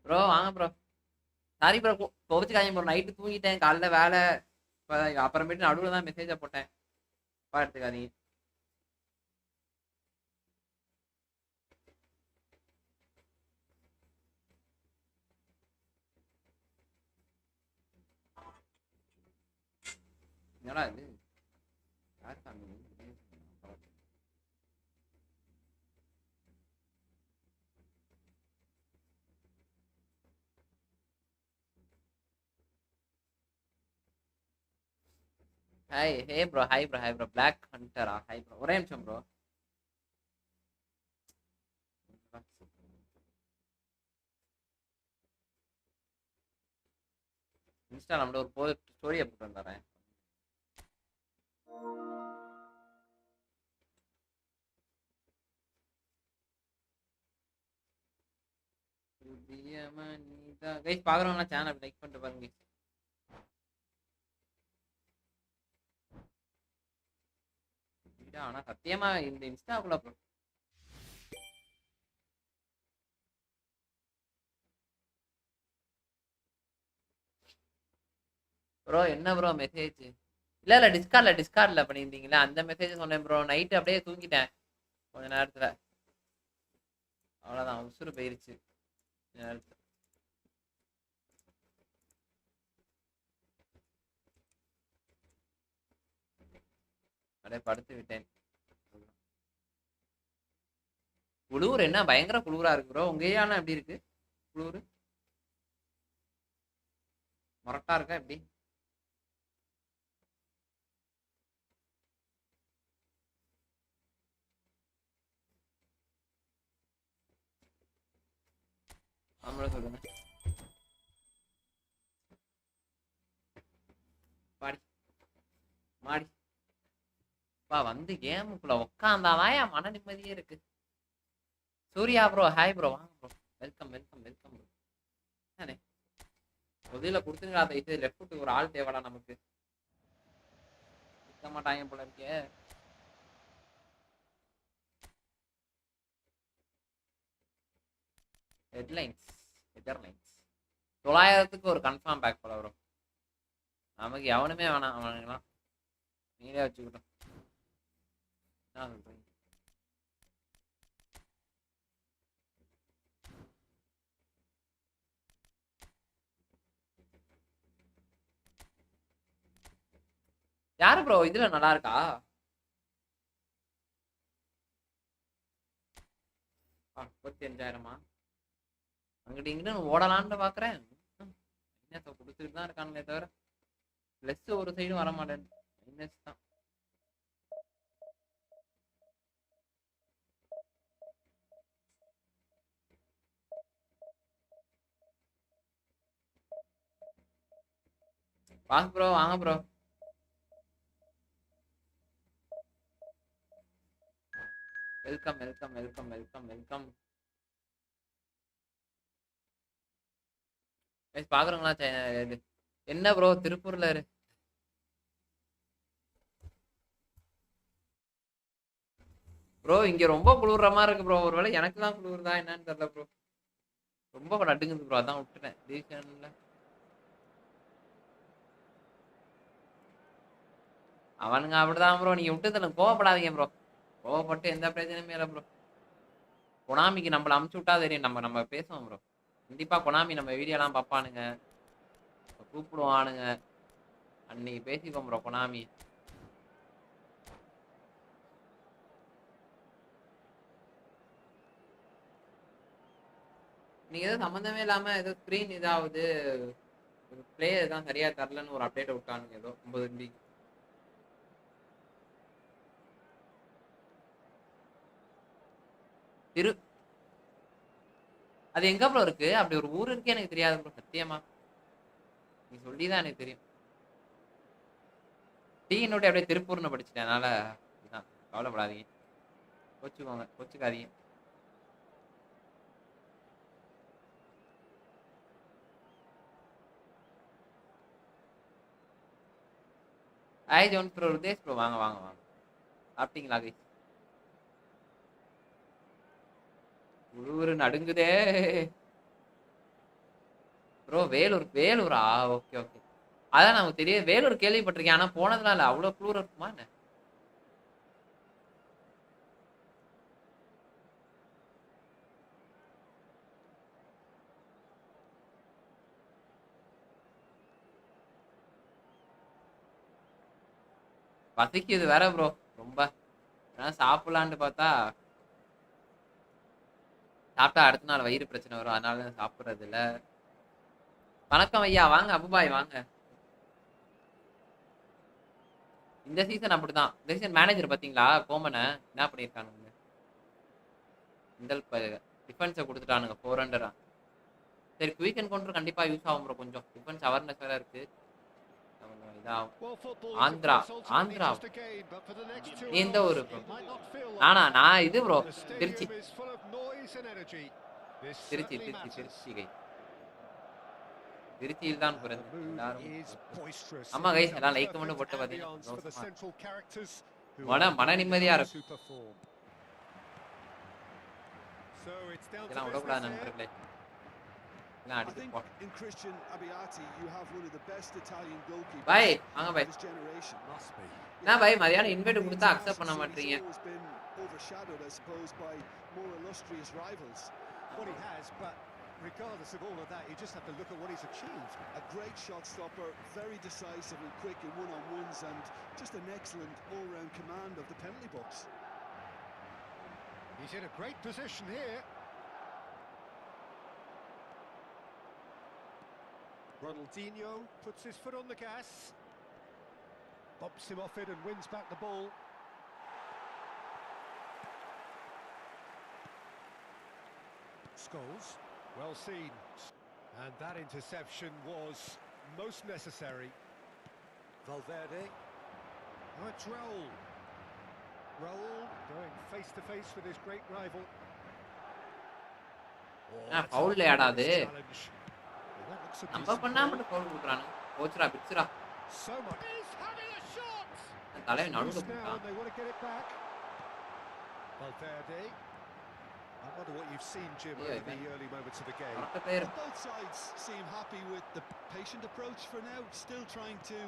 Bro வாங்க bro. Sorry bro, கோவிச்சுக்காதீங்க bro. Night தூங்கிட்டேன், காலைல வேலை. அப்புறமேட்டு நடுவில் தான் மெசேஜை போட்டேன், எடுத்துக்காதீங்க. என்னடா இது? யார் சாமி? Hi, hey bro, hi bro, hi bro. Black ஹண்டரா? ஹாய் ப்ரோ, ஒரே நிமிஷம் ப்ரோ. இன்ஸ்டா நம்மள ஒரு ஸ்டோரியை போட்டு வந்துடுறேன். கைஸ் பாக்குறவங்க சேனல் லைக் பண்ணிட்டு பாருங்க. ஆனா சத்தியமா இந்த இன்ஸ்டாக்குள்ள ப்ரோ என்ன ப்ரோ மெசேஜ்? இல்ல டிஸ்கார்ட்ல பண்ணியிருந்தீங்களா அந்த மெசேஜ் சொன்னேன் ப்ரோ. நைட்டு அப்படியே தூங்கிட்டேன் கொஞ்ச நேரத்துல, அவ்வளவுதான், உசுறு போயிருச்சு நேரத்துல. அப்படியே படுத்து விட்டேன். குளூர் என்ன பயங்கர குளூரா இருக்கு ப்ரோ. உங்க ஏரியானா எப்படி இருக்கு குளூர்? மொரட்டா இருக்கா எப்படி? நம்மளும் சொல்லுங்க. பாடி மாடி பா வந்து கேமுக்குள்ள உக்காந்தாதான் என் மன நிம்மதியே இருக்கு. சூர்யா ப்ரோ, ஹாய் ப்ரோ, வாங்க bro. Welcome welcome welcome bro. தானே முதல்ல கொடுத்துருங்க. அதை இது லெஃப்ட் ஒரு ஆள் தேவைடா நமக்கு. இருக்க மாட்டாங்க போல இருக்கே. ஹெட்லைன்ஸ், ஹெட்லைன்ஸ் 900க்கு ஒரு கன்ஃபார்ம் பேக் போல வரும். நமக்கு எவனுமே வேணாம், அவனுங்களாம் நீங்களே வச்சுக்கிட்டோம். என்ன சொல்றீங்க? யாரு ப்ரோ இதுல நல்லா இருக்கா? 35,000 அங்கிட்ட இங்கிட்ட ஓடலான்னு பாக்குறேன். கொடுத்துட்டு தான் இருக்கானுங்களே தவிர பிளஸ் ஒரு சைடும் வர மாட்டேன். மைனஸ் தான். வாங்க ப்ரோ, வாங்க bro. Welcome welcome welcome welcome welcome. பாக்குறோங்களா? என்ன ப்ரோ திருப்பூர்ல ப்ரோ? இங்க ரொம்ப குளிர்ற மாதிரி இருக்கு ப்ரோ. ஒருவேளை எனக்கு தான் குளிர் தான் என்னன்னு தெரியல ப்ரோ. ரொம்ப நடுங்குது ப்ரோ, அதான் விட்டுட்டேன். ரீசன்ல அவனுங்க அப்படிதான் ப்ரோ. நீங்க விட்டு கோவப்படாதீங்க ப்ரோ. கோவப்பட்டு எந்த பிரச்சனையுமே இல்லை ப்ரோ. கொனாமிக்கு நம்மள அமுச்சு விட்டா தெரியும், நம்ம நம்ம பேசுவோம் ப்ரோ. கண்டிப்பா கொனாமி நம்ம வீடியோலாம் பார்ப்பானுங்க, கூப்பிடுவானுங்க. அன்னைக்கு பேசிப்போம் ப்ரோ கொனாமி. நீங்க ஏதோ சம்மந்தமே இல்லாம ஏதோ ஸ்கிரீன் இதாவது பிளே தான் சரியா தரலன்னு ஒரு அப்டேட் விட்டானுங்க ஏதோ 9 MB. அது எங்க ப்ரோ இருக்கு? அப்படி ஒரு ஊர் இருக்கே எனக்கு தெரியாது ப்ரோ சத்தியமா. நீ சொல்லிதான் எனக்கு தெரியும். டீ நோட்டி அப்படியே திருப்பூர்னு படிச்சுட்டேன், அதனால கவலைப்படாதீங்க, கோச்சுக்கோங்க, கோச்சுக்காதீங்க. Hi John bro, Rudhesh bro, வாங்க வாங்க வாங்க. சாப்பிட்டீங்களா கைஸ்? உழுவுரு நடுங்குதே ப்ரோ. வேலூர், வேலூரா? Okay okay. அதான் நமக்கு தெரியும், வேலூர் கேள்விப்பட்டிருக்கேன், ஆனா போனதுலாம் இல்லை. அவ்வளோ குளிர் இருக்குமா என்ன? பசிக்குது வேற ப்ரோ ரொம்ப. சாப்பிடலான்னு பார்த்தா, சாப்பிட்டா அடுத்த நாள் வயிறு பிரச்சனை வரும், அதனால சாப்பிடுறது இல்ல. வணக்கம் ஐயா, வாங்க அபுபாய் வாங்க. இந்த சீசன் அப்படிதான். இந்த சீசன் மேனேஜர் பாத்தீங்களா கோமனை என்ன பண்ணிருக்கானுங்க? இந்த டிஃபென்ஸை கொடுத்துட்டானுங்க 400. சரி, குயிக் அண்ட் கவுண்டர் கண்டிப்பா யூஸ் ஆகும் ப்ரோ. கொஞ்சம் டிஃபென்ஸ் அவேர்னஸ் வேற இருக்கு. ஆந்திரா, ஆந்திரா நீ எந்த ஊரு ப்ரோ? நான் இது ப்ரோ, திருச்சி. திருச்சி திருச்சி திருச்சி கை. திருச்சியில் தான் பிறந்தேன். எல்லாரும் ஆமா கைஸ், எல்லாம் லைக் மட்டும் போட்டு பாத்தீங்கன்னா மன நிம்மதியா இருக்கும். இதெல்லாம் விடக்கூடாது நண்பர்களே. பாய் வாங்க பாய். என்ன பாய் மதியானம் இன்வைட் கொடுத்தா அக்செப்ட் பண்ண மாட்டீங்க? Regardless of all of that, you just have to look at what he's achieved. A great shot stopper, very decisive and quick in one-on-ones, and just an excellent all-round command of the penalty box. He's in a great position here. Ronaldinho puts his foot on the gas, bumps him off it and wins back the ball. Scholes, well seen, and that interception was most necessary. Valverde, now it's Raul going face to face with his great rival. Foul ஆடாது. நம்ம பண்ணா மட்டும் foul குடுக்குறானே. கோச்சரா பிட்ஸ்ரா. தலைய நடுவுல போட்டான். Valverde, I wonder what you've seen, Jim, over the early moments of the game. Both sides seem happy with the patient approach for now, still trying to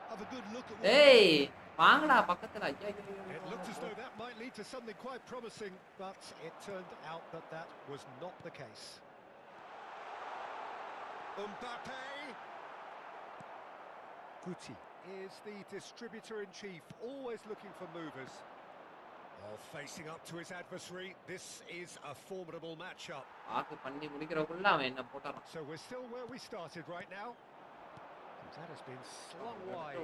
have a good look at. Hey, வாங்கடா பக்கத்துல. ஐயா it looked as though that might lead to something quite promising, but it turned out that that was not the case. Mbappe. Guti is the distributor in chief, always looking for movers. While facing up to his adversary, this is a formidable matchup. So we're still where we started right now. That has been slung wide.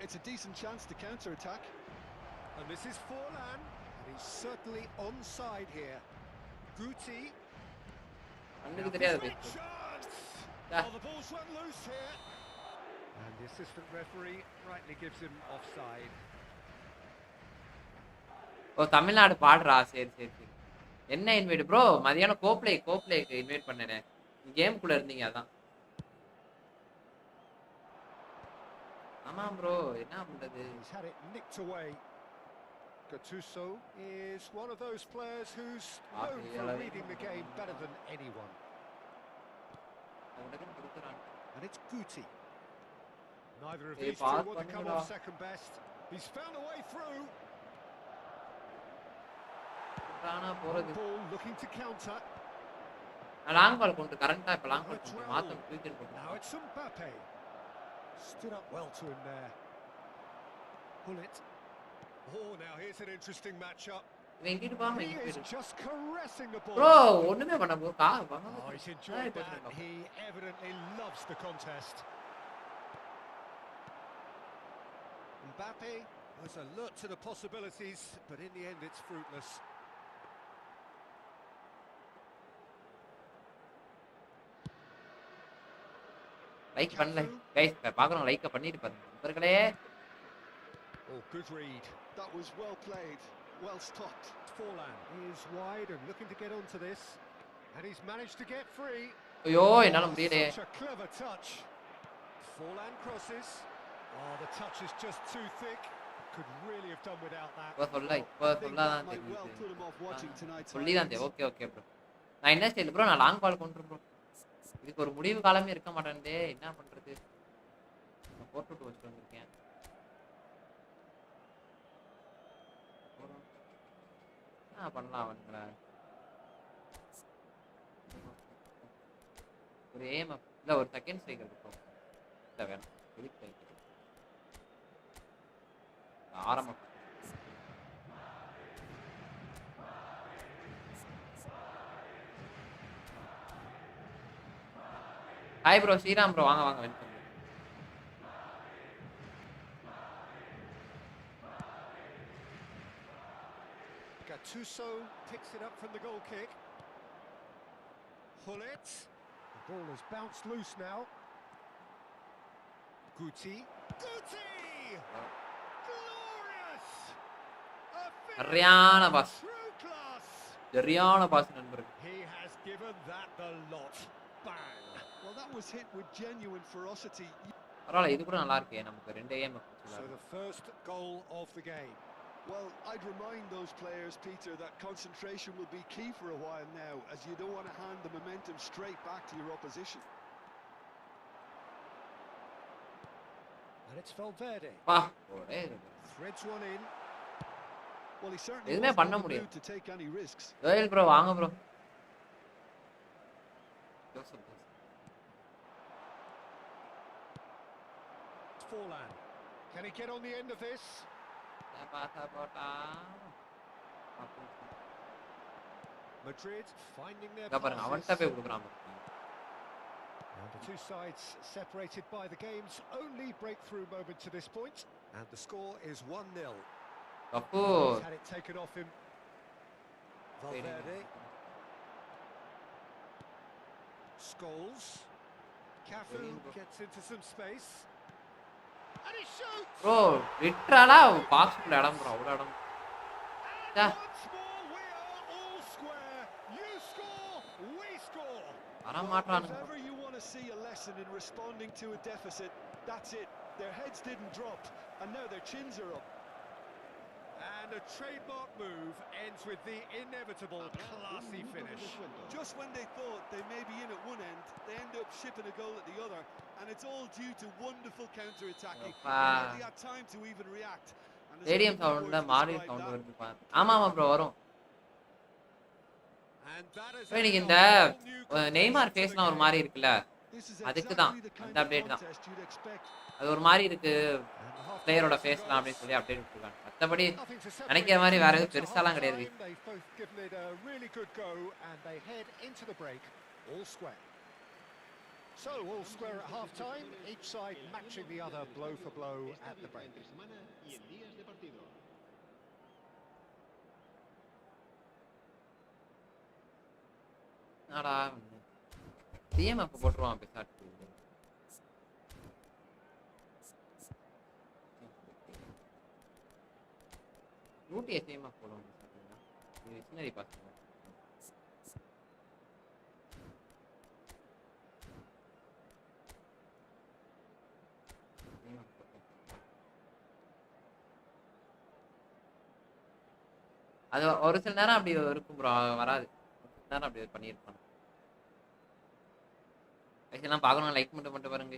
It's a decent chance to counter-attack. And this is Forlan, and he's certainly onside here. Guti. Great chance! Oh, the ball's run loose here. And the assistant referee rightly gives him offside. ஓ தமிழ்நாடு பாடுறா. சரி சரி சரி. என்ன invite bro? மதியானம் கோப்ளேக்கு invite பண்ணனே. Game குள்ள இருந்தீங்க அதான். ஆமா ப்ரோ, என்ன பண்றது? He's had it nicked away. Gattuso is one of those players who's known for reading the game better than anyone. And it's Guti. Neither of these two want to come off second best. He's found a way through. Ball looking to counter. Long ball கொண்டு கரண்டா இப்ப long ball கொண்டு மாத்தம் tweet போட்டு. Now it's Mbappe. Stood up well to him there. Pull it. Oh, now here's an interesting matchup. Venkittu பாம் He is just caressing the ball. Bro ஒண்ணுமே பண்ண bro. Oh, he's enjoyed that. He evidently loves the contest. Mbappe was alert to the possibilities, but in the end it's fruitless. Like பண்ணல guys, பாக்குறோம் like பண்ணிட்டு பாருங்க நண்பர்களே. Oh, good read. That was well played, well stopped. Forlan is wide and looking to get onto this, and he's managed to get free. ஐயோ என்னால முடியல. Such a clever touch. Forlan crosses. Oh, the touch is just too thick. Could really have done without that. சொல்லாதான் தெரியுது. சொல்லிதான் தெரியும். Okay okay bro. நான் என்ன style bro, நான் long ball கொண்டு ப்ரோ. இதுக்கு ஒரு முடிவு காலமே இருக்க மாட்டேன்டே, என்ன பண்றது? நான் போட்டு வச்சுட்டு வந்திருக்கேன். என்ன பண்ணலாம் அவங்கள? ஒரு ஏம் இல்ல, ஒரு செகண்ட் ஸ்ட்ரைக்கர் இருக்கும். இல்ல வேணாம், குயிக் ஸ்ட்ரைக்கர் ஆரம்பம். ஹாய் ப்ரோ, ஸ்ரீராம் ப்ரோ, வாங்க வாங்க welcome. Gattuso picks it up from the goal kick. Hullet. The ball has bounced loose now. Guti. Guti! Glorious! சரியான பாஸ். True class. சரியான பாஸ் நண்பர். He has given that the lot. Bang. Well, that was hit with genuine ferocity. பரவாயில்ல, இது கூட நல்லா இருக்கே. நமக்கு 2 ஏம். So the first goal of the game. Well, I'd remind those players, Peter, that concentration will be key for a while now, as you don't want to hand the momentum straight back to your opposition. And it's Valverde. Threads one in. Well, he certainly wasn't in the mood to take any risks. Well, bro, வாங்க bro. Forlan. Can he get on the end of this? Madrid finding their passes. And the two sides separated by the game's only breakthrough moment to this point, and the score is 1-0. He's had it taken off him. Valverde. Scholes. Cafu gets into some space. And he shoots! Bro, literally, box kulla edam bro, avula edam. Yeah. Once more we are all square. You score, we score. Aramatran. If ever you want to see a lesson in responding to a deficit, that's it. Their heads didn't drop, and now their chins are up. And a trademark move ends with the inevitable classy finish. Just when they thought they may be in at one end, they end up shipping a goal at the other, and it's all due to wonderful counter-attacking. They had time to even react. Stadium sound la mari sound வருது பாரு. ஆமாமா bro வரும். எனக்கு இந்த Neymar ஃபேஸ்லாம் ஒரு மாதிரி இருக்குல்ல, அதுக்கு தான் அந்த அப்டேட் தான். அது ஒரு மாதிரி இருக்கு பிளேயரோட ஃபேஸ்லாம் அப்படின்னு சொல்லி அப்டேட் விட்டுருக்காங்க. மற்றபடி நினைக்கிற மாதிரி வேற எதுவும் பெருசாலாம் கிடையாது. So all square at half time, each side matching the other blow for blow at the break. நாடா டிஎம்எஃப் போட்டுருவான் பேசாட்டு. ரூட்டி டிஎம்எஃப் போடுவாங்க சார். இது மிஷினரி பாஸ். அது ஒரு சில நேரம் அப்படி இருக்கும் ப்ரோ, வராது. ஒரு சில நேரம் அப்படி பண்ணியிருப்பாங்க. எல்லாம் பார்க்கணும், லைக் மட்டும் பாருங்க.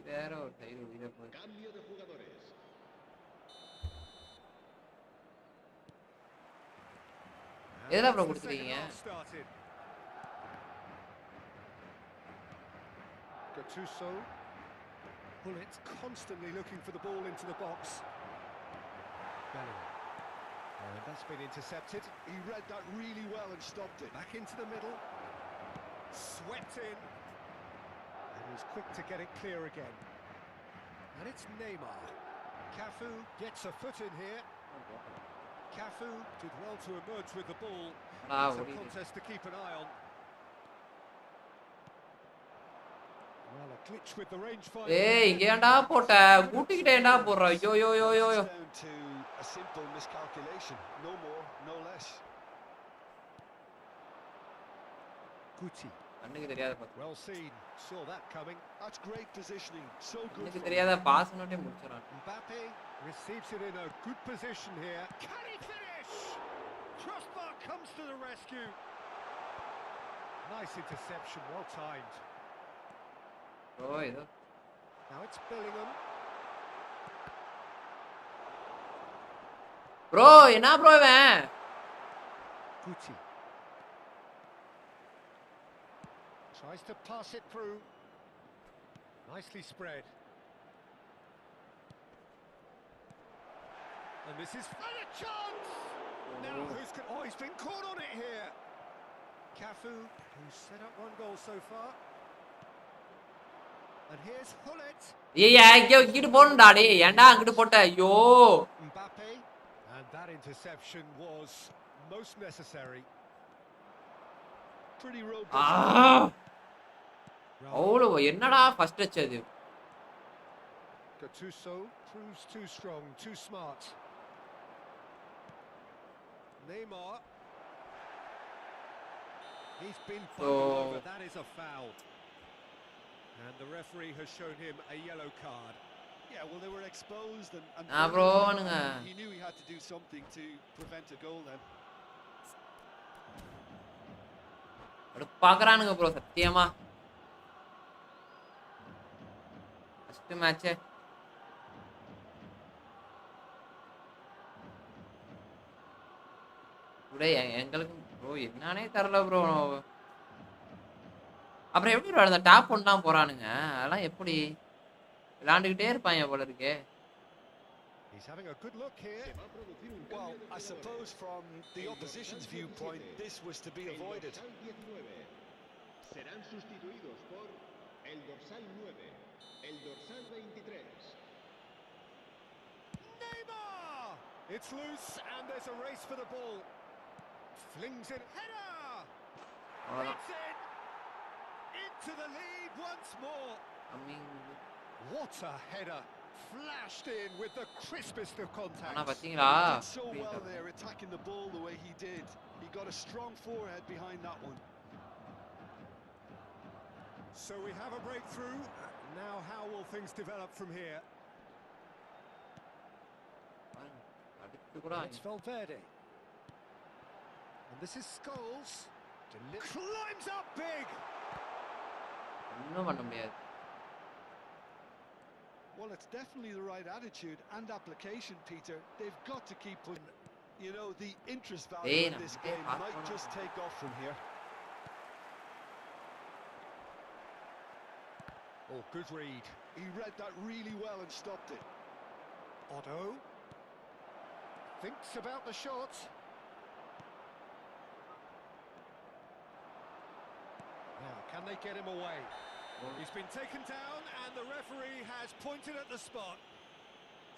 வேற ஒரு சைடு உயிரை போய் எதுல ப்ரோ கொடுத்துருக்கீங்க? Gattuso. Hullet constantly looking for the ball into the box. Bellingham. And that's been intercepted. He read that really well and stopped it. Back into the middle. Swept in. And he's quick to get it clear again. And it's Neymar. Cafu gets a foot in here. Cafu did well to emerge with the ball. It's a contest to keep an eye on. glitch with the range finder. ஏய் இங்க ஏன்டா போட்ட கூட்டிக்கிட்டே ஏன்டா போற ஐயோ யோ யோ யோ யோ Down to a simple miscalculation, no more, no less. Guti. கண்ணுக்கு தெரியாத pass. Well seen, saw that coming. That's great positioning, so good. கண்ணுக்கு தெரியாத pass நோட்டே முடிச்சறான். Mbappe receives it in a good position here. Can he finish? Crossbar comes to the rescue. Nice interception, well timed. Oh, ido. Now it's Bellingham. Bro, என்ன bro இவன்? Guti. Tries to pass it through. Nicely spread. And this is a chance! Now who's going... Oh, he's been caught on it here. Cafu, who's set up one goal so far. And here's Hullet. ஏய் இங்க போணும்டா டேய் ஏன்டா அங்கிட்டு போட்ட ஐயோ Mbappe. And that interception was most necessary. Pretty robust. அவ்வளோ என்னடா first touch அது Gattuso proves too strong, too smart. Neymar. He's been bundled over. That is a foul. And the referee has shown him a yellow card. Yeah, well, they were exposed and bro, he knew he had to do something to prevent a goal then. அட பாக்குறானுங்க bro சத்தியமா first match today எங்களுக்கு bro என்னன்னே தெரியல bro அப்புறம் எப்படி bro அந்த top ஒன்லாம் போறானுங்க அதெல்லாம் எப்படி விளையாண்டுக்கிட்டே இருப்பாங்க போல இருக்கே He's having a good look here. Well, I suppose from the opposition's viewpoint, this was to be avoided. Serán sustituidos por el dorsal 9, el dorsal 23. Neymar! It's loose and there's a race for the ball. Flings it, header! It's in! Into the lead once more. What a header! Flashed in with the crispest of contacts. He did so well there, attacking the ball the way he did. He got a strong forehead behind that one. So we have a breakthrough. Now how will things develop from here? It's Valverde. And this is Scholes. Climbs up big. Well, it's definitely the right attitude and application, Peter. They've got to keep putting... You know, the interest value in this game might just take off from here. Oh, good read. He read that really well and stopped it. Otto. Thinks about the shot. Now, can they get him away? He's been taken down and the referee has pointed at the spot.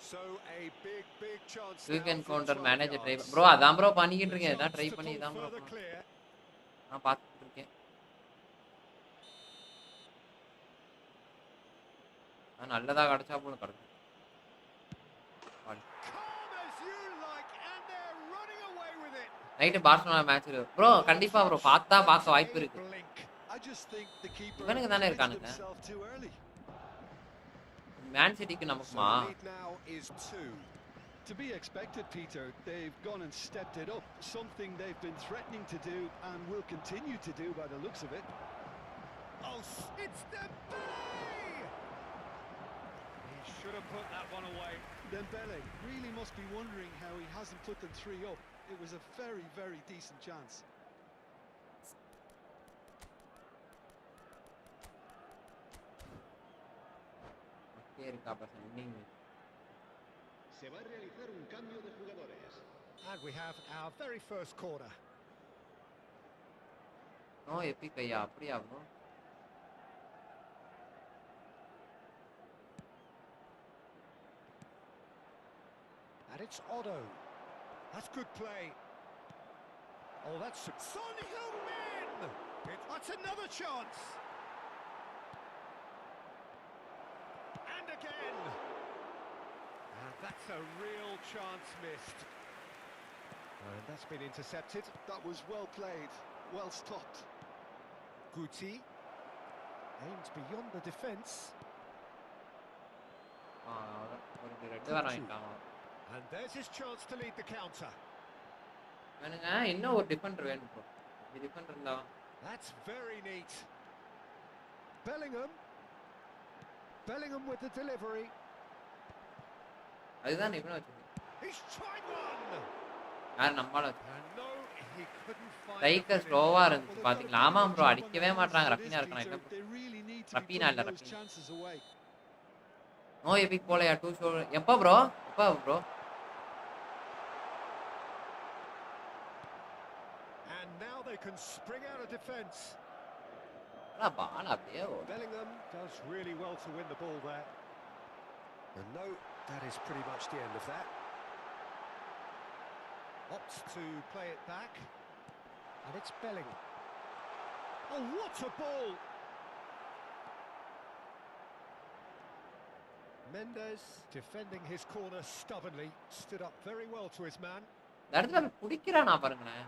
So a big chance. You can counter manage try. Bro, அதான் bro பண்ணிக்கிட்டு இருக்கேன். இதான் try பண்ணி இதான் bro. நான் பார்த்துட்டு இருக்கேன். நான் நல்லதா கடச்சா போல கடக்கு. நைட் பார்சலோனா மேட்ச் இருக்கு. bro கண்டிப்பா bro பார்த்தா பார்க்க வாய்ப்பு இருக்கு. இவனுக்கு தானே இருக்கானுங்க மேன் சிட்டிக்கு நமக்குமா To be expected, Peter. They've gone and stepped it up, something they've been threatening to do and will continue to do by the looks of it. Oh, it's Dembele! He should have put that one away. Dembele really must be wondering how he hasn't put them 3 up. It was a very decent chance. Se va a realizar un cambio de jugadores. And we have our very first corner. No, épica ya, அப்படியே bro. And it's Otto. That's good play. Oh, that's Son Heung-min. That's another chance. And again. And that's a real chance missed. And that's been intercepted. That was well played, well stopped. Guti aims beyond the defence. And there's his chance to lead the counter. That's very neat. Bellingham with the delivery. He's tried one. And no, he couldn't find Like the slower finish. and பாத்தீங்களா ஆமா bro அடிக்கவே மாட்டறாங்க ரஃபினா இருக்கானே என்ன They really need to Raphinha be இல்ல putting those Raphinha chances away. No epic போலயா 2 show எப்ப bro And now they can spring out of defence. பால் அப்படியே Bellingham does really well to win the ball there. And no, that is pretty much the end of that. Opts to play it back. And it's Bellingham. Oh, what a ball! Mendes defending his corner stubbornly, stood up very well to his man. இந்த இடத்துல குடிக்கறானா பாருங்களேன்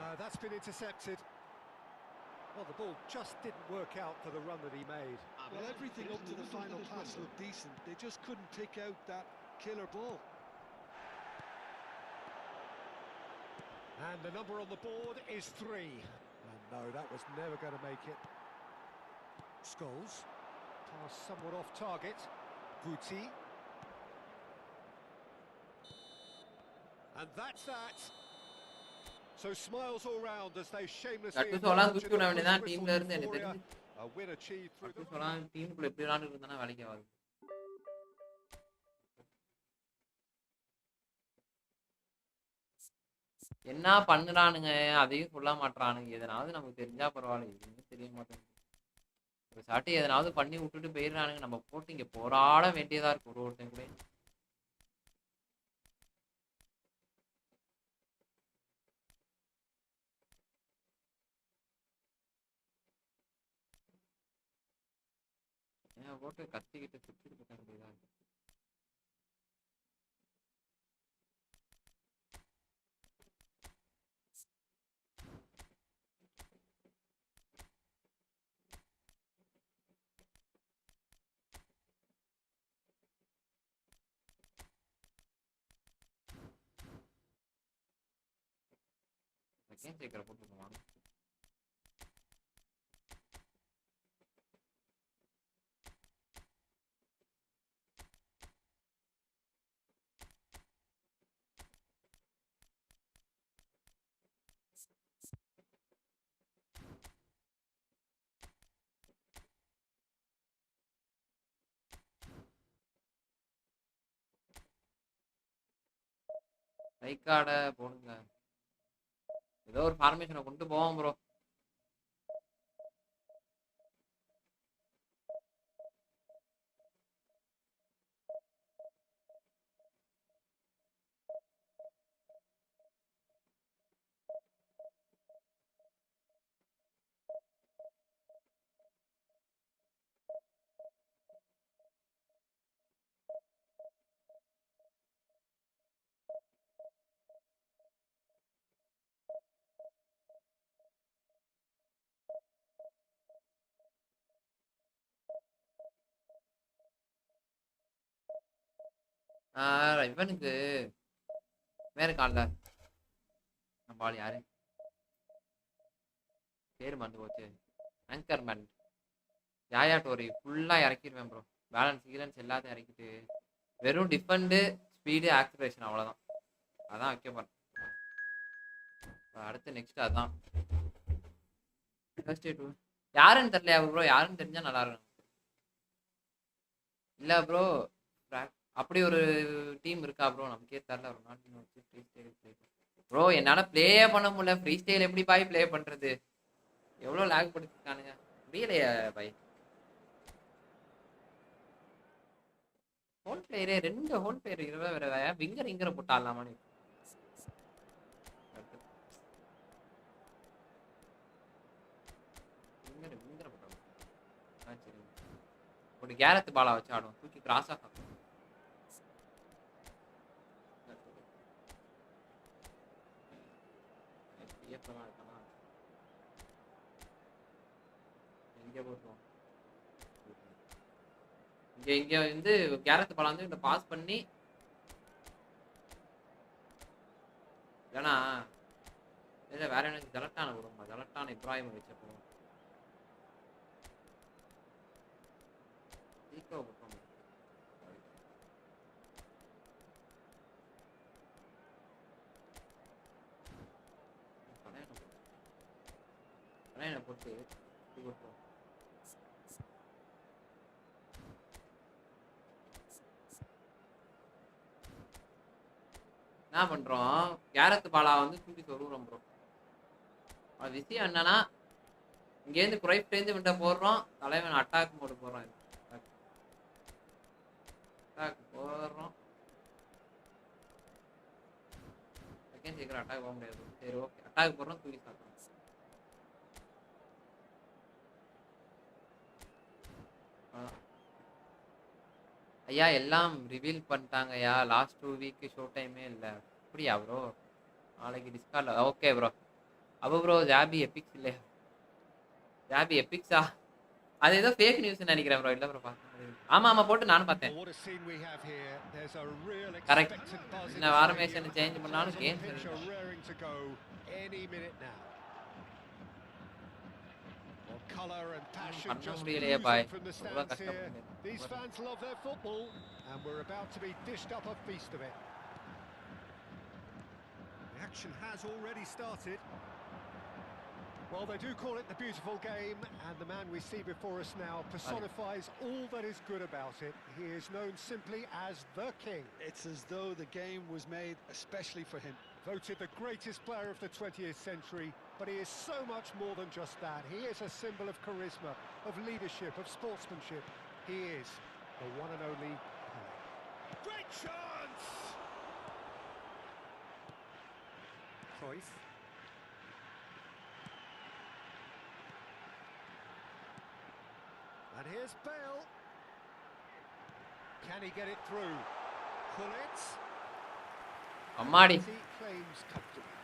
No, that's been intercepted. Well, the ball just didn't work out for the run that he made. Well, everything up to the final pass looked decent. They just couldn't pick out that killer ball. And the number on the board is 3. And no, that was never going to make it. Scholes, pass somewhat off target. Guti. And that's that. So smiles all round as they shamelessly கட்டு சோலாம் தூக்கி விட வேண்டியதான் டீம்ல இருந்து எனக்கு தெரிஞ்சு a win achieved through cut the சோலாம் டீமுக்குள்ள எப்படி விளையாண்டுட்டு இருந்தானா வேலைக்கு ஆகாது என்ன பண்ணுறானுங்க அதையும் சொல்ல மாட்றானுங்க எதனாவது நமக்கு தெரிஞ்சா பரவாயில்ல எதுவுமே தெரிய மாட்டேங்குது ஒரு சாட்டி எதனாவது பண்ணி விட்டுட்டு போயிடுறானுங்க நம்ம போட்டு இங்க போராட வேண்டியதா இருக்கு ஒரு ஒருத்தன் கூட ஏன் போட்டு கத்திக்கிட்டு சுத்திட்டு போக வேண்டியதா இருக்கு செகண்ட் சீக்கிரம் போட்டுருவாங்க லைக்காட போடுங்க ஏதோ ஒரு ஃபார்மேஷனை கொண்டு போவோம் ப்ரோ இவனுக்கு வேற கால்ல நம்ம ஆள் யாரு பேரு மறந்து போச்சு ஆங்கர் மேன் யாயா டோரி ஃபுல்லா இறக்கிடுவேன் ப்ரோ பேலன்ஸ் கீலன்ஸ் எல்லாத்தையும் இறக்கிட்டு வெறும் டிஃபெண்டு ஸ்பீடு ஆக்சிலரேஷன் அவ்வளோதான் அதான் வைக்க போறேன் அடுத்து நெக்ஸ்ட் அதான் யாருன்னு தெரியலையா ப்ரோ யாருன்னு தெரிஞ்சா நல்லா இருக்கும் இல்லை ப்ரோ அப்படி ஒரு டீம் இருக்கா ப்ரோ நமக்கே தெரியல ஒரு நாட்டின் வச்சு ஃப்ரீ ஸ்டைல் ப்ளே ப்ரோ என்னால் ப்ளேயே பண்ண முடியல ஃப்ரீ ஸ்டைல் எப்படி பாய் ப்ளே பண்ணுறது எவ்வளோ லேக் படுத்திருக்கானுங்க முடியலையா பாய் ஹோல் பிளேயரே 2 ஹோல் பிளேயர் வேற விங்கர் இங்கரை போட்டாலாமான்னு விங்கரை போட்டாங்க சரி ஒரு கேரத் பாலா வச்சு ஆடுவோம். தூக்கி கிராஸா இங்க போட்டுருவோம். இங்க வந்து கேரத் பாலா வந்து இந்த பாஸ் பண்ணி இல்லைன்னா இல்லை வேற எனக்கு ஜலட்டான விடுமா, ஜலட்டான இப்ராஹிம் வச்ச போடுவோம். போட்டு என்ன பண்றோம், கேரத் பாலா வந்து தூக்கி சொருகிறோம் ப்ரோ. அது விஷயம் என்னன்னா, இங்கேருந்து குறைஃப்லேருந்து விட்ட போடுறோம், தலைவன் அட்டாக் மோடு போடுறோம். அட்டாக் போடுறோம், செகண்ட் சீக்கிரம் அட்டாக் போக முடியாது. சரி ஓகே, அட்டாக் போடுறோம், தூக்கி சாப்பிட்றோம். ஐயா எல்லாம் ரிவீல் பண்ணிட்டாங்க ஐயா, லாஸ்ட் 2 வீக் ஷோ டைமே இல்லை. அப்படியா ப்ரோ? நாளைக்கு டிஸ்கார்ட்ல ஓகே ப்ரோ. அப்போ ப்ரோ ஜாபி எபிக்ஸ் இல்லையா? ஜாபி எபிக்ஸா? அது ஏதோ ஃபேக் நியூஸ் நினைக்கிறேன் ப்ரோ. இல்லை ப்ரோ பார்த்தேன். ஆமா ஆமா போட்டு நானும் பார்த்தேன். கரெக்ட். இந்த ஃபார்மேஷன் சேஞ்ச் பண்ணாலும் கேம் பண்ண முடியலையே பாய். ரொம்ப கஷ்டப்படுங்க. These fans love their football and we're about to be dished up a feast of it. The action has already started. Well, they do call it the beautiful game, and the man we see before us now personifies all that is good about it. He is known simply as the King. It's as though the game was made especially for him. Voted the greatest player of the 20th century, but he is so much more than just that. He is a symbol of charisma, of leadership, of sportsmanship. He is the one and only Pelé. Great chance! Cruyff. And here's Bale. Can he get it through? Pullet. Amadi. He claims comfortably.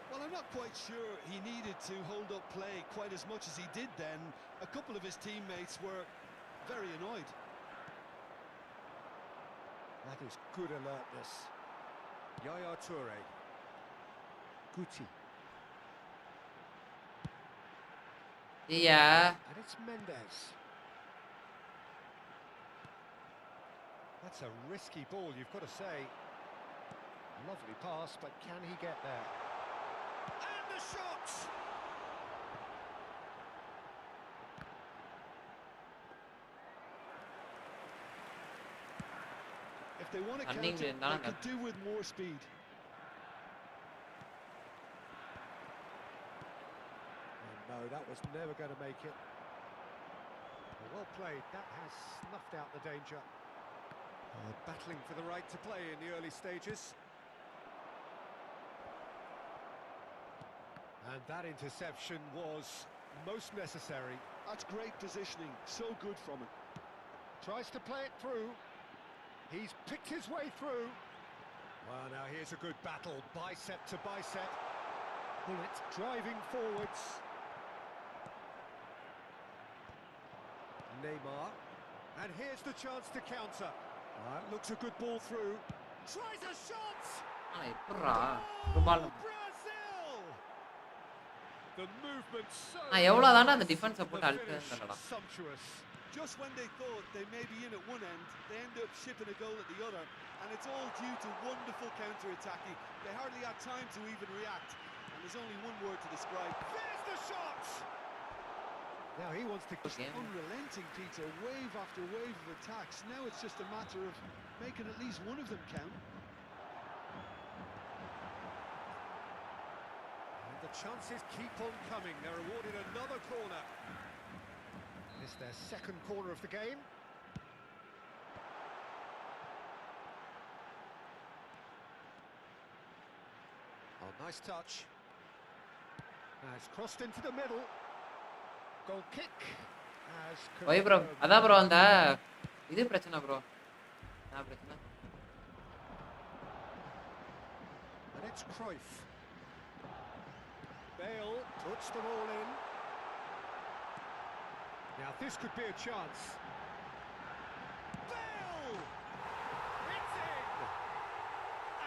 Well, I'm not quite sure he needed to hold up play quite as much as he did then. A couple of his teammates were very annoyed. That is good alertness. Yaya Toure. Guti. Yeah. And it's Mendes. That's a risky ball, you've got to say. Lovely pass, but can he get there? And the shot! If they want to counter, they could do with more speed. No, that was never going to make it. Well played, that has snuffed out the danger. Battling for the right to play in the early stages. And that interception was most necessary. That's great positioning, so good from him. Tries to play it through. He's picked his way through. Well, now here's a good battle, bicep to bicep. Bullet driving forwards. Neymar, and here's the chance to counter. Looks a good ball through. Tries a shot. Brazil. The movement so sumptuous. Just when they thought they may be in at one end, they end up shipping a goal at the other, and it's all due to wonderful counter-attacking. They hardly had time to even react, and there's only one word to describe. There's the shot. Now he wants to... Unrelenting, Peter, wave after wave of attacks. Now it's just a matter of making at least one of them count. And the chances keep on coming. They're awarded another corner. It's their second corner of the game. Oh, nice touch. Now it's crossed into the middle. Goal kick. ஓய் bro அதான் bro அந்த இது பிரச்சனை bro என்ன பிரச்சனை And it's Cruyff. Bale puts them all in. Now this could be a chance. Bale! It's in!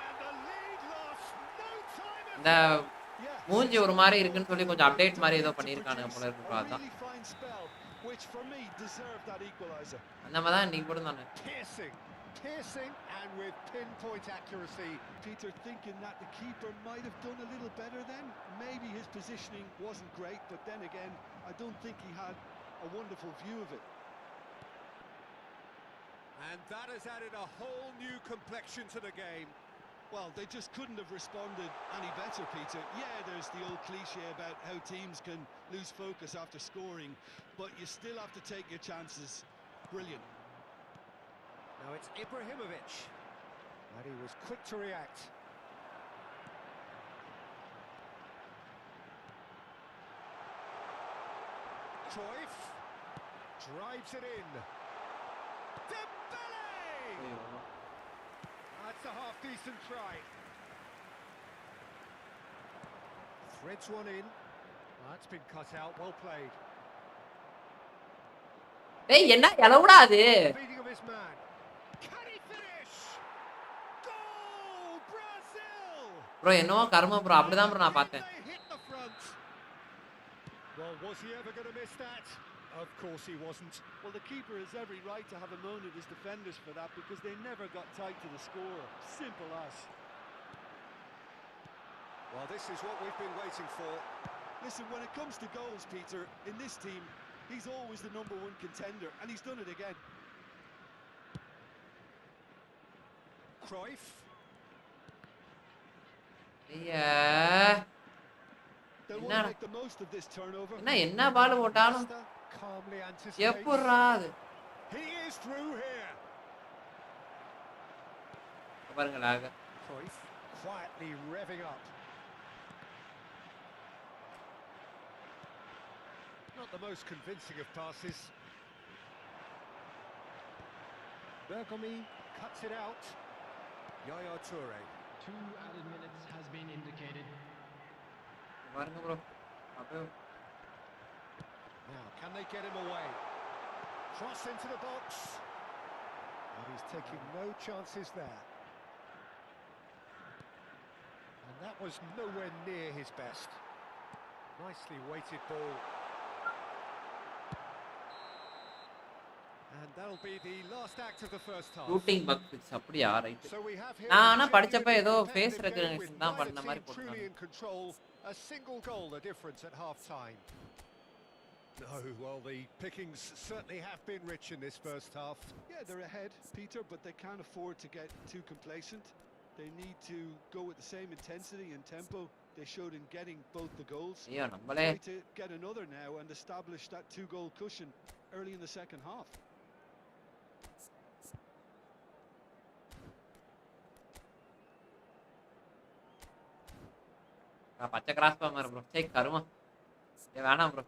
And the lead lost no time at இந்த மூஞ்சி ஒரு மாதிரி இருக்குன்னு சொல்லி கொஞ்சம் அப்டேட் மாதிரி ஏதோ பண்ணிருக்கானுங்க போல இருக்கு ப்ரோ அதான் which for me deserved that equalizer. அந்த மாதிரி தான் இன்னைக்கு கூட தானே piercing and with pinpoint accuracy. Peter thinking that the keeper might have done a little better then. Maybe his positioning wasn't great, but then again, I don't think he had a wonderful view of it. And that has added a whole new complexion to the game. Well, they just couldn't have responded any better, Peter. Yeah, there's the old cliche about how teams can lose focus after scoring, but you still have to take your chances. Brilliant. Now it's Ibrahimovic, and he was quick to react. Cruyff drives it in. Dembele! That's a half-decent try. Threads one in. That's been cut out. Well played. டேய் என்ன எலவுடா அது Beating of his man. Can he finish? Goal! Brazil! Bro என்னவோ கர்ம bro அப்படிதான் bro நான் பார்த்தேன் They hit the front. Well, was he ever going to miss that? Of course he wasn't. Well, the keeper has every right to have a moan at his defenders for that because they never got tight to the score. Simple as. Well, this is what we've been waiting for. Listen, when it comes to goals, Peter, in this team, he's always the number one contender, and he's done it again. Cruyff. ஐயா They'll want to make the most of this turnover. என்ன பால் போட்டாலும் Calmly anticipates. எப்பறா அது He is through here. பாருங்களா Cruyff quietly revving up. Not the most convincing of passes. Bergomi cuts it out. Yaya Toure. 2 added minutes has been indicated. பாருங்க bro அப்போ Now, can they get him away? Cross into the box. And he's taking no chances there. And that was nowhere near his best. Nicely weighted ball. And that'll be the last act of the first half. Shooting bugs அப்படியா right So we have here நான் a ஆனா படிச்சப்ப genuinely ஏதோ competitive phase game with recognition தான் neither பண்ண மாதிரி team truly in போட்டுருக்காங்க control. A single goal the difference at half time. No, well, the pickings certainly have been rich in this first half. Yeah, they're ahead, Peter, but they can't afford to get too complacent. They need to go with the same intensity and tempo they showed in getting both the goals. ஐயோ நம்மளே Try to get another now and establish that 2-goal cushion early in the second half. பச்சை cross bomber bro சே கருமா ஏ வேணாம் bro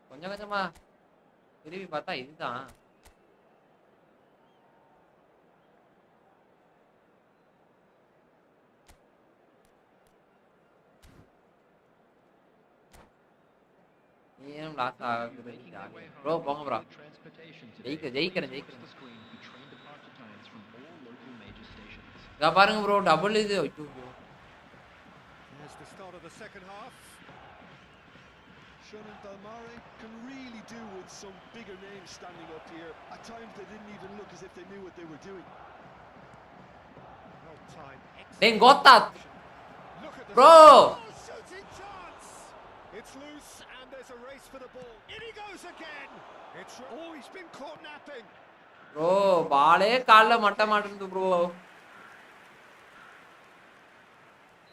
கொஞ்சம் கொஞ்சமா திரும்பி பார்த்தா இதுதான் ஏன் லாஸ் ஆகுது ப்ரோ போங்க ப்ரோ ஜெயிக்கிறேன் இங்க பாருங்க ப்ரோ டபுள் இது ஐயோ As the start of the second half. Sean and Belmare can really do with some bigger names standing up here. At times they didn't even look as if they knew what they were doing. Well timed. டேய் கோத்தா Look at the bro shooting chance. It's loose and there's a race for the ball. In he goes again. It's he's been caught napping. Bro பாலே கால்ல மட்ட மாட்டேங்குது bro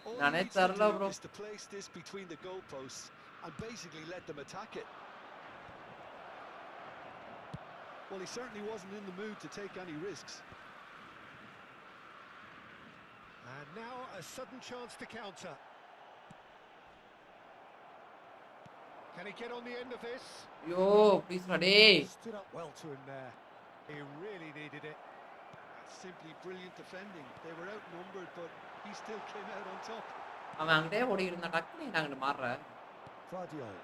All he நானே needs to தெரியல do bro is to place this between the goalposts and basically let them attack it. Well, he certainly wasn't in the mood to take any risks. And And now a sudden chance to counter. Can he get on the end of this? Yo, please ready. Stood up well to him there. He really needed it. That's simply brilliant defending. They were outnumbered, but he still came out on top. அவன் அங்கடே ஓடி இருந்தா டக்குனு நாங்க மாறற. Guardiola.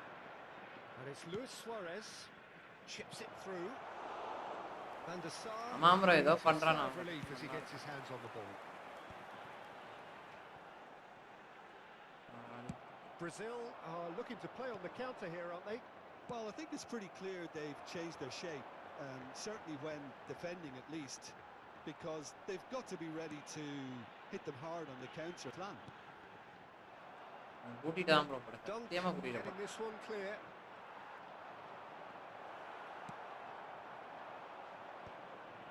And it's Luis Suarez. Chips it through. Van der Sar. ஆமாம் bro ஏதோ பண்றானா. Relief as he gets his hands on the ball. Brazil are looking to play on the counter here, aren't they? Well, I think it's pretty clear they've changed their shape, certainly when defending at least, because they've got to be ready to hit them hard on the counter plan. கூட்டிட்டான் bro பட. சத்தியமா Getting கூட்டிட்டான். this one clear.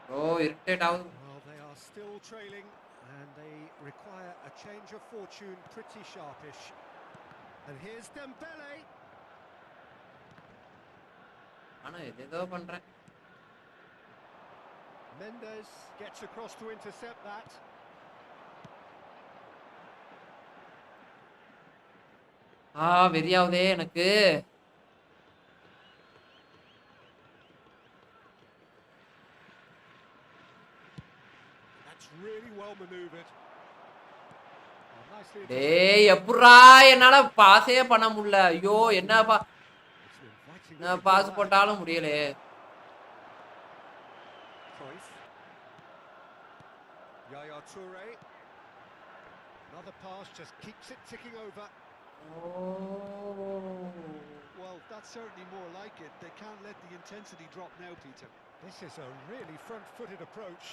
bro irritate ஆகுது. Well, they are still trailing and they require a change of fortune pretty sharpish. And here's Dembele. ஆனா ஏதோ பண்றேன். Mendes gets across to intercept that. வெறியாவுதே எனக்கு. That's really well maneuvered. டேய் எப்பறா என்னால பாஸே பண்ண முடியல. ஐயோ என்னப்பா நான் பாஸ் போட்டாலும் முடியல. Yaya Toure. Another pass just keeps it ticking over. Well, that's certainly more like it. They can't let the intensity drop now, Peter. This is a really front-footed approach.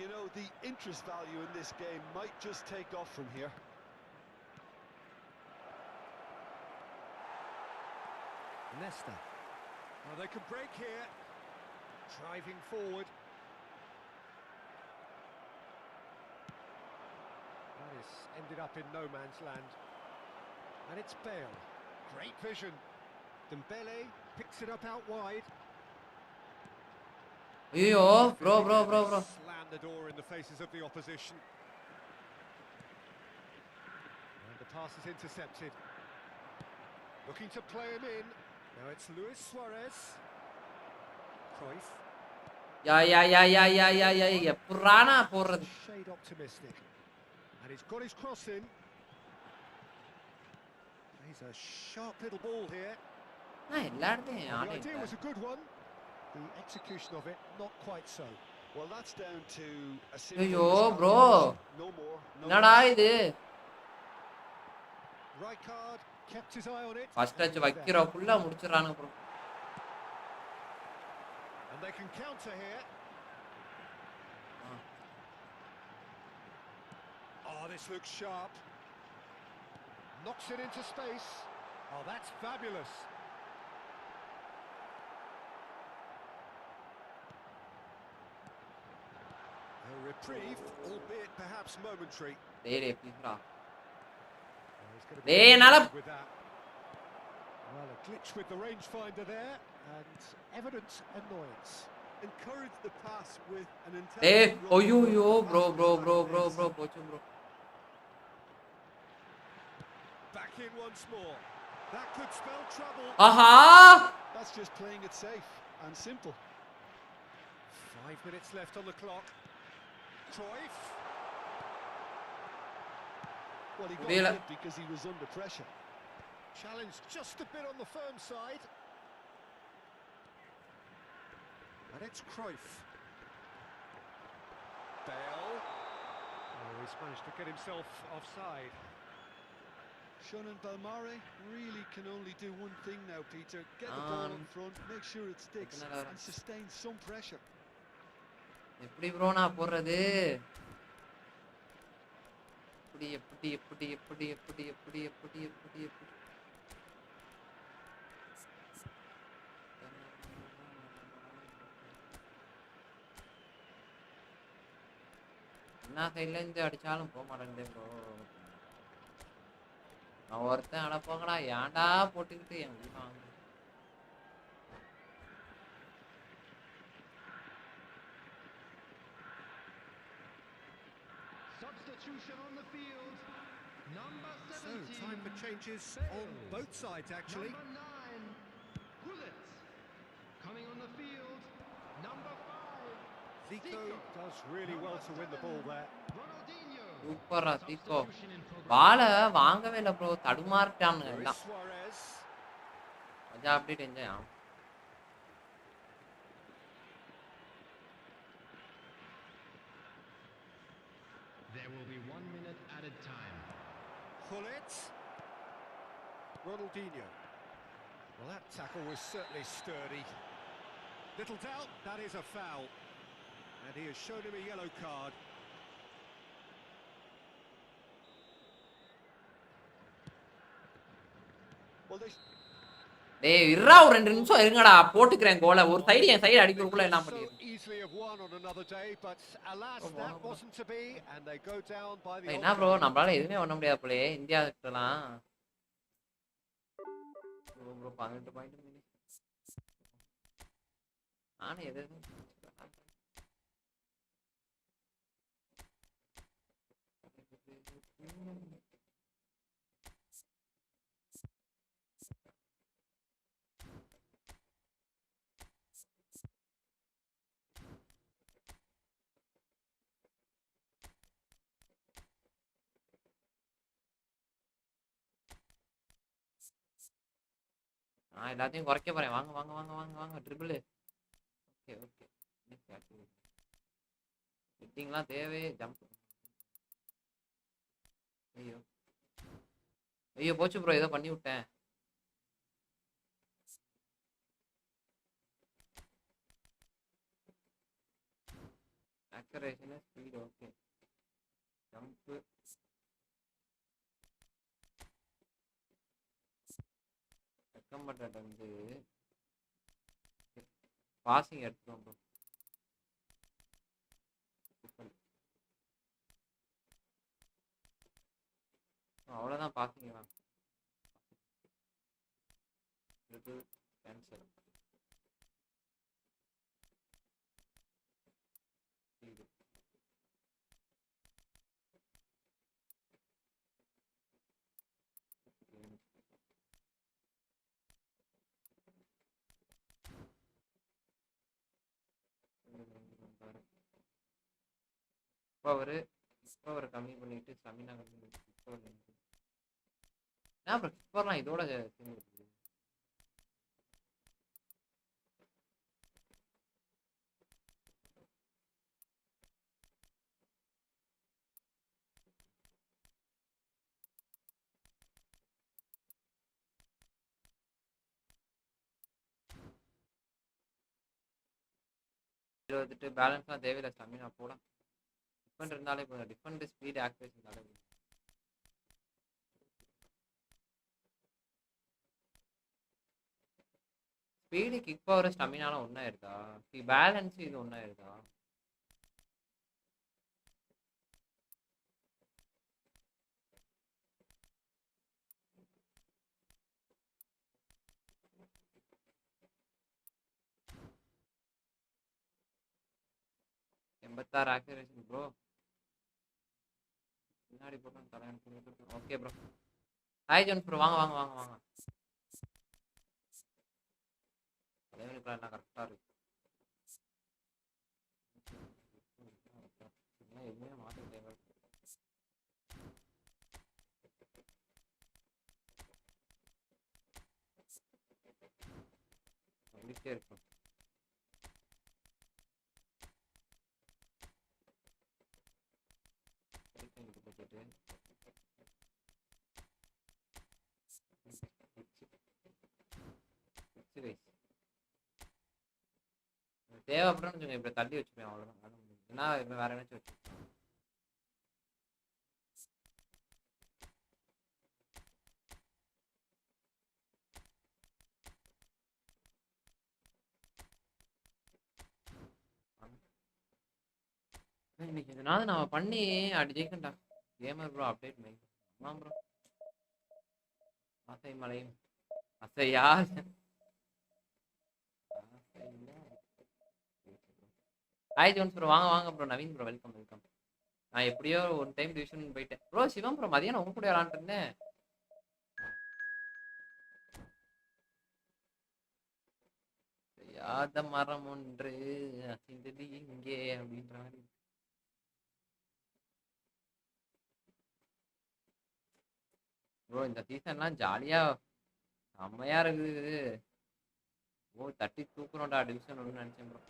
You know, the interest value in this game might just take off from here. Nesta. Well, they can break here. Driving forward. That is ended up in no man's land. And it's Bale. Great vision. Dembele picks it up out wide. ஐயோ bro. Slam the door in the faces of the opposition. And the pass is intercepted. Looking to play him in. Now it's Luis Suarez. Cruyff. எப்பறானா போறது. Shade optimistic. And he's got his cross in. He's a sharp little ball here. எல்லா இடத்தையும் The ஆடிட்டேன். idea was a good one. The execution of it, not quite so. Well, that's down to a simple ஐயோ bro. no more. என்னடா இது? Rijkaard kept his eye on it. First touch வைக்கிறக்குள்ள முடிச்சிரானுங்க bro. And they can counter here. Oh, this looks sharp. Knocks it into space. Oh, that's fabulous. A reprieve, albeit perhaps momentary. டேய் ப்ளீஸ்டா. He's gonna டேய் என்னால with that. Well, a glitch with the rangefinder there, and evident annoyance. Encourage the pass with an டேய் intelligent run. ஐயோ bro போச்சு bro. Back in once more. That could spell trouble. Aha That's just playing it safe and simple. 5 minutes left on the clock. Cruyff. Well, he got Vela. it because he was under pressure. Challenged just a bit on the firm side. And it's Cruyff. Bale. Oh, he's managed to get himself offside. Shunan Belmare really can only do one thing now, Peter. Get the ball up front, make sure it sticks, and sustain some pressure. எப்படி bro நான் போறது? எப்படி என்ன சைடுல இருந்து அடிச்சாலும் போக மாட்டேங்குது ப்ரோ. நான் ஒருத்தன் அட போங்கடா ஏன்டா போட்டுக்கிட்டு என் உள்ள வாங்க. Substitution So, time for changes on both sides, actually. Zico does really well to win the ball there. சூப்பரா தீக்கோ. பால வாங்கவே இல்ல ப்ரோ, தடுமாறிட்டானுங்க எல்லாம். மஜா அப்டேட் என்ஜாய் ஆகும். There will be 1 minute added time. Pull it. Ronaldinho. Well, that tackle was certainly sturdy. Little doubt, that is a foul. And he has shown him a yellow card. Well, டேய் இருடா, ஒரு 2 நிமிஷம் இருங்கடா, போட்டுக்கிறேன் கோல. ஒரு side என் side அடிக்கிறதுக்குள்ள என்ன பண்ணிரு. என்ன ப்ரோ, நம்மளால எதுவுமே பண்ண முடியாது போலயே இந்தியா கிட்டலாம். ப்ரோ 18 பாயிண்ட் நானே எது நான் எல்லாத்தையும் குறைக்க போறேன். வாங்க வாங்க வாங்க வாங்க வாங்க ட்ரிபிள். ஓகே ஓகே, செட்டிங்லாம் தேவை. ஜம்ப். ஐயோ ஐயோ போச்சு ப்ரோ, ஏதோ பண்ணி விட்டேன். Acceleration speed okay. Jump recommended வந்து பாசிங் எடுத்துக்கோங்க. அவ்வளோதான், பாசிங் தான். கேன்சல். பவர் கம்மி பண்ணிட்டு ஸ்டமினா கம்மி பண்ணிட்டு பவர்லாம் இதோட சேர்ந்து 28 பேலன்ஸ்லாம் தேவையில்லை. ஸ்டமினா போலாம். டிஃபெண்ட் இருந்தாலே போதும். டிஃபெண்ட் ஸ்பீட் ஆக்டிவேஷன் இருந்தாலே போதும். ஸ்பீடு கிக் பவர் ஸ்டமினாலாம் ஒன்றா இருக்கா? பேலன்ஸ் இது ஒன்றா இருக்கா? எண்பத்தாறு ஆக்சிலேஷன் ப்ரோ. பின்னாடி போட்டு தலையனுக்கு. Okay bro. Hi Jones bro, வாங்க வாங்க வாங்க வாங்க. தலைவனுக்குலாம் எல்லாம் கரெக்டாக இருக்கு. எதுவுமே மாற்ற தேவை. வந்துட்டே இருக்கும். தேவைப்படும் வச்சுக்கோங்க. இப்படி தள்ளி வச்சுப்பேன், அவ்வளோதான். ஏன்னா இப்போ வேற ஏதாச்சும் வச்சுப்பேன். இன்னைக்கு எதனாவது நம்ம பண்ணி அப்படி ஜெயிக்கண்டா. Gamer bro update my. ஆமாம் ப்ரோ. ஆசை மலையும் அசையா. ஹாய் ஜோன்ஸ் ப்ரோ, வாங்க வாங்க bro. Naveen bro, welcome welcome. நான் எப்படியோ ஒரு டைம் டிவிஷன் போயிட்டேன் ப்ரோ. சிவம் ப்ரோ மதியானம் உங்க கூட விளாண்டு இருந்தேன். யாத மரம் ஒன்று அசைந்தது இங்கே அப்படின்ற மாதிரி. ப்ரோ இந்த சீசன்லாம் ஜாலியா செம்மையா இருக்குது. ஓ தட்டி தூக்குறோம்டா டிவிஷன் ஒன்று நினைச்சேன் ப்ரோ.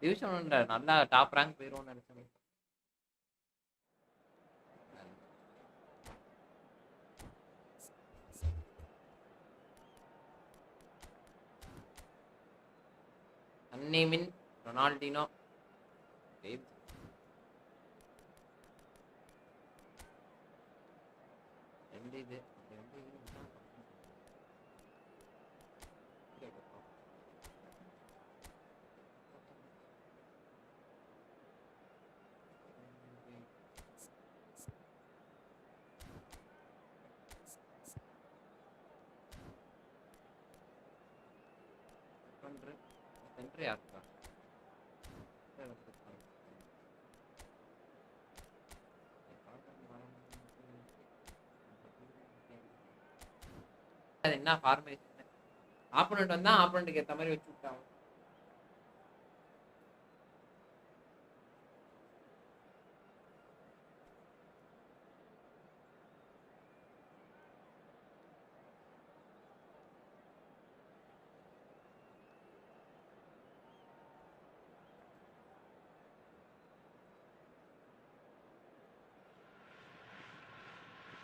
டிவிஷன் ஒன்று நல்லா டாப் ரேங்க் போயிடும்னு நினைச்சேன். அன்னிமின் ரொனால்டினோ ரெண்டு இது சென்ட்ரி ஆக்டா அது என்ன ஃபார்மேஷன் ஆப்போனன்ட் வந்தா ஆப்போனன்ட்க்கு ஏத்த மாதிரி வச்சு விட்டாங்க.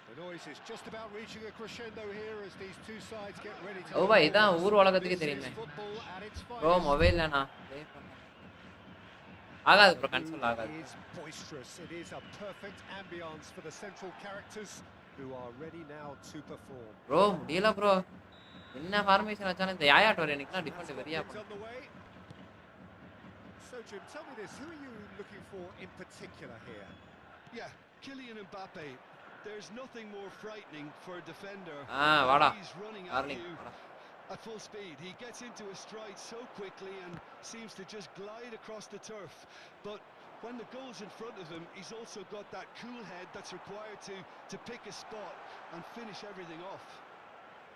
The noise is just about reaching a crescendo here as these two sides get ready to. ஓ பாய் இதான் ஊர் உலகத்துக்கே தெரியுமே ப்ரோ. மொபைல்ல நான் ப்ளே பண்ணேன் ஆகாது ப்ரோ. கன்சோல் ஆகாது. It is boisterous. It is a perfect ambience for the central characters who are ready now to perform. Bro முடியல ப்ரோ. என்ன ஃபார்மேஷன் வச்சாலும் இந்த யாயாட் வர எனக்குலாம் டிஃபெண்ட் வெரியா பண்ணும். So Jim, tell me this, who are you looking for in particular here? Yeah, Kylian Mbappe. There's nothing more frightening for a defender. வாடா He's running at darling you வாடா. at full speed. He gets into a stride so quickly and seems to just glide across the turf. But when the goal's in front of him, he's also got that cool head that's required to pick a spot and finish everything off.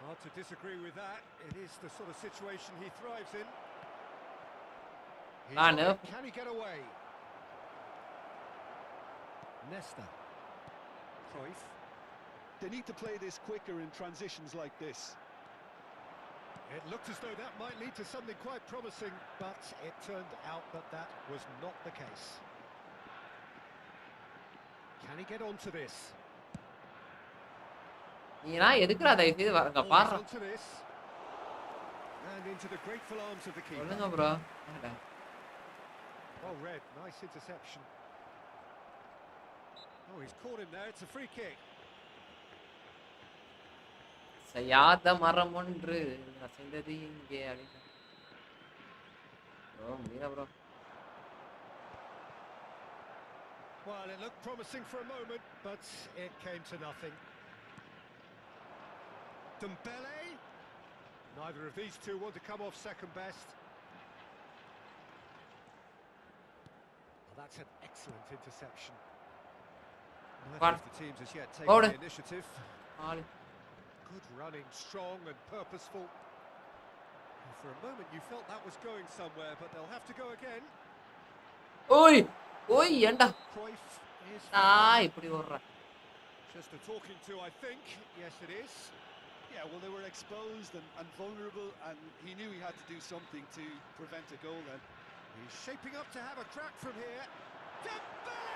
Hard to disagree with that. It is the sort of situation he thrives in. No. Can he get away? Nesta. Cruyff. They need to play this quicker in transitions like this. It looked as though that might lead to something quite promising, but it turned out that that was not the case. Can he get onto this? நீனா எதுக்குடா தயவு செய்து வரங்க பாறா. Onto this. And into the grateful arms of the keeper. சொல்லுங்க bro. Well read, nice interception. Oh, he's caught him there. It's a free kick. செய்யாத மரம் ஒன்று அசைந்தது இங்கே அப்படினா ப்ரோ முடியல bro. Well, it looked promising for a moment, but it came to nothing. Dembele. Neither of these two want to come off second best. Well, that's an excellent interception. Neither of the teams has yet taken the initiative. Good running, strong and purposeful. And for a moment you felt that was going somewhere, but they'll have to go again. ஓய் ஓய் ஏண்டா Cruyff is இப்படி ஓடுறா. just a talking to, I think. Yes, it is. Yeah, well, they were exposed and vulnerable, and he knew he had to do something to prevent a goal then. He's shaping up to have a crack from here. Dembele!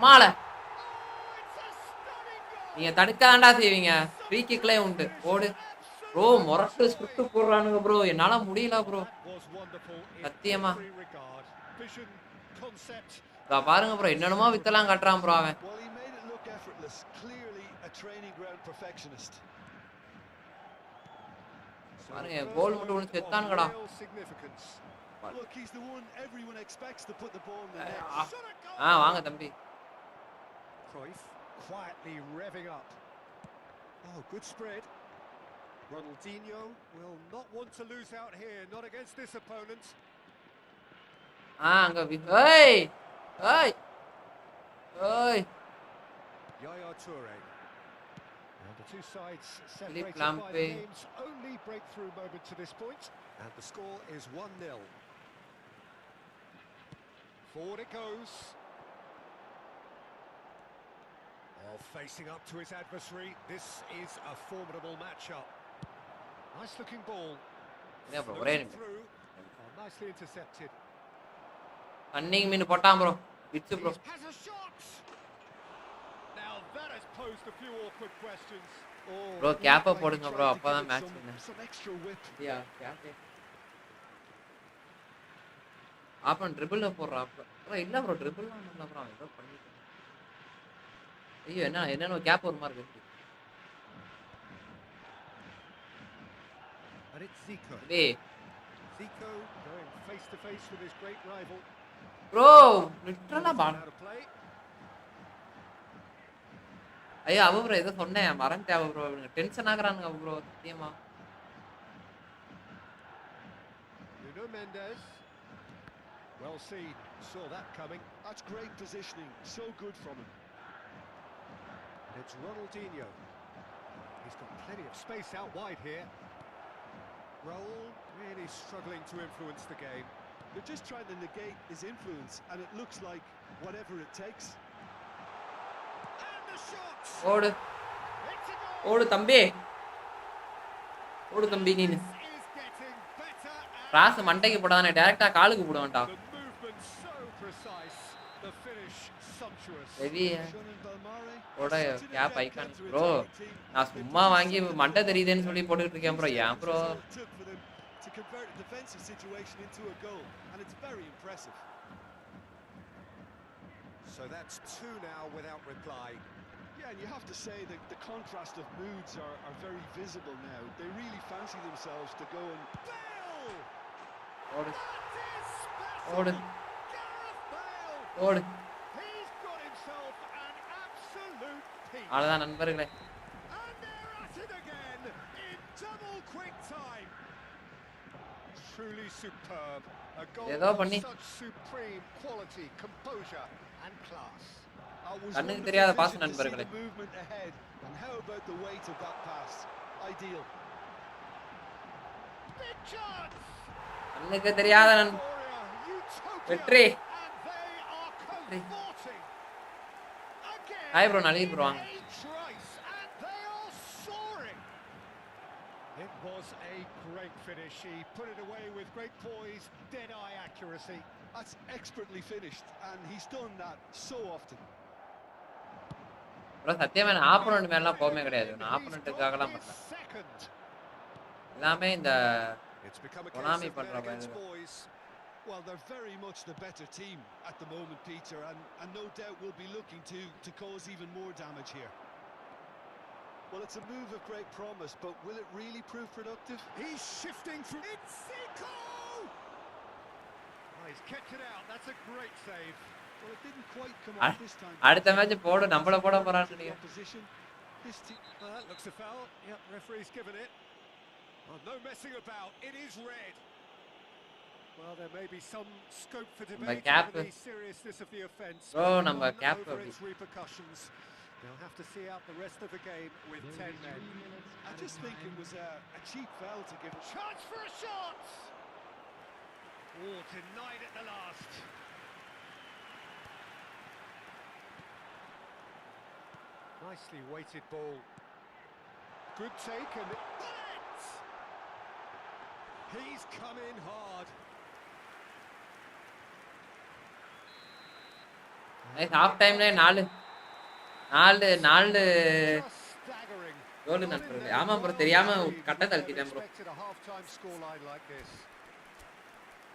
மால Oh, it's a stunning goal! நீங்க தடுக்காண்டா செய்வீங்க. Free கிக்லயே உண்டு. ஓடு bro. மொரட்டு script போடுறானுங்க bro. என்னால முடியல bro. சத்தியமா Vision, concept. பாருங்க ப்ரோ. என்னென்னமோ வித்தலாம் காட்டுறான் ப்ரோ அவன். Well, he made it look effortless. Clearly a training ground perfectionist. பாருங்க கோல் மட்டும் ஒன்னு செத்தானுங்கடா. Look, he's the one everyone expects to put the ball in the net. வாங்க தம்பி. Cruyff quietly revving up. Oh, good spread. Ronaldinho will not want to lose out here, not against this opponent. அங்க ஏய் ஏய் Oi. Yaya Toure. And the two sides Philippe separated by the Lampé. game's only breakthrough moment to this point. And the score is 1-0. Forward it goes. Oh, facing up to his adversary. This is a formidable matchup. Nice looking ball. Yeah, bro. Floating through. Oh, nicely intercepted. Running min pottam bro. It's bro. He has a shot. Now that has posed a few awkward questions. Oh, Bro looked cap like he போடுங்க tried bro. to அப்பதான் give it match win. some extra whip. Yeah, cap. ஆப்பன் ட்ரிபிள்ல போடுறா. bro இல்ல bro ட்ரிபிள்லாம் இல்ல bro. ஏதோ பண்ணிட்டு. ஐயோ என்ன gap ஒரு மாதிரி இருக்கு. And it's Zico. டேய் Zico going face to face with his great rival. bro லிட்டரலா ball. Out of play. ஐயோ அவ bro ஏதோ சொன்னேன் மறந்துட்டேன் bro. டென்ஷன் ஆகுறானுங்க bro சத்தியமா. Nuno Mendes. Well seen. Saw that coming. That's great positioning. So good from him. It's Ronaldinho. He's got plenty of space out wide here. Raul really struggling to influence the game. They're just trying to negate his influence, and it looks like whatever it takes. And the shot! ஓடு It's a goal! ஓடு தம்பி. ஓடு தம்பி நீ. This is getting better and ராஸ் மண்டைக்கு போடானே டைரக்டா காலுக்கு போடுவான்டா. the movement so precise. The finish sumptuous. Heavy Shonen Belmare, ஓட such an கேப் adept icon counter-attacking bro. team. நான் சும்மா வாங்கி மண்டை தெரியுதுன்னு சொல்லி போட்டுட்டு இருக்கேன் bro. ஏன் bro? That's all it took for them to convert a defensive situation into a goal, and it's very impressive. So that's two now without reply. Yeah, and you have to say that the contrast of moods are very visible now. They really fancy themselves to go and... Bale! ஓடு That is special! ஓடு Gareth Bale! ஓடு. He's got himself an absolute peak. அவ்வளவுதான் நண்பர்களே. And they're at it again in double quick time. Truly superb. A goal ஏதோ of பண்ணி. such supreme quality, composure and class. It was கண்ணுக்கு wonderful தெரியாத vision pass to see the நண்பர்களே. movement ahead, and how about the weight of that pass? Ideal. Big chance. கண்ணுக்கு தெரியாத Victoria, utopia, வெற்றி. and they are cavorting. Again, hi bro Nalini bro வாங்க. a trice, and they are soaring. It was a great finish. He put it away with great poise, dead-eye accuracy. That's expertly finished, and he's done that so often. Bro சத்தியமா நான் opponent மேலலாம் கோவமே கிடையாது. நான் He's ஆப்போனன்ட்டுக்காகலாம் got his பண்ணல. second. எல்லாமே இந்த It's become a Konami case of men பண்ற against மாதிரி. boys. Well, they're very much the better team at the moment, Peter, and no doubt will be looking to cause even more damage here. Well, it's a move of great promise, but will it really prove productive? He's shifting through. It's Zico! Oh, he's kept it out. That's a great save. Well, it didn't quite come a- off this time. அடுத்த match போடு நம்மள போட போறான்னு The நினைக்கிறேன். opposition. This team. That looks a foul. Yep, referee's given it. Oh, no messing about. It is red. Well, there may be some scope for debate cap. over the seriousness of the offence. Bro, but நம்ம none cap over அப்படி. its repercussions. They'll have to see out the rest of the game with 10 men. I just think it was a cheap foul to give. Chance for a shot! Oh, denied at the last. Nicely weighted ball. Good take and bullet! He's come in hard. Half டைம்ல 4 Just staggering. கோல் நண்பர்களே. ஆமா bro தெரியாம கட்ட தள்ளிட்டேன் bro. Expected a half-time scoreline like this.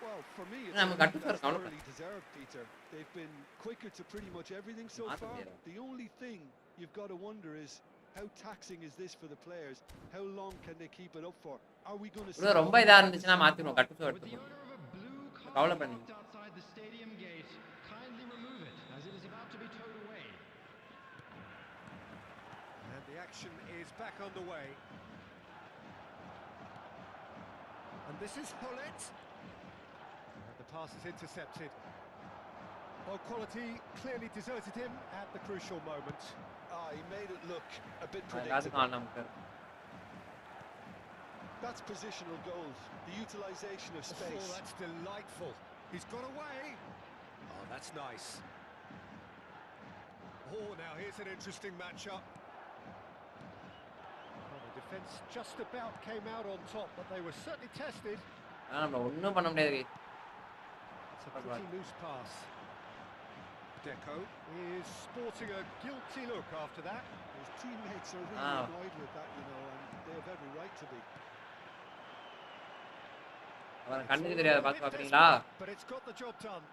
Well, for me, it's நம்ம a cut win sir that's கவலைப்பட. thoroughly deserved, Peter. They've been quicker to pretty much everything so மாத்த far. முடியாது. The only thing you've got to wonder is how taxing is this for the players? How long can they keep it up for? Are we going to bro ரொம்ப இதா இருந்துச்சுனா மாத்திடுவோம் கட்டு so எடுத்துப்போம். கவலைப்படாதீங்க. outside the stadium gate, kindly remove it as it is about to be towed away. And the action is back underway. And this is Hullet. And the pass is intercepted. Well, quality clearly deserted him at the crucial moment. He made it look a bit எல்லாத்துக்கும் predictable. ஆள் நமக்கு. That's positional goals, the utilisation of Oh, space. that's delightful. He's got away. Oh, that's nice. Oh, now here's an interesting matchup. Well, the defence just about came out on top, but they were certainly tested. நம்ம ஒண்ணும் பண்ண முடியாது. It's a pretty loose pass. Deco is sporting a guilty look after that. His teammates are really annoyed with that, you know, and they have every right to be. அவன் கண்ணுக்கு தெரியாத பாக்குறீங்களா? But it's got the job done.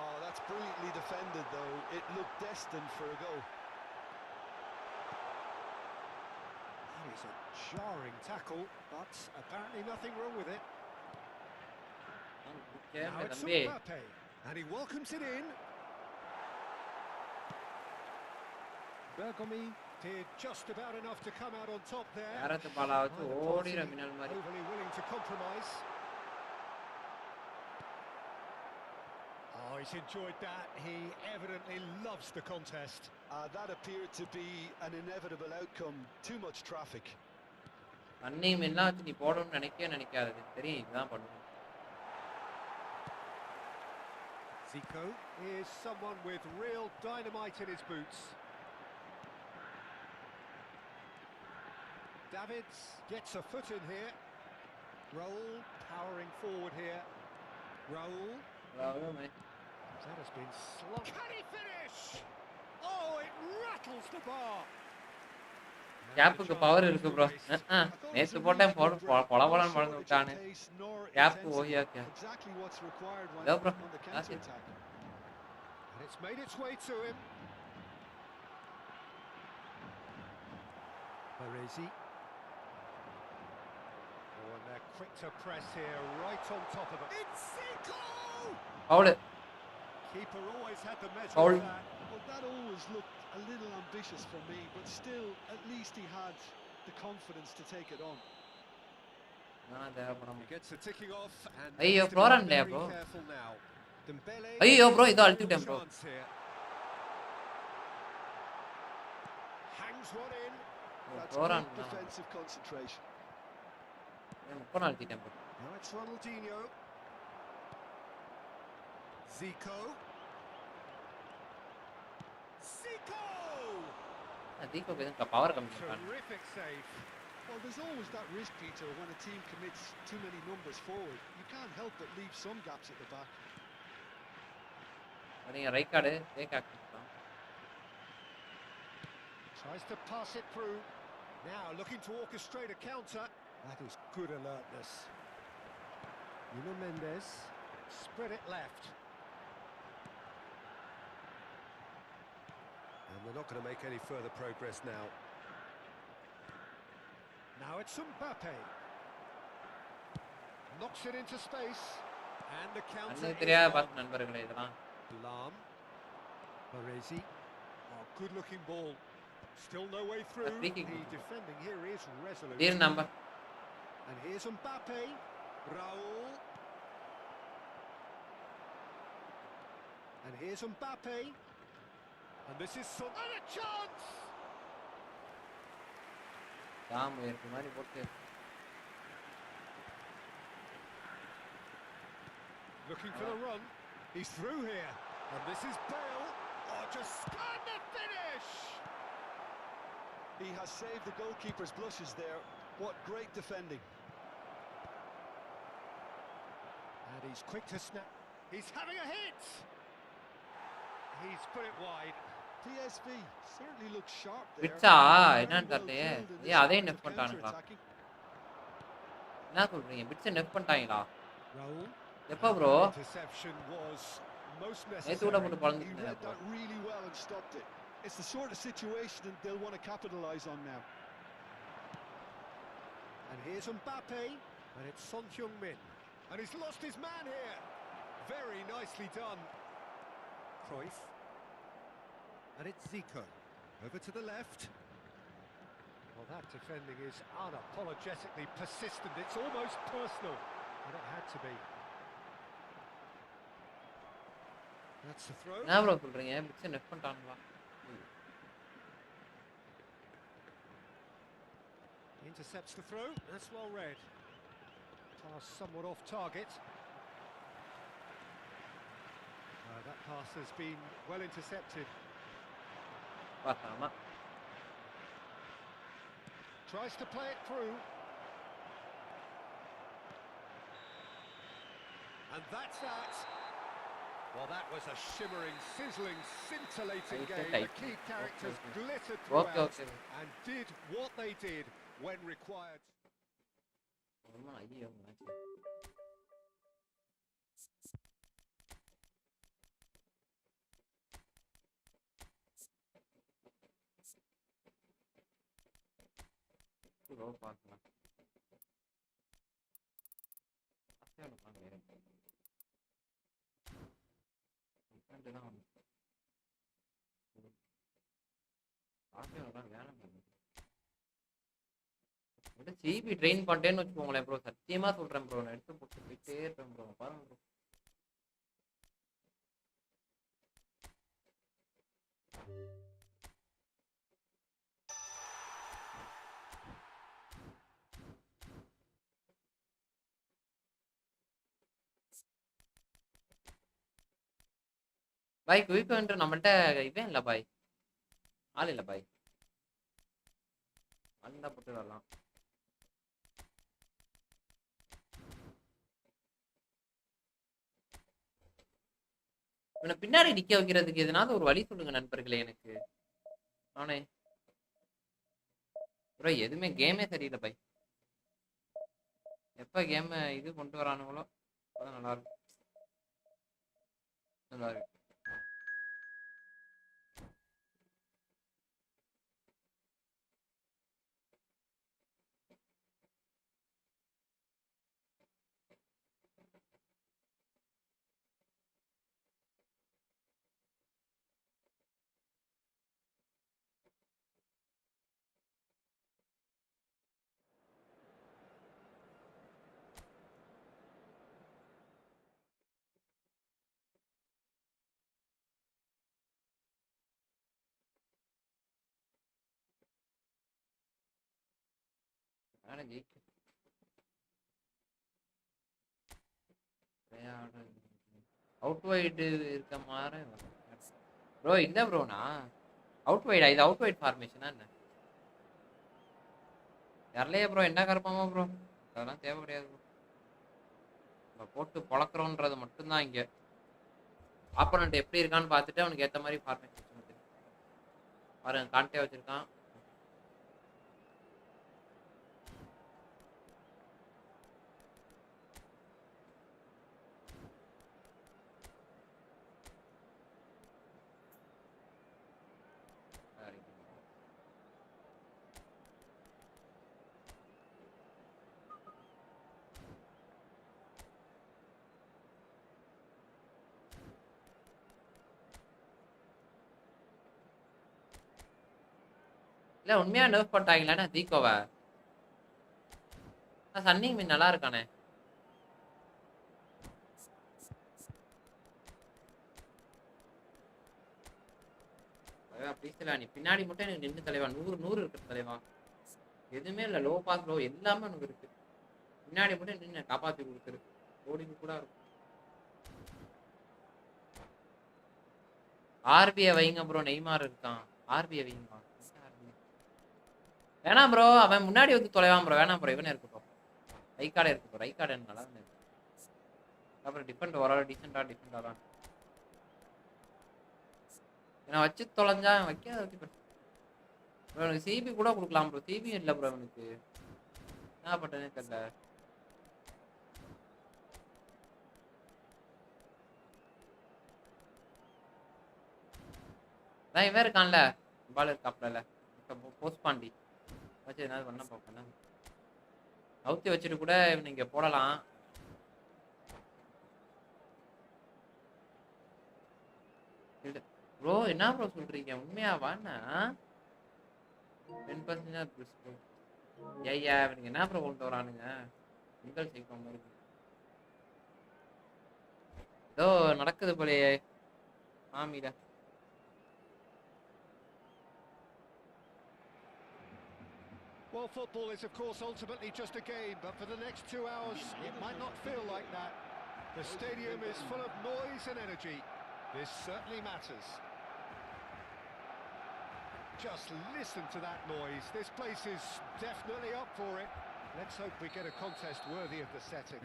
Oh, that's brilliantly defended, though. It looked destined for a goal. That is a jarring tackle, but apparently nothing wrong with it. Now it's Mbappe, and he welcomes it in. Bergomi did just about enough to come out on top there. யாரத்து Bala வச்சு ஓடிற மின்னல் மாதிரி. Overly willing to compromise. Oh, he's enjoyed that. He evidently loves the contest. That appeared to be an inevitable outcome. Too much traffic. அன்னி மின்னா வச்சு நீ போடணும்னு நினைக்காதது. தெரியும் இதுதான் பண்ணுவேன். Zico is someone with real dynamite in his boots. Davids gets a foot in here. Raul powering forward here. Raul. That has been slung. Can he finish? Oh, it rattles the bar. கேப்புக்கு power இருக்கு bro. நேத்து போட்டேன் பொலபொலன்னு மறந்து விட்டானே. கேப் ஓயா கே. இதோ bro. And it's made its way to him. Baresi. Oh, and they're quick to press here, right on top of it. It's Zico! Foul. Keeper always had the measure Foul. of that. Well, that always looked a little ambitious for me, but still, at least he had the confidence to take it on. He gets the ticking off and ஐயோ needs to be ஃப்ளோரன் டே very bro. careful now. Dembele. ஐயோ bro இதோ அழுத்திட்டேன் bro. Chance here. Hangs one in. That's ஃப்ளோரன் good defensive concentration. முப்பது அழுத்திட்டேன் bro. Now it's Ronaldinho. Zico. Zico! Deepak எதுக்கு பவர் கம்மி பண்ணான். Terrific save. Well, there's always that risk, Peter, when a team commits too many numbers forward. You can't help but leave some gaps at the back. நீங்க right card take active. Tries to pass it through. Now looking to orchestrate a counter. That is good alertness. Nuno Mendes spread it left. And they're not going to make any further progress now. Now it's Mbappe. Knocks it into space. And the counter அண்ணனுக்கு is தெரியாத on. பார்த்து நண்பர்களே இதெல்லாம். Lam. Baresi. Oh, good looking ball. Still no way through. free kick. The defending here is resolute. Deer number. And here's Mbappe. Raul. And here's Mbappe. And this is and a chance! தாம் ஏற்ற மாதிரி போட்டு. Looking for the run. He's through here. And this is Bale. Oh, just and the finish! He has saved the goalkeeper's blushes there. What great defending. And he's quick to snap. He's having a hit! He's put it wide. PSV certainly looks sharp there. பிச்சா Very என்னன்னு well தெரியல. drilled in this ஏய் அதே attempt நெஃப் of பண்ணிட்டானுங்களா? counter-attacking. என்ன சொல்றீங்க? Bits நெஃப் பண்ணிட்டாங்களா? Raul. எப்ப bro? Interception was most நேத்து கூட necessary. போட்டு He பழந்துட்டேன் read bro. that really well and stopped it. It's the sort of situation that they'll want to capitalise on now. And here's Mbappe. And it's Son Heung-min. And he's lost his man here. Very nicely done. Cruyff. And it's Zico. Over to the left. Well, that defending is unapologetically persistent. It's almost personal. And it had to be. That's the throw. என்ன bro சொல்றீங்க? மிச்சம் net பண்ணிட்டானுங்களா? Intercepts the throw. That's well read. Pass somewhat off target. That pass has been well intercepted. பாத்தாமா. Tries to play it through. And that's that. Well, that was a shimmering, sizzling, scintillating game. The key characters glittered throughout and did what they did when required. சிபி train பண்ணிட்டேன்னு வச்சுக்கோங்களேன் bro, சத்தியமா சொல்றேன் bro, நான் எடுத்து போட்டு போயிட்டே இருப்பேன் ப்ரோ. பாருங்க ப்ரோ, பாய் குயிக் வந்து நம்மள்ட்ட இவன் இல்லை பாய், ஆள் இல்லை பாய், அந்த போட்டு வரலாம். இவனை பின்னாடி நிக்க வைக்கிறதுக்கு எதனாவது ஒரு வழி சொல்லுங்க நண்பர்களே எனக்கு. நானே ப்ரோ எதுவுமே கேமே சரியில்லை பாய். எப்ப கேம் இது கொண்டு வரானுங்களோ அதான் நல்லா இருக்கும். நல்லா இருக்கு. அவுட் வைடு இருக்க மாதிரி ப்ரோ. இல்ல ப்ரோனா அவுட் வைடா? இது அவுட் வைட் ஃபார்மேஷனா என்ன? யாரலையா ப்ரோ என்ன கருப்பாமா ப்ரோ? அதெல்லாம் தேவை கிடையாது ப்ரோ. நம்ம போட்டு பொழக்கிறோன்றது மட்டும்தான் இங்க. ஆப்போனண்ட் எப்படி இருக்கான்னு பார்த்துட்டு அவனுக்கு ஏற்ற மாதிரி ஃபார்மேஷன் பாருங்க. கான்டே வச்சிருக்கான். இல்ல உண்மையா நர்ஃப் பண்ணிட்டாங்களாண்ணே தீகோவை? சன்னிங் மீன் நல்லா இருக்கானே. நீ பின்னாடி மட்டும் எனக்கு நின்று தலைவா. 100 இருக்கு தலைவா. எதுவுமே இல்லை, லோ பாஸ் லோ எல்லாமே உனக்கு இருக்கு. பின்னாடி மட்டும் நின்று காப்பாற்றி கொடுத்துரு. ஓடிங்க கூட இருக்கும். ஆர்பிஐ வைங்க ப்ரோ. நெய்மார் இருக்கான். ஆர்பிஐ வைங்க. வேணாம் ப்ரோ, அவன் முன்னாடி வந்து தொலைவான் ப்ரோ. வேணாம் ப்ரோ, இவனே இருக்கட்டும். ரைக்கார்டே இருக்கட்டும். ரைக்கார்டு என்ன நல்லா இருக்கு. அப்புறம் டிஃபெண்ட் ஓரளவு டிஃபெண்டா தான் நான் வச்சு தொலைஞ்சா வைக்காத வச்சு ப்ரோ. எனக்கு சிபி கூட கொடுக்கலாம் ப்ரோ. சிபி இல்லை ப்ரோ அவனுக்கு. என்ன பட்டனே தெரியல. நான் இவன் இருக்கான்ல, பால் இருக்காப்ல போஸ்ட் பாண்டி வச்சு ஏதாவது பண்ண பார்ப்பேன். அவுத்தி வச்சுட்டு கூட இவன் இங்கே போடலாம். ப்ரோ என்ன ப்ரோ சொல்றீங்க? உண்மையாவாண்ணா 10% ஐயா இவனுக்கு என்ன ப்ரோ கொண்டு வரானுங்க? உங்கள் சீக்கிரம் ஏதோ நடக்குது போலயே. Mira. Well, football is, of course, ultimately just a game, but for the next 2 hours, it might not feel like that. The stadium is full of noise and energy. This certainly matters. Just listen to that noise. This place is definitely up for it. Let's hope we get a contest worthy of the setting.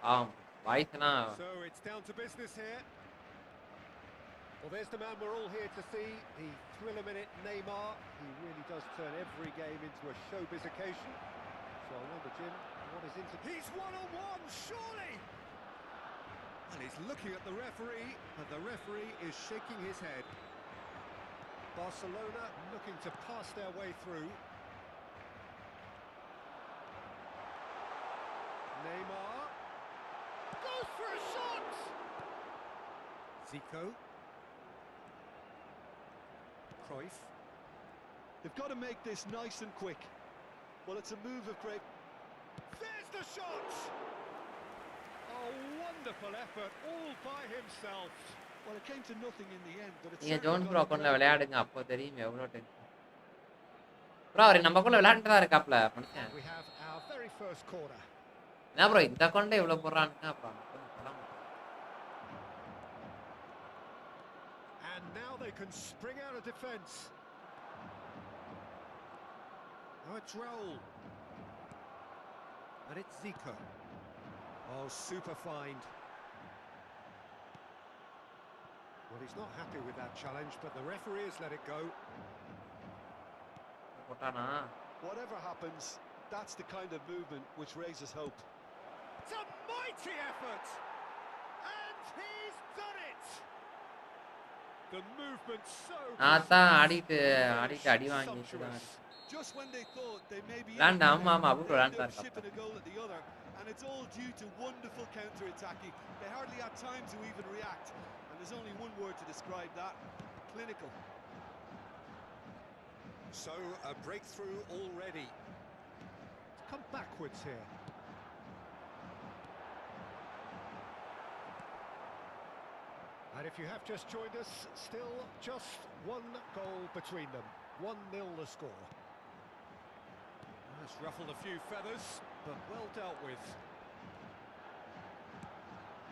So it's down to business here. Well, there's the man we're all here to see, the thriller-minute Neymar. He really does turn every game into a showbiz occasion. So I wonder, Jim, what is into... He's one-on-one, surely! And he's looking at the referee, and the referee is shaking his head. Barcelona looking to pass their way through. Neymar goes for a shot! Zico. Cruyff. They've got to make this nice and quick. Well, it's a move of great... There's the shot! A wonderful effort all by himself. Well, it came to nothing in the end, but it's நீங்க Jones bro அக்கவுண்ட்ல விளையாடுங்க அப்போ தெரியும் எவ்வளவு tension bro அவர் நம்மக்குள்ள விளையாண்டுட்டு தான் இருக்காப்ல மனுஷன் We have our very first corner. என்ன ப்ரோ இந்த அக்கவுண்ட்ல இவ்வளவு போடுறானுங்க அப்புறம் And now they can spring out of defence. Now it's Raul. And it's Zico. Oh, super find. Well, he's not happy with that challenge, but the referee has let it go. Whatever happens, that's the kind of movement which raises hope. It's a mighty effort! And he's done it! The movement so Just when they thought they may be shipping a goal at the other, and it's all due to wonderful counter-attacking. They hardly had time to even react, and there's only one word to describe that: clinical. So a breakthrough already. Come backwards here. And if you have just joined us, still just one goal between them. 1-0 the score. That's ruffled a few feathers, but well dealt with.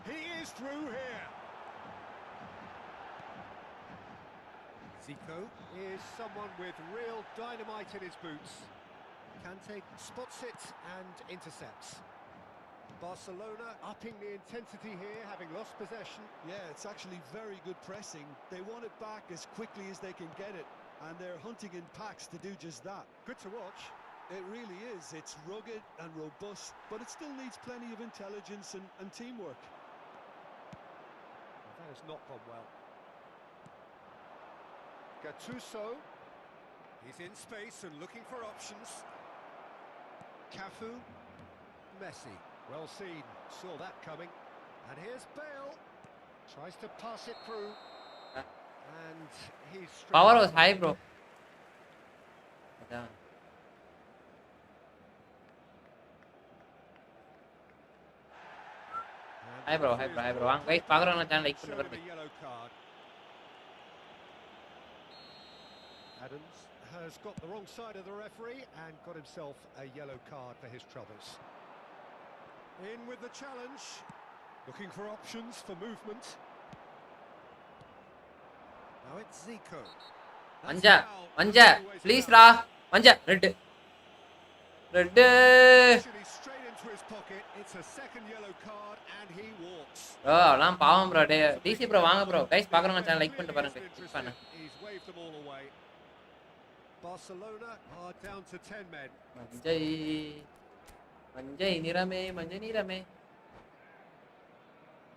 He is through here. Zico is someone with real dynamite in his boots. Kante spots it and intercepts. Barcelona upping the intensity here, having lost possession. Yeah, it's actually very good pressing. They want it back as quickly as they can get it, and they're hunting in packs to do just that. Good to watch. It really is. It's rugged and robust, but it still needs plenty of intelligence and teamwork. Well, that has not gone well. Gattuso. He's in space and looking for options. Cafu. Messi. Well seen. Saw that coming. And here's Bale. Tries to pass it through. And he's... Power was high, bro. Hi bro. Guys, பாக்குறவங்க channel like பண்ணி பாருங்க. Adams has got the wrong side of the referee and got himself a yellow card for his troubles. In with the challenge, looking for options for movement. Now it's Zico. Manja, please ra. Manja, red. Straight into his pocket. It's a second yellow card and he walks. அதெல்லாம் பாவம் bro. DC bro வாங்க bro. Guys, பாக்குறவங்க channel like பண்ணிட்டு பாருங்க. He's waved them all away. Barcelona are down to 10 men. மஞ்சை நிறமே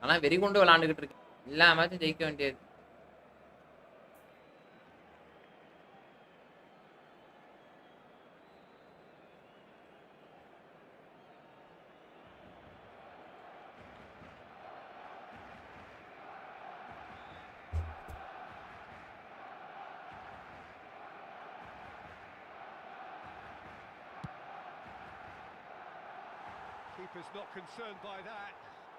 ஆனா வெறி கொண்டு விளையாண்டுகிட்டு இருக்கு எல்லா மேட்சும் ஜெயிக்க வேண்டியது Keeper's not concerned by that.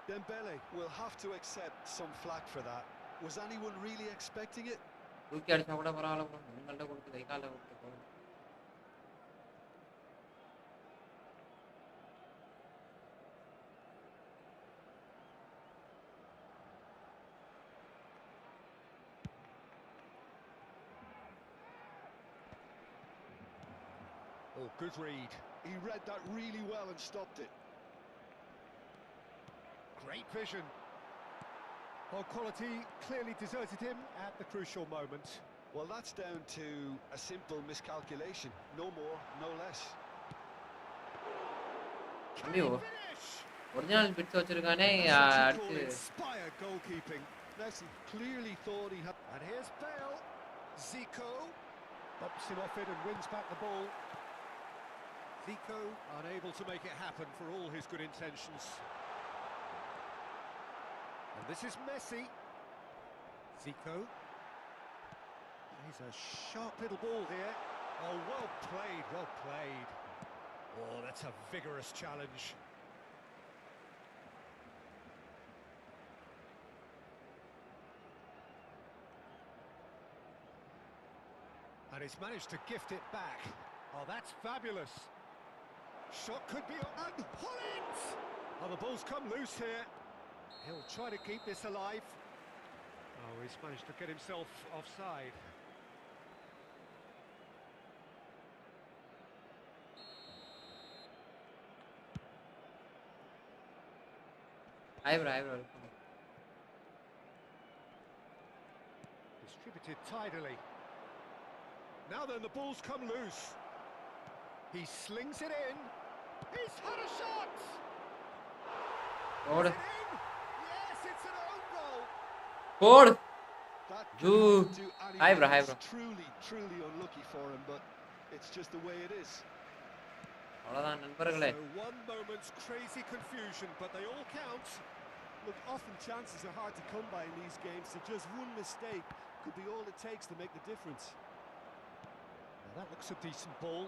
Dembele will have to accept some flack for that. Was anyone really expecting it? தூக்கி அடிச்சா கூட பரவாயில்ல ப்ரோ, உங்கள்ட்ட கொடுத்து கை கால கொடுத்து போ. Oh, good read. He read that really well and stopped it. Great vision. Well, quality clearly deserted him at the crucial moment. Well, that's down to a simple miscalculation. No more, no less. Can he Amigo. finish? Original bits வச்சிருக்கானே That's what you அடுத்து call inspired goalkeeping. Messi clearly thought he had. And here's Bale. Zico bumps him off it and wins back the ball. Zico unable to make it happen for all his good intentions. And this is Messi. Zico. He's a sharp little ball here. Oh, well played, well played. Oh, that's a vigorous challenge. And he's managed to gift it back. Oh, that's fabulous. Shot could be on. And Holland! Oh, the ball's come loose here. He'll try to keep this alive. Oh, he's managed to get himself offside. Hi bro Distributed tidily. Now then, the ball's come loose. He slings it in. He's had a shot! ஓடு Is it in? Yes, it's an own goal. ஓடு That Ooh. didn't do anything. Hi, bro, hi, It's bro. truly unlucky for him, but it's just the way it is. அவ்வளவுதான் நண்பர்களே. So one moment's crazy confusion, but they all count. Look, often chances are hard to come by in these games, so just one mistake could be all it takes to make the difference. Now that looks a decent ball.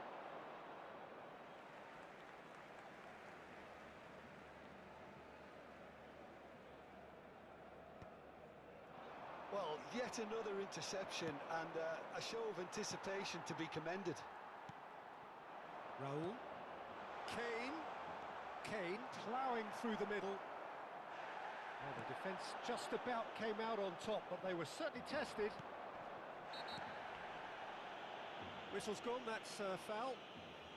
Well, yet another interception and a show of anticipation to be commended. Raul. Kane ploughing through the middle. Well, the defence just about came out on top, but they were certainly tested. Whistle's gone, that's foul.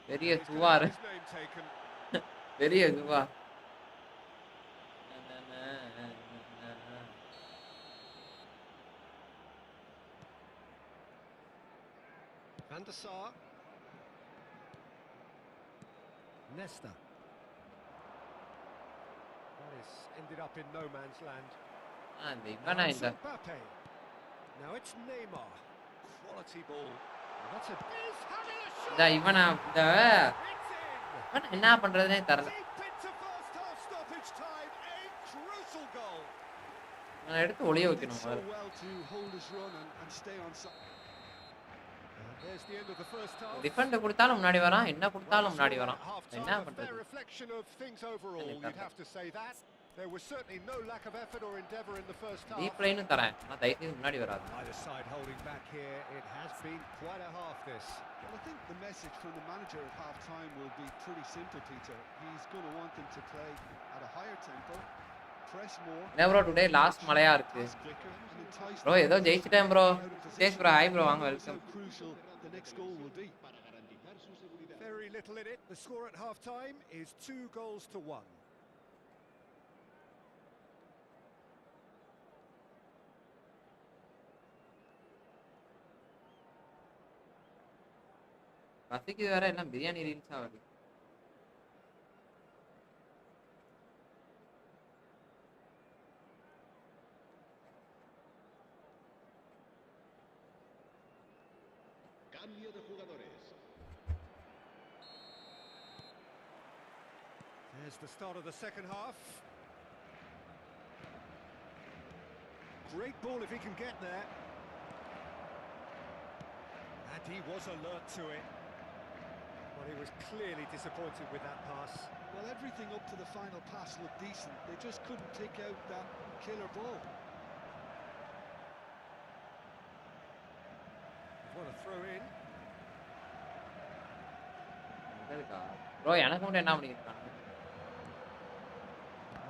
பெரிய He's gonna சுவார் have his name taken. பெரிய சுவா. Van der Sar. Nesta. That has ended up in no man's land. இந்த இவனா Now இந்த it's Mbappe. Now it's Neymar. Quality ball. And that's a... He's having a shot! இந்த இவனா இந்த It's in! இவன் என்ன பண்றதுனே தெரியல. Deep into first half stoppage time. A crucial goal. நான் எடுத்து ஒளிய He did வைக்கணும் so முதல்ல. well to hold his run and stay on side. And there's the end of the first half. Defend கொடுத்தாலும் முன்னாடி வரான், என்ன கொடுத்தாலும் முன்னாடி வரான். Half-time, என்ன a fair பண்றது? reflection of things overall, you'd have to say that. There was certainly no lack of effort or endeavour in the first half. Deep லைனும் தரேன். ஆனா தயவு செய்து முன்னாடி வராது. Either side holding back here. It has been quite a half, this. Well, I think the message from the manager at half-time will be pretty simple, Peter. He's going to want them to play at a higher tempo, press more, என்ன bro today last மழையா இருக்கு. pass quicker, and entice bro ஏதோ ஜெயிச்சிட்டேன் bro. Chase bro hi bro வாங்க That's how welcome. crucial the next goal will be. para garantizar su seguridad. Very little in it. The score at half-time is 2-1. பசிக்குது வேற எல்லாம் பிரியாணி ரீல்ஸா வருது. Cambio de jugadores. There's the start of the second half. Great ball if he can get there. And he was alert to it. But he was clearly disappointed with that pass. Well, everything up to the final pass looked decent. They just couldn't take out that killer ball. What a throw in. bro எனக்கு மட்டும் என்ன பண்ணிருக்காங்க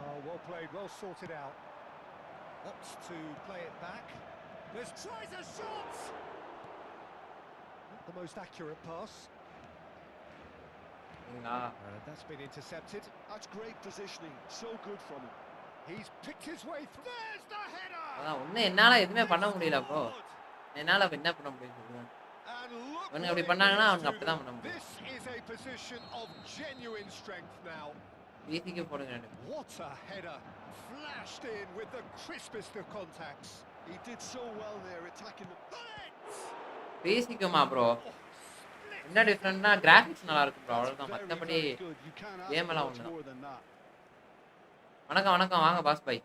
Oh, well played, well sorted out. Opts to play it back. There's tries a shot. Not the most accurate pass. That's been intercepted. That's great positioning. So good from him. He's picked his way through. There's the header. அதான் ஒண்ணு என்னால எதுமே பண்ண முடியல bro என்னால என்ன பண்ண முடியும் சொல்லுங்க And look அவங்க what அப்படி it பண்ணாங்கன்னா means அவங்க to அப்படிதான் them. பண்ண முடியும் This is a position of genuine strength now. ஈஸிக்கு போடுங்க ரெண்டு What a header. Flashed in with the crispest of contacts. He did so well there, attacking the... பேசிக்குமா bro என்ன டிஃபரண்ட்னா graphics நல்லா இருக்கு bro அவ்வளவுதான் Very, மத்தபடி very good. You can't ask game for எல்லாம் much ஒண்ணுதான் more than that. வணக்கம் வாங்க pass பாய்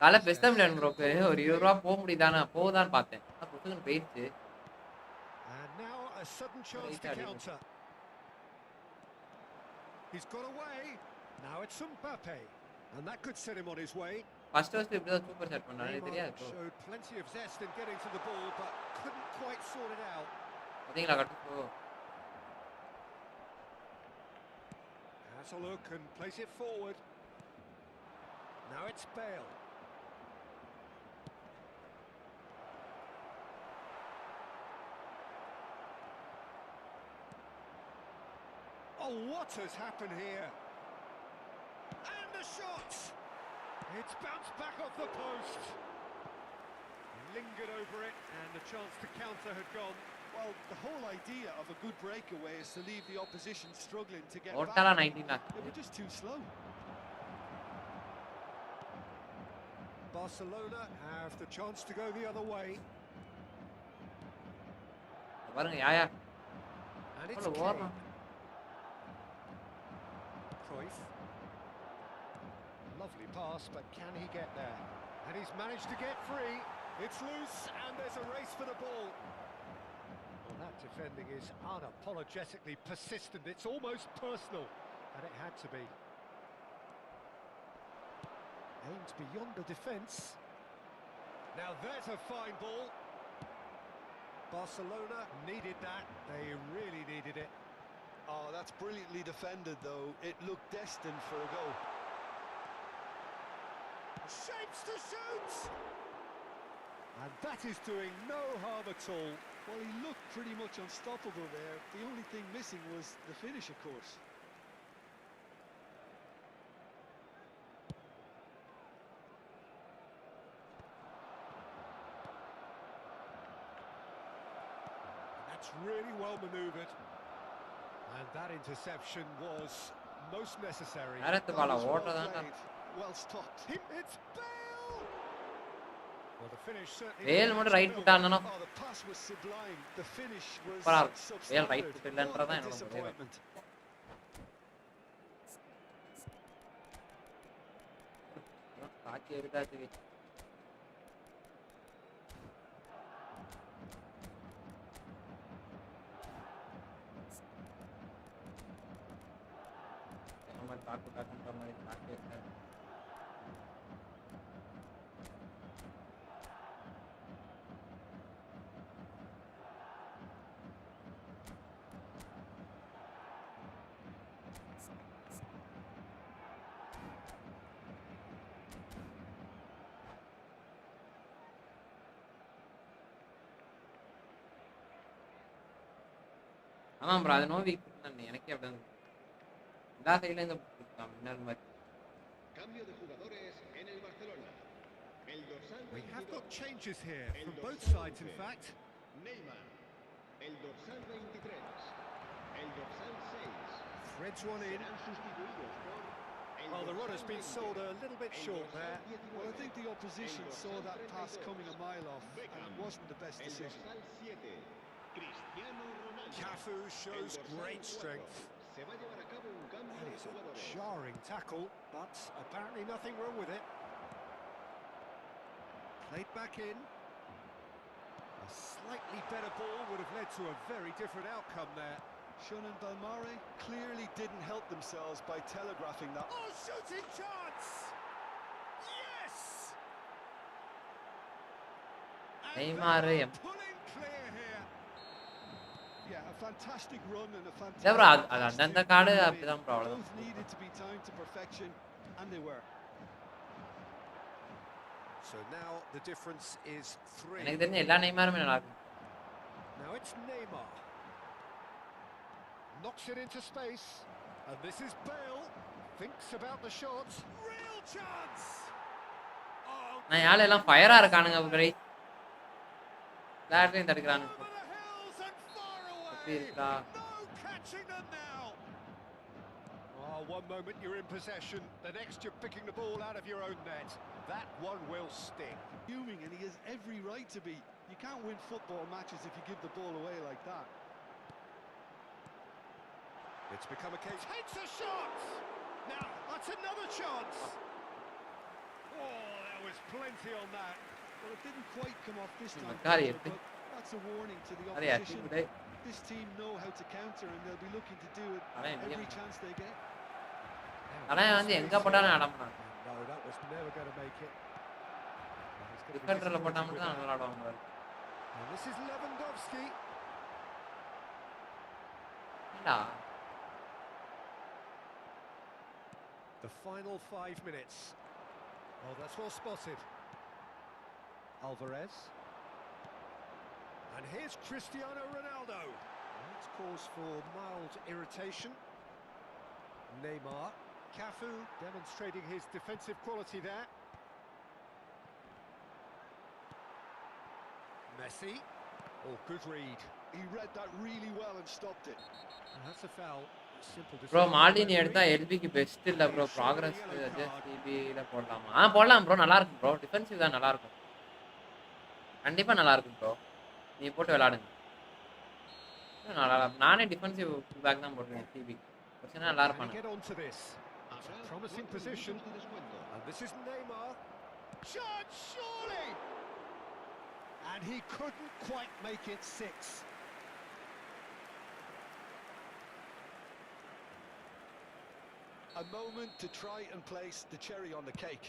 காலை பெஸ்ட் மிலன் ப்ரோக்கு ஒரு 20 ரூபா போக முடியுதானே போகுதான்னு பார்த்தேன் புத்தகம் போயிடுச்சு And now a sudden chance to counter. He's got away. Now it's Mbappe. And that could set him on his way. First இப்படி தான் சூப்பர் செட் பண்ணாரு தெரியாது bro Showed plenty of zest in getting to the ball, but couldn't quite sort it out. பாத்தீங்களா கட்டு Has a look and plays it forward. Now it's Bale. Oh, what has happened here? And the shot! It's bounced back off the post. Lingered over it, and the chance to counter had gone. Well, the whole idea of a good breakaway is to leave the opposition struggling to get ஓட்டலா back. 19 லாக் They were just too slow. Barcelona have the chance to go the other way. பாருங்க யாயா And it's அவ்வளவு ஓடுறான் Kane. Cruyff. Lovely pass, but can he get there? And he's managed to get free. It's loose, and there's a race for the ball. Well, that defending is unapologetically persistent. It's almost personal, and it had to be. Aimed beyond the defence. Now there's a fine ball. Barcelona needed that. They really needed it. Oh, that's brilliantly defended, though. It looked destined for a goal. Shapes to shoot! And that is doing no harm at all. Well, he looked pretty much unstoppable there. The only thing missing was the finish, of course. That's really well manoeuvred. And that interception was most necessary. Nerathu Bala ஓட்டதான் Well stopped. It's Bale! Well, the finish certainly... வேல் மட்டும் right விட்டானோ Oh, the pass was sublime. The finish was சூப்பரா வேல் substandard. Right விட்டு இல்லன்றதான் What a என்னோட ஒரே disappointment. காட்சி எடுத்தாச்சு தாக்குன்ற மாதிரி காட்சி எடுத்தாரு ஆமாம் ப்ரோ அது நோவி எனக்கே அப்படி எல்லா சைடுல இருந்து முன்னாடி மாதிரி Cambio de jugadores en el Barcelona. El dorsal We have 22, got changes here, El from both dorsal sides in 11. fact. Neymar. El dorsal 23. El dorsal 6. Threads one in. Serán sustituidos por el Well, the run has dorsal been 20, sold a little bit el short dorsal there. 19, Well, I think the opposition el saw dorsal that pass 32, coming a mile off, and Beckham, it wasn't the best el decision. dorsal 7. Cristiano Ronaldo. Cafu shows El dorsal great 4. strength. Se va a llevar a cabo un cambio That de is a jugadores. jarring tackle, but apparently nothing wrong with it. Played back in. A slightly better ball would have led to a very different outcome there. Shun and Balmare clearly didn't help themselves by telegraphing that. Oh, shooting chance! Yes! And Neymar, they are yeah. pulling clear. Yeah, a fantastic run and a இல்ல bro fantastic அது pass அந்தந்த to card bring him in. அப்படிதான் bro Both அவ்வளவுதான். needed to be timed to perfection, and they were. So now the difference is 3. எனக்கு தெரிஞ்ச எல்லா நெய்மாருமே நல்லா இருக்கும். Now it's Neymar. Knocks it into space. And this is Bale. Thinks about the shots. Real chance! Oh, நான் யாழ் எல்லாம் ஃபயரா இருக்கானுங்க bro. லாட்லையும் தடுக்கறானுங்க. over the hills and far எப்படி away. இருக்கா? No catching them now. Oh, one moment you're in possession, the next you're picking the ball out of your own net. That one will stick. Fuming, and he has every right to be. You can't win football matches if you give the ball away like that. It's become a case. Takes a shot! Now, that's another chance. Oh, there was plenty on that. Well, it didn't quite come off this time, Got it. but that's a warning to the அது opposition. யாத்தி This team know how to counter, and they'll be looking to do it every chance they get. ஆனா வந்து எங்க போட்டாலும் ஆடலாம். No, that was never going to make it. டிஃபெண்டர்ல போட்டா மட்டும் தான் நல்லா ஆடுவாங்க. And this is Lewandowski. என்னடா? The final 5 minutes. Oh, that's well spotted. Alvarez. And here's Cristiano Ronaldo. That's cause for mild irritation. Neymar. Cafu demonstrating his defensive quality there. Messi. Oh, good read. He read that really well and stopped it. And that's a foul. Simple bro decision. Malini எடுத்தா எல்பிக்கு best இல்ல bro. Progress just சிபில போடலாமா? போடலாம் bro, நல்லா இருக்கும் bro. Defensive தான் நல்லா இருக்கும். கண்டிப்பா நல்லா இருக்கும் ப்ரோ. நீ போட்டு விளையாடுங்க. நானே டிஃபென்சிவ் பேக் தான் போடுறேன் சிபி. பிரச்சனை நல்லா Can he இருப்பானு. get onto this? It's a promising position. And this is Neymar. Shot, surely! And he couldn't quite make it 6. A moment to try and place the cherry on the cake.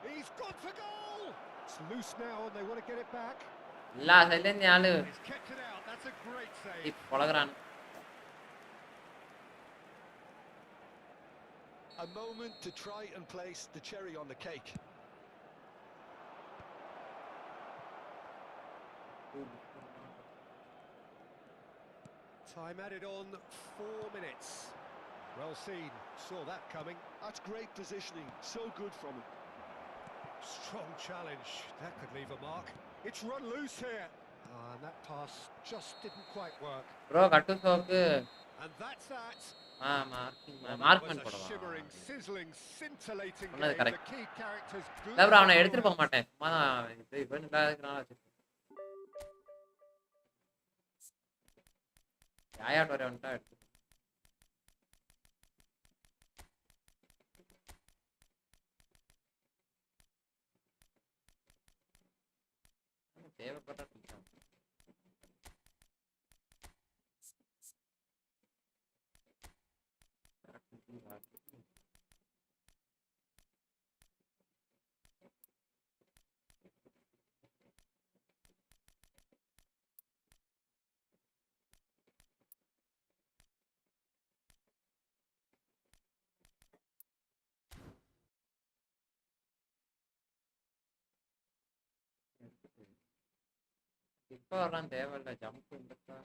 He's gone for goal! It's loose now and they want to get it back. எல்லா சைடுல ஆளு He's kept it out. That's a great save. பழகுறான். A moment to try and place the cherry on the cake. Time added on 4 minutes. Well seen. Saw that coming. That's great positioning. So good from him. Strong challenge. That could leave a mark. It's run loose here. And that pass just didn't quite work. Bro கட்டு சோக்கு And that's that. மார்க்மேன் That was a போடுவான். shimmering, sizzling, scintillating சொன்னது game. correct. The key characters. இல்ல bro அவனை எடுத்துட்டு போக மாட்டேன். சும்மா தான் இது இவன் இல்லாததுனால வச்சிருக்கேன். யாயாட் வர வந்துட்டா எடுத்து தேவைப்பட்டா இப்ப வரலாம் தேவையில்ல ஜம்ப் இருக்கா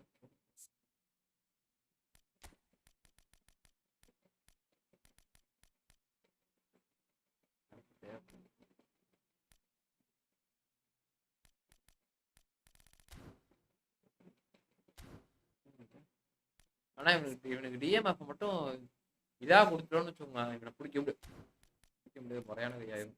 ஆனா இவனுக்கு டிஎம்எஃப் மட்டும் இதா கொடுத்துட்டோம்னு வச்சுக்கோங்க, இவனை பிடிக்க முடியாது முறையான கையாயிரும்.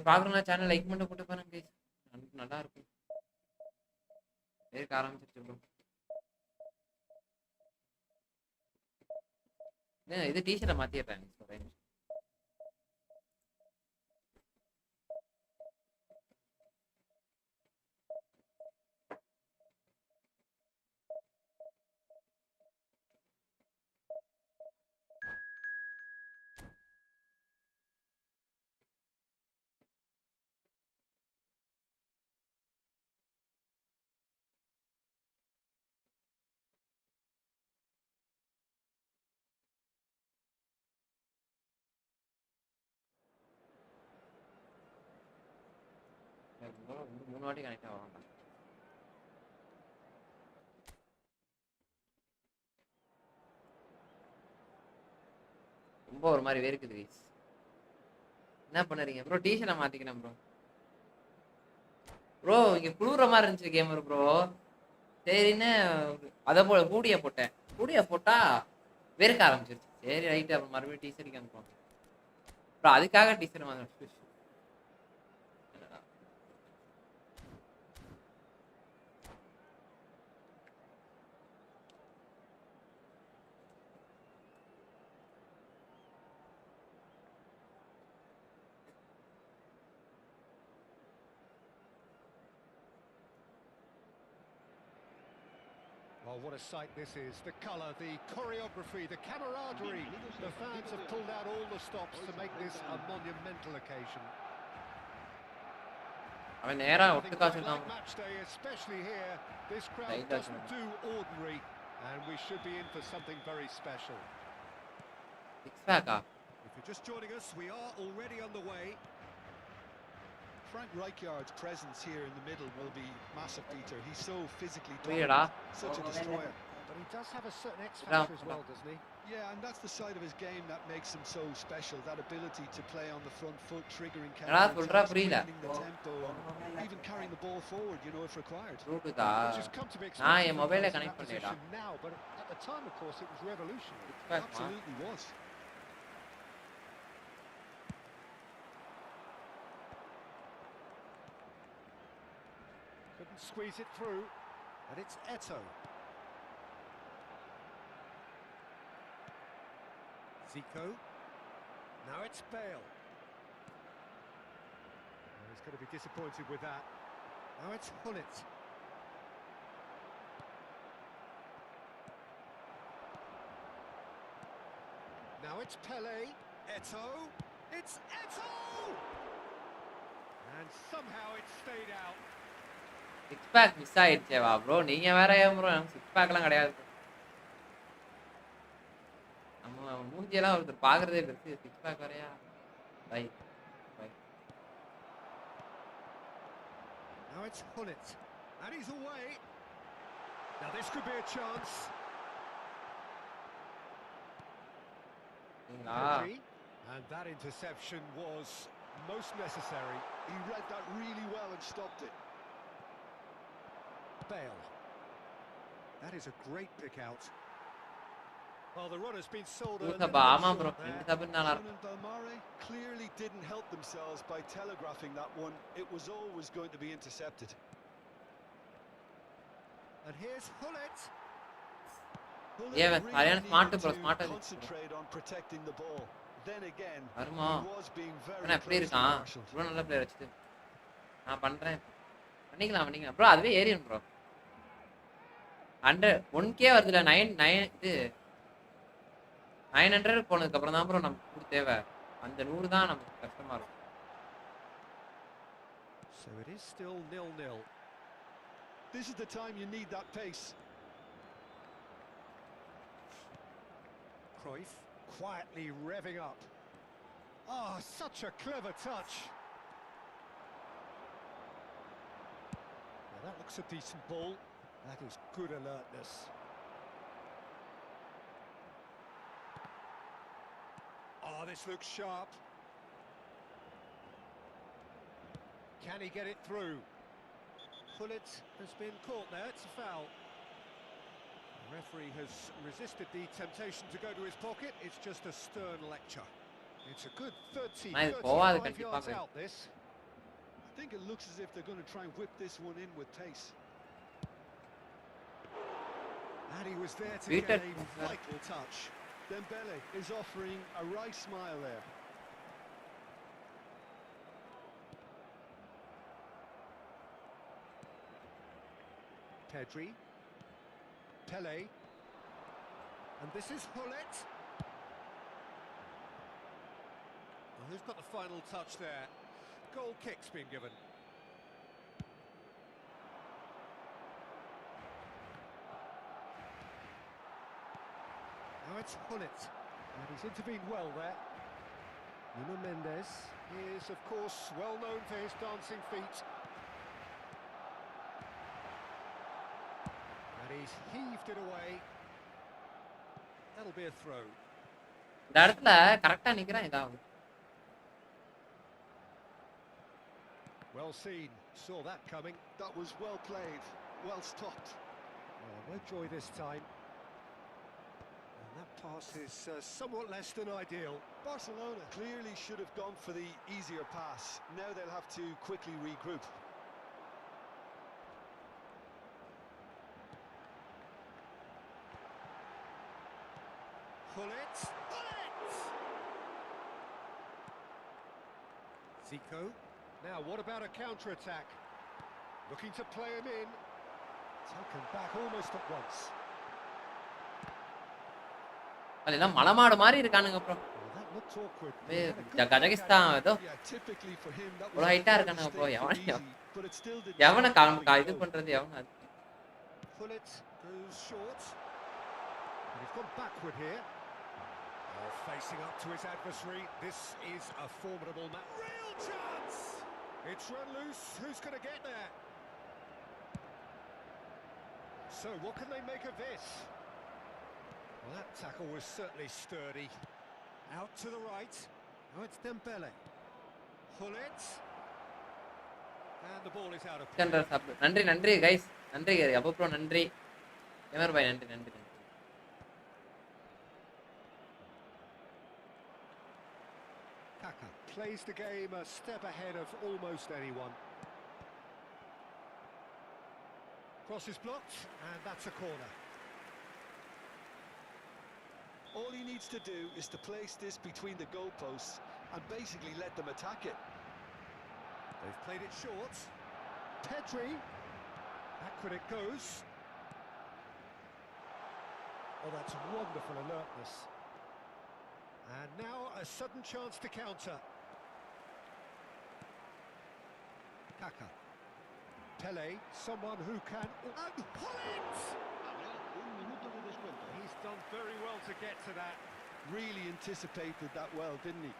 பாக்குறேன் சேனல் லைக் பண்ணி போட்டு பாருங்க guys. நல்லா இருக்கும். ஏற்க ஆரம்பிச்சிருச்சு ப்ரோ. இது டீஷர்ட்டை மாத்திடுறேன். 3 வாட்டி கனெக்ட் ஆகும். ரொம்ப ஒரு மாதிரி வேர்க்குது கைஸ். என்ன பண்ணுறீங்க ப்ரோ? டீஷர்ட்டை மாற்றிக்கிறேன் ப்ரோ. ப்ரோ இங்கே குளிர மாதிரி இருந்துச்சு கேமர் ப்ரோ. சரின்னு அதை கூடிய போட்டேன். கூடிய போட்டால் வேர்க்க ஆரம்பிச்சிருச்சு. சரி ரைட்டு, அப்புறம் மறுபடியும் டீஷர்ட்டுக்கு அனுப்புவோம். அப்புறம் அதுக்காக டீஷர்ட் மாற்ற. Oh, what a sight this is. The colour, the choreography, the camaraderie. The fans have pulled out all the stops to make this a monumental occasion. அவன் நேரா ஒட்டுக்கா சொன்னான். Match day, especially here, this crowd doesn't do ordinary, and we should be in for something very special. If you're just joining us, we are already underway. Frank Rijkaard's presence here in the middle will be massive, Peter. He's so physically dominant, such a destroyer. But he does have a certain X factor as well, doesn't he? Yeah, and that's the side of his game that makes him so special. That ability to play on the front foot, triggering counterattacks, bringing the tempo, and even carrying the ball forward, you know, if required. Which has come to be expected from that position now, but at the time, of course, it was revolutionary. It absolutely was. Couldn't squeeze it through, and it's Eto'o. Zico. Now it's Bale. Oh, he's going to be disappointed with that. Now it's Hullet. Now it's Pele. Eto'o. It's Eto'o! And somehow it stayed out. Six pack miss ஆயிடுச்சேவா bro? நீங்க வேற ஏன் bro? Six பேக்லாம் கிடையாது. நம்ம மூஞ்சியெல்லாம் ஒருத்தர் பாக்குறதே பெருசு. சிக்ஸ் பேக் வரையா? Bye bye. Now it's Hullet. And he's away. Now this could be a chance. And that interception was most necessary. He read that really well and stopped it. Bale. That is a great pick out. Well, the runner's been sold a little Belmare clearly didn't help themselves by telegraphing that one. It was always going to be intercepted. And here's Hullet. Yeah, Ariana smart bro, smart. Concentrate on protecting the ball. Then again, he was being very close. Bro, நல்ல player வச்சிட்டு நான் பண்றேன். பண்ணிக்கலாம் bro. அதுவே ஏறிடும் bro. 100 1k வருதுல. 900 போனதுக்கு அப்புறம் தான் ப்ரோ நமக்கு தேவை. அந்த 100 தான் நமக்கு கஷ்டமா இருக்கும். So it is still 0-0. This is the time you need that pace. Cruyff quietly revving up. Oh, such a clever touch. Now that looks a decent ball. That is good alertness. Oh, this looks sharp. Can he get it through? Hullet has been caught there. It's a foul. The referee has resisted the temptation to go to his pocket. It's just a stern lecture. It's a good 35 yards out, this. I think it looks as if they're going to try and whip this one in with pace. And he was there to get a vital touch. Dembele is offering a wry smile there. Pedri. Pele. And this is Hullet. Well, who's got the final touch there? Goal kick's been given. Now it's Hullet. And he's intervened well there. Nuno Mendes is, of course, well known for his dancing feet. He's heaved it away. That'll be a throw. இந்த இடத்துல கரெக்ட்டா நிக்கறான் இதாவும். Well seen. Saw that coming. That was well played, well stopped. Oh, no joy this time. And that pass is somewhat less than ideal. Barcelona clearly should have gone for the easier pass. Now they'll have to quickly regroup. Pull it. Zico. Now, what about a counter-attack? Looking to play him in. Taken back almost at once. அதெல்லாம் மலமாடு மாதிரி இருக்கானுங்க bro. Well, that looked awkward. Kazakhstan ஏதோ Yeah, typically for him that ஒரு was ஹைட்டா a இருக்கானுங்க bro. mistake, but it still did எவன not இது பண்றது எவன? Pull it goes short. And he's gone backward here. Oh, facing up to his adversary. This is a formidable match. Real chance! It's run loose. Who's going to get there? So, what can they make of this? Well, that tackle was certainly sturdy. Out to the right. Now it's Dembele. Pull it. And the ball is out of play. நன்றி guys. நன்றி அப்போ bro நன்றி. எமர் பாய் நன்றி. Kaka plays the game a step ahead of almost anyone. Cross is blocked, and that's a corner. All he needs to do is to place this between the goalposts and basically let them attack it. They've played it short. Pedri. Backward it goes. Oh, that's wonderful alertness. And now a sudden chance to counter. Kaka. Pele, someone who can... And pull it! He's done very well to get to that. Really anticipated that well, didn't he?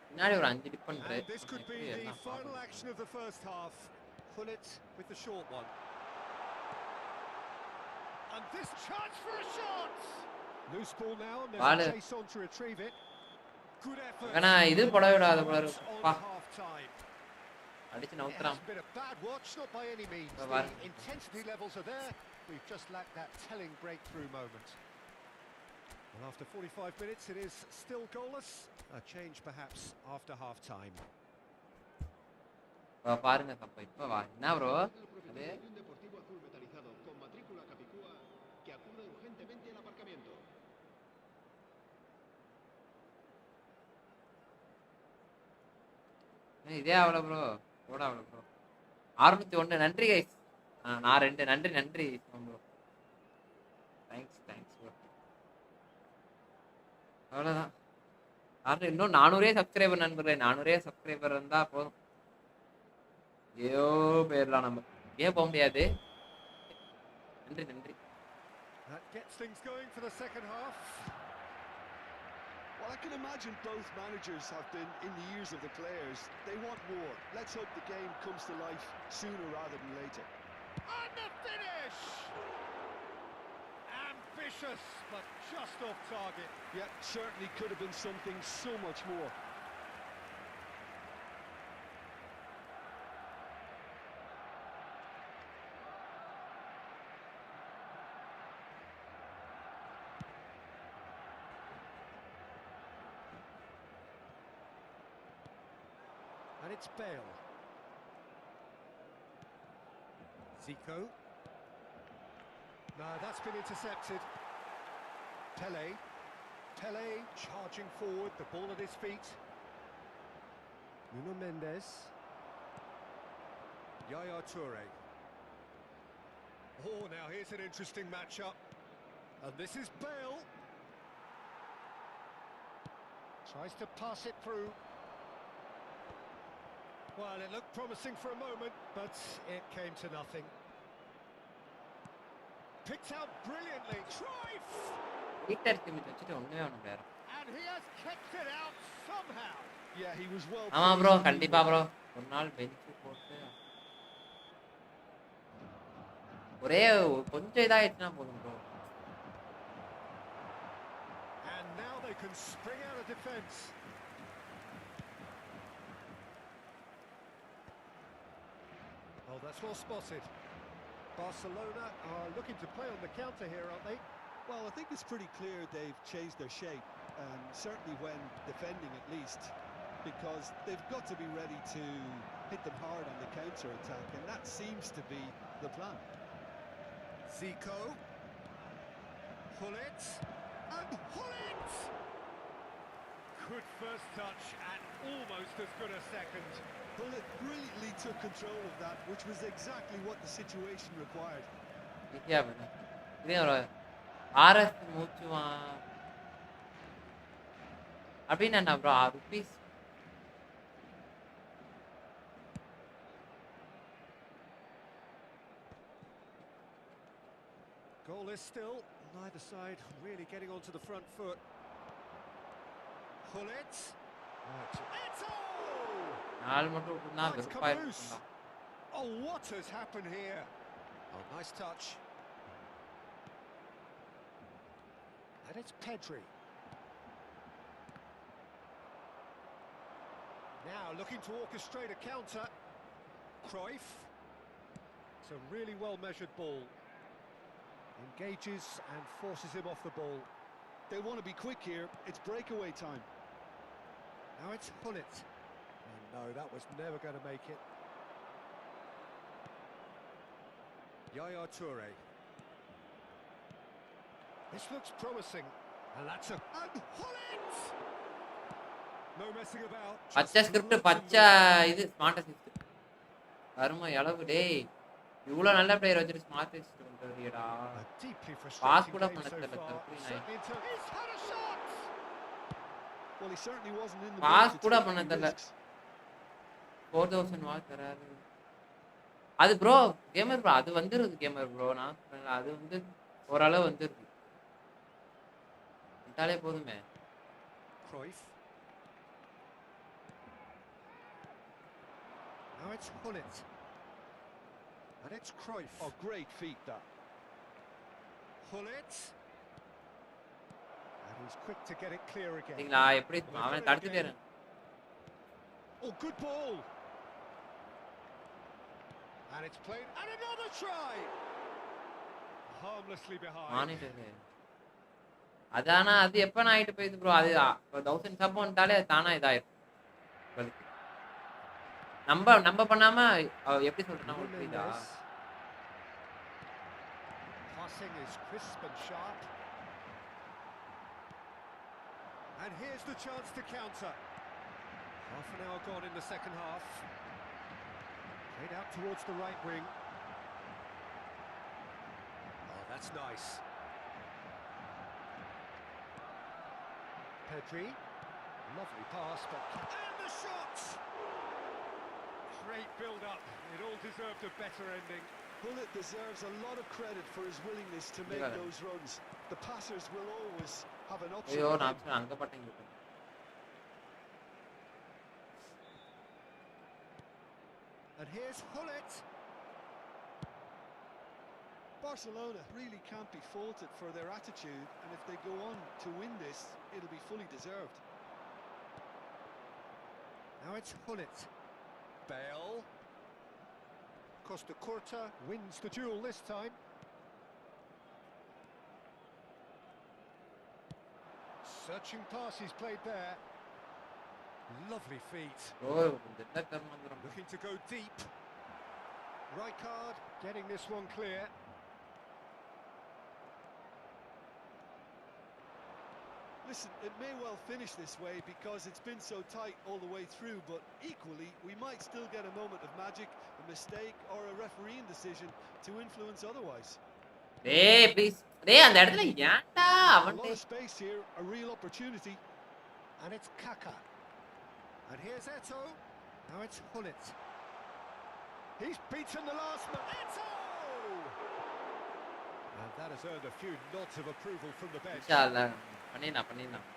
முன்னாடி ஒரு 5 tip பண்றேன். And this could be the final action of the first half. Pull it with the short one. And this chance for a shot! Loose ball now, and there's a chase on to retrieve it. Good effort. ஆனா இது போட விடாத போல பா. Half time. அடிச்சு It நவுத்துறான். has been a bad watch, not by any means. The intensity levels are there. We've just lacked that telling breakthrough moment. Well, after 45 minutes, it is still goalless. A change perhaps after half time. பாருங்க தப்பா இப்ப வா. என்ன bro? அது இதே அவ்வளோ bro. கூட அவ்வளோ ப்ரோ. 601 நன்றி கைஸ். நான் 2 நன்றி ப்ரோ. Thanks bro. அவ்வளோதான். இன்னும் 400 சப்ஸ்கிரைபர் நண்பர்களே. 400 சப்ஸ்கிரைபர் இருந்தா போதும். ஐயோ பேர்லாம் நம்ம ஏன் போக முடியாது. நன்றி. That gets things going for the second half. Well, I can imagine both managers have been in the ears of the players. They want more. Let's hope the game comes to life sooner rather than later. And the finish! Ambitious, but just off target. Yeah, certainly could have been something so much more. And it's Bale. Zico. No, that's been intercepted. Pele charging forward, the ball at his feet. Nuno Mendes. Yaya Toure. Oh, now here's an interesting matchup. And this is Bale. Tries to pass it through. Well, it looked promising for a moment, but it came to nothing. Picked out brilliantly. Cruyff! And he has kicked it out somehow. Yeah, he was well. ஆமா bro கண்டிப்பா bro. ஒரு நாள் bench போட்டு ஒரே கொஞ்சம் இதாயிடுச்சுனா போதும் bro. And now they can spring out of defence. Oh, that's well spotted. Barcelona are looking to play on the counter here, aren't they? Well, I think it's pretty clear they've changed their shape, certainly when defending at least, because they've got to be ready to hit them hard on the counter-attack, and that seems to be the plan. Zico. Hullet. And Hullet! Good first touch and almost as good a second. Bullet brilliantly took control of that, which was exactly what the situation required. क्या बना? नहीं हो रहा है. RF மூச்சுவா. அப்படின்னா என்ன bro? ₹6. Goal is still. Neither side really getting onto the front foot. Hullet. Eto! நாலு மட்டும் விட்டுனா That's வெறுப்பா come loose. இருக்கும்டா. Oh, what has happened here? Oh, nice touch. And it's Pedri. Now looking to orchestrate a counter. Cruyff. It's a really well-measured ball. Engages and forces him off the ball. They want to be quick here. It's breakaway time. Now it's Hullet. And no, that was never going to make it. Yaya Toure. This looks promising. And that's a... And Hullet! No messing about. பச்சை script பச்சை இது smart assist. கரும அளவு டேய். இவ்ளோ நல்ல player வச்சிட்டு smart assist பண்றியடா. A deeply பாஸ் frustrating கூட game பண்ண so தெரியல far. தம்பி. Certainly he's had a shot! Well, he certainly wasn't in the boss mood to கூட take பண்ண any தெரியல. risks. 4000 வாட் தராரு. அது ப்ரோ கேமர் ப்ரோ அது வந்துருது கேமர் ப்ரோ நான் சொல்றேன் அது வந்து ஓரளவு வந்துருது. இதாலே போதுமே. Cruyff. Now it's Hullet. And it's Cruyff. Oh, great feat that. Hullet. And he's quick to get it clear again. சரிங்களா எப்படி அவனை தடுத்துட்டேன். Oh, good ball. And it's played. And another try. Harmlessly behind. Monitor அதானா அது எப்ப நான் ஆயிட்டு போயிது bro அது 1000 sub வந்துட்டாலே அது தானா இதாயிரும். நம்ம பண்ணாம எப்படி சொல்றேன்னா உங்களுக்கு புரியுதா? Passing is crisp and sharp. And here's the chance to counter. Half an hour gone in the second half. Played out towards the right wing. Oh, that's nice. Pedri. Lovely pass, but... And the shot! Great build-up. It all deserved a better ending. Bullet deserves a lot of credit for his willingness to make those runs. The passers will always have an option. ஐயோ நான் அங்க பட்டேன். And here's Hullet. Barcelona really can't be faulted for their attitude, and if they go on to win this, it'll be fully deserved. Now it's Hullet. Bale. Costa Curta wins the duel this time. Searching pass he's played there. Lovely feet. Looking to go deep. Rijkaard getting this one clear. Listen, it may well finish this way because it's been so tight all the way through, but equally, we might still get a moment of magic, a mistake, or a refereeing decision to influence otherwise. Hey, please. Hey, அந்த இடத்துல ஏன்டா A அவன் lot of space here, a real opportunity. And it's Kaka. And here's Eto. Now it's Hullet. He's beaten the last man. Eto! And that has earned a few nods of approval from the bench. இன்ஷாஅல்லாஹ் பண்ணிடலாம்.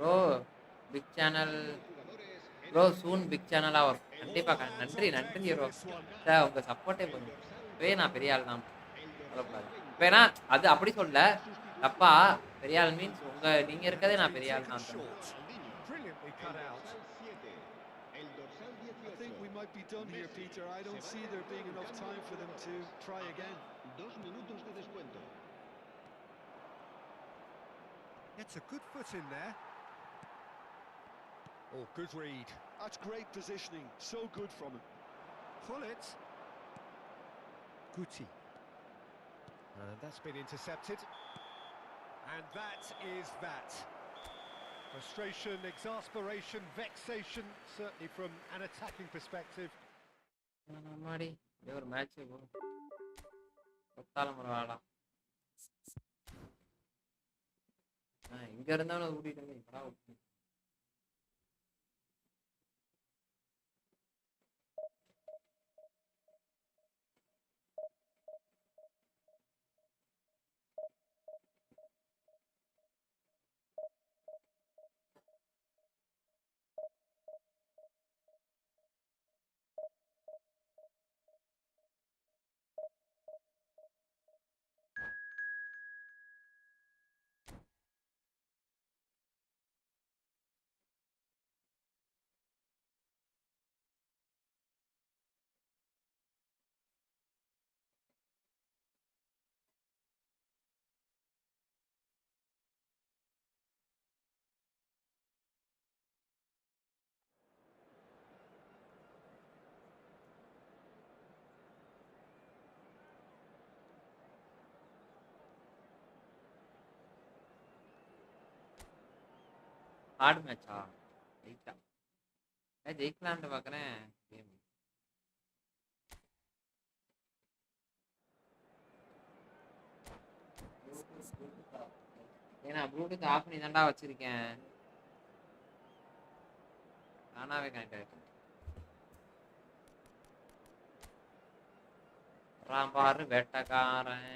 Bro big channel bro சூன் big சேனலாக வரும் கண்டிப்பாக நன்றி நன்றி bro sir உங்கள் சப்போர்ட்டே போதும் இப்போயே நான் பெரிய ஆள் தான் சொல்லக்கூடாது இப்போ ஏன்னா அது அப்படி சொல்ல தப்பா பெரிய ஆள் மீன்ஸ் நீங்கள் இருக்கதே நான் பெரிய ஆள் தான் Brilliantly cut out. I think we might be done here, Peter. I don't see there being enough time for them to try again. 2 minutos de descuento. Gets a good foot in there. Oh, good read. That's great positioning. So good from him. Pull it. Guti. And that's been intercepted. And that is that. Frustration, exasperation, vexation, certainly from an attacking perspective. மாடி ஒரு match கொத்தாலம் ஒரு ஆளா இங்க இருந்தாலும் கூட்டிட்டு இப்படா heart மேட்சா ஜெயிச்சா ஜெயிக்கலான்ட்டு பார்க்குறேன் கேம் ஏன்னா ப்ளூடூத் ஆஃப் பண்ணி தான்டா வச்சிருக்கேன் நானாவே கனெக்ட் ஆகிட்டேன் பாரு வேட்டக்காரன்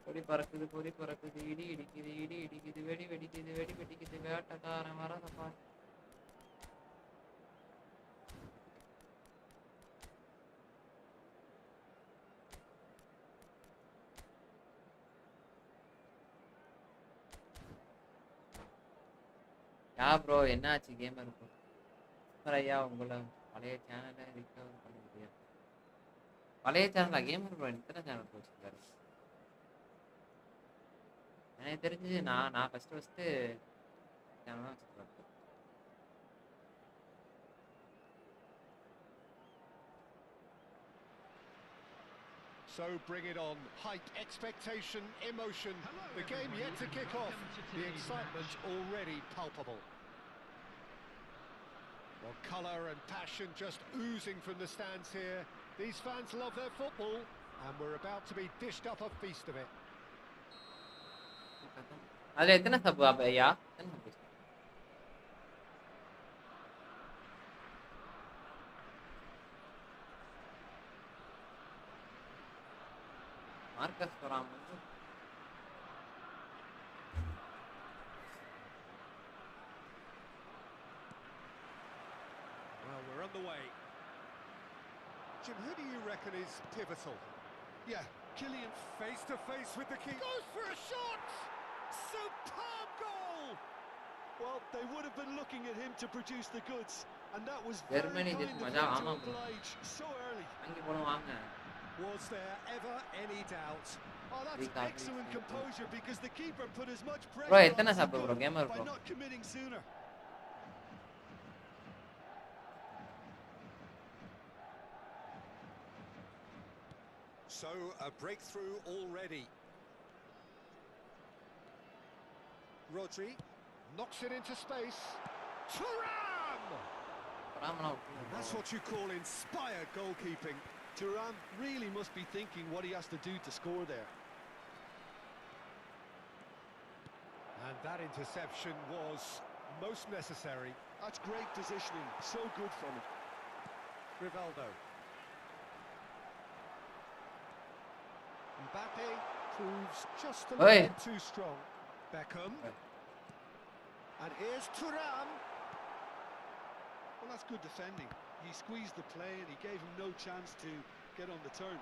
பொறி பறக்குது இடி இடிக்குது வெடி வெடிக்குது வேட்டக்காரன் வரதப்பா ப்ரோ என்னாச்சு கேமர் இருக்கும் ஐயா உங்களை பழைய சேனலை ரிகவர் பண்ண முடியாது பழைய சேனலா கேமர் ப்ரோ எத்தனை சேனல் வச்சுருக்காரு எனக்கு தெரிஞ்சு நான் ஃபஸ்ட்டு சேனல் தான் வச்சுருக்கேன் So bring it on. Hype, expectation, emotion. The game yet to kick off. The excitement already palpable. Well, colour and passion just oozing from the stands here. These fans love their football, and we're about to be dished up a feast of it. அதில் எத்தனை சப்பு ஐயா Marcus வராம Well, we're on the way. Jim, who do you reckon is pivotal? Yeah, Killian Face to face with the keeper. Goes for a shot! Superb goal! Well, they would have been looking at him to produce the goods, and that was Germany very did kind of him maja to oblige so early. அங்கே போடுவாங்க Was there ever any doubt? Oh, that's excellent composure because the keeper put as much bro pressure எத்தனை on as he சப்பு bro could gamer by bro not committing sooner. So, a breakthrough already. Rodri knocks it into space. Thuram! That's what you call inspired goalkeeping. Thuram really must be thinking what he has to do to score there. And that interception was most necessary. That's great positioning, so good from him. Rivaldo. Mbappe proves just a little bit too strong. Beckham. And here's Thuram. Well, that's good defending. He squeezed the play and he gave him no chance to get on the turn.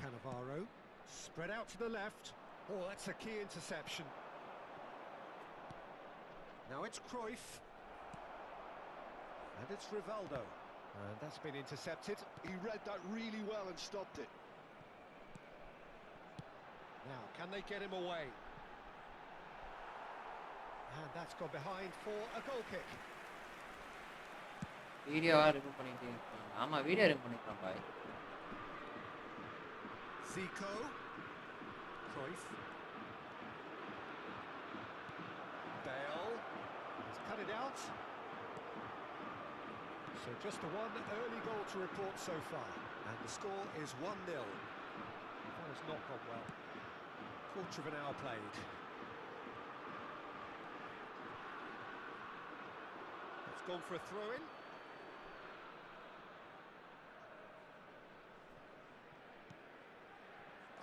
Cannavaro, spread out to the left. Oh, that's a key interception. Now it's Cruyff. And it's Rivaldo. And that's been intercepted. He read that really well and stopped it. Now, can they get him away? And that's gone behind for a goal kick. Video remove பண்ணிட்டே இருக்காங்க. ஆமா video remove பண்ணிட்டான் பாய். Zico. Cruyff. Bale. He's cut it out. So just the one early goal to report so far. And the score is 1-0. That has not gone well. Quarter of an hour played. It's gone for a throw-in.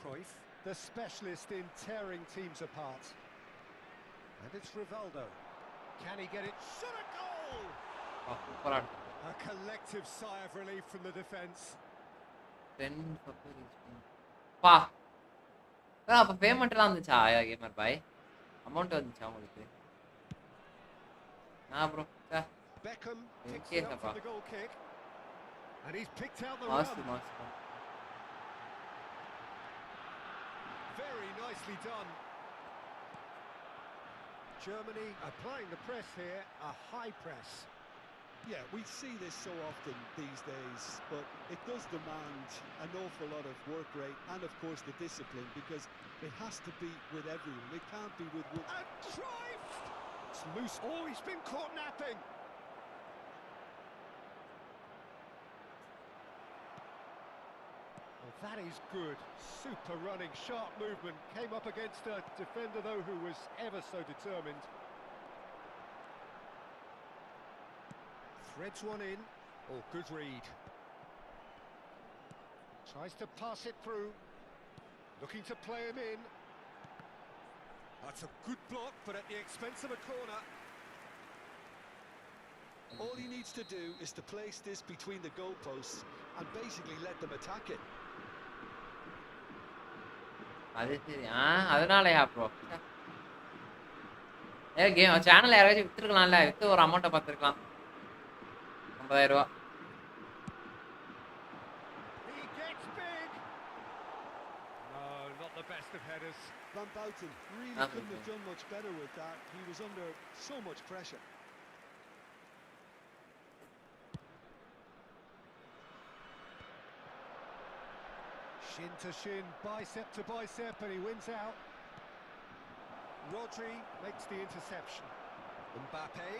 Cruyff, the specialist in tearing teams apart. And it's Rivaldo. Can he get it? Shot a goal! A collective sigh of relief from the defence. 10 பா அப்ப payment எல்லாம் வந்துச்சா gamer பாய் amount வந்துச்சா உங்களுக்கு bro Beckham picks Okay, it up Papa. from the goal kick. And he's picked out the மாசு run. மாசு Very nicely done. Germany applying the press here, a high press. Yeah, we see this so often these days, but it does demand an awful lot of work rate and, of course, the discipline, because it has to be with everyone. It can't be with one. And Cruyff! It's loose. Oh, he's been caught napping. Well, that is good. Super running, sharp movement. Came up against a defender, though, who was ever so determined. Threads one in. Oh, good read. Tries to pass it through. Looking to play him in. That's a good block, but at the expense of a corner. All he needs to do is to place this between the goalposts and basically let them attack it. அது சரி அதனாலயா bro game channel யாராச்சும் வித்துருக்கலாம்ல with ஒரு அமௌண்ட்டை பார்த்துருக்கலாம் 50,000 ரூபா He gets big. No, not the best of headers. Van Bouten really That's couldn't okay. have done much better with that. He was under so much pressure. Shin to shin, bicep to bicep, and he wins out. Rodri makes the interception. Mbappe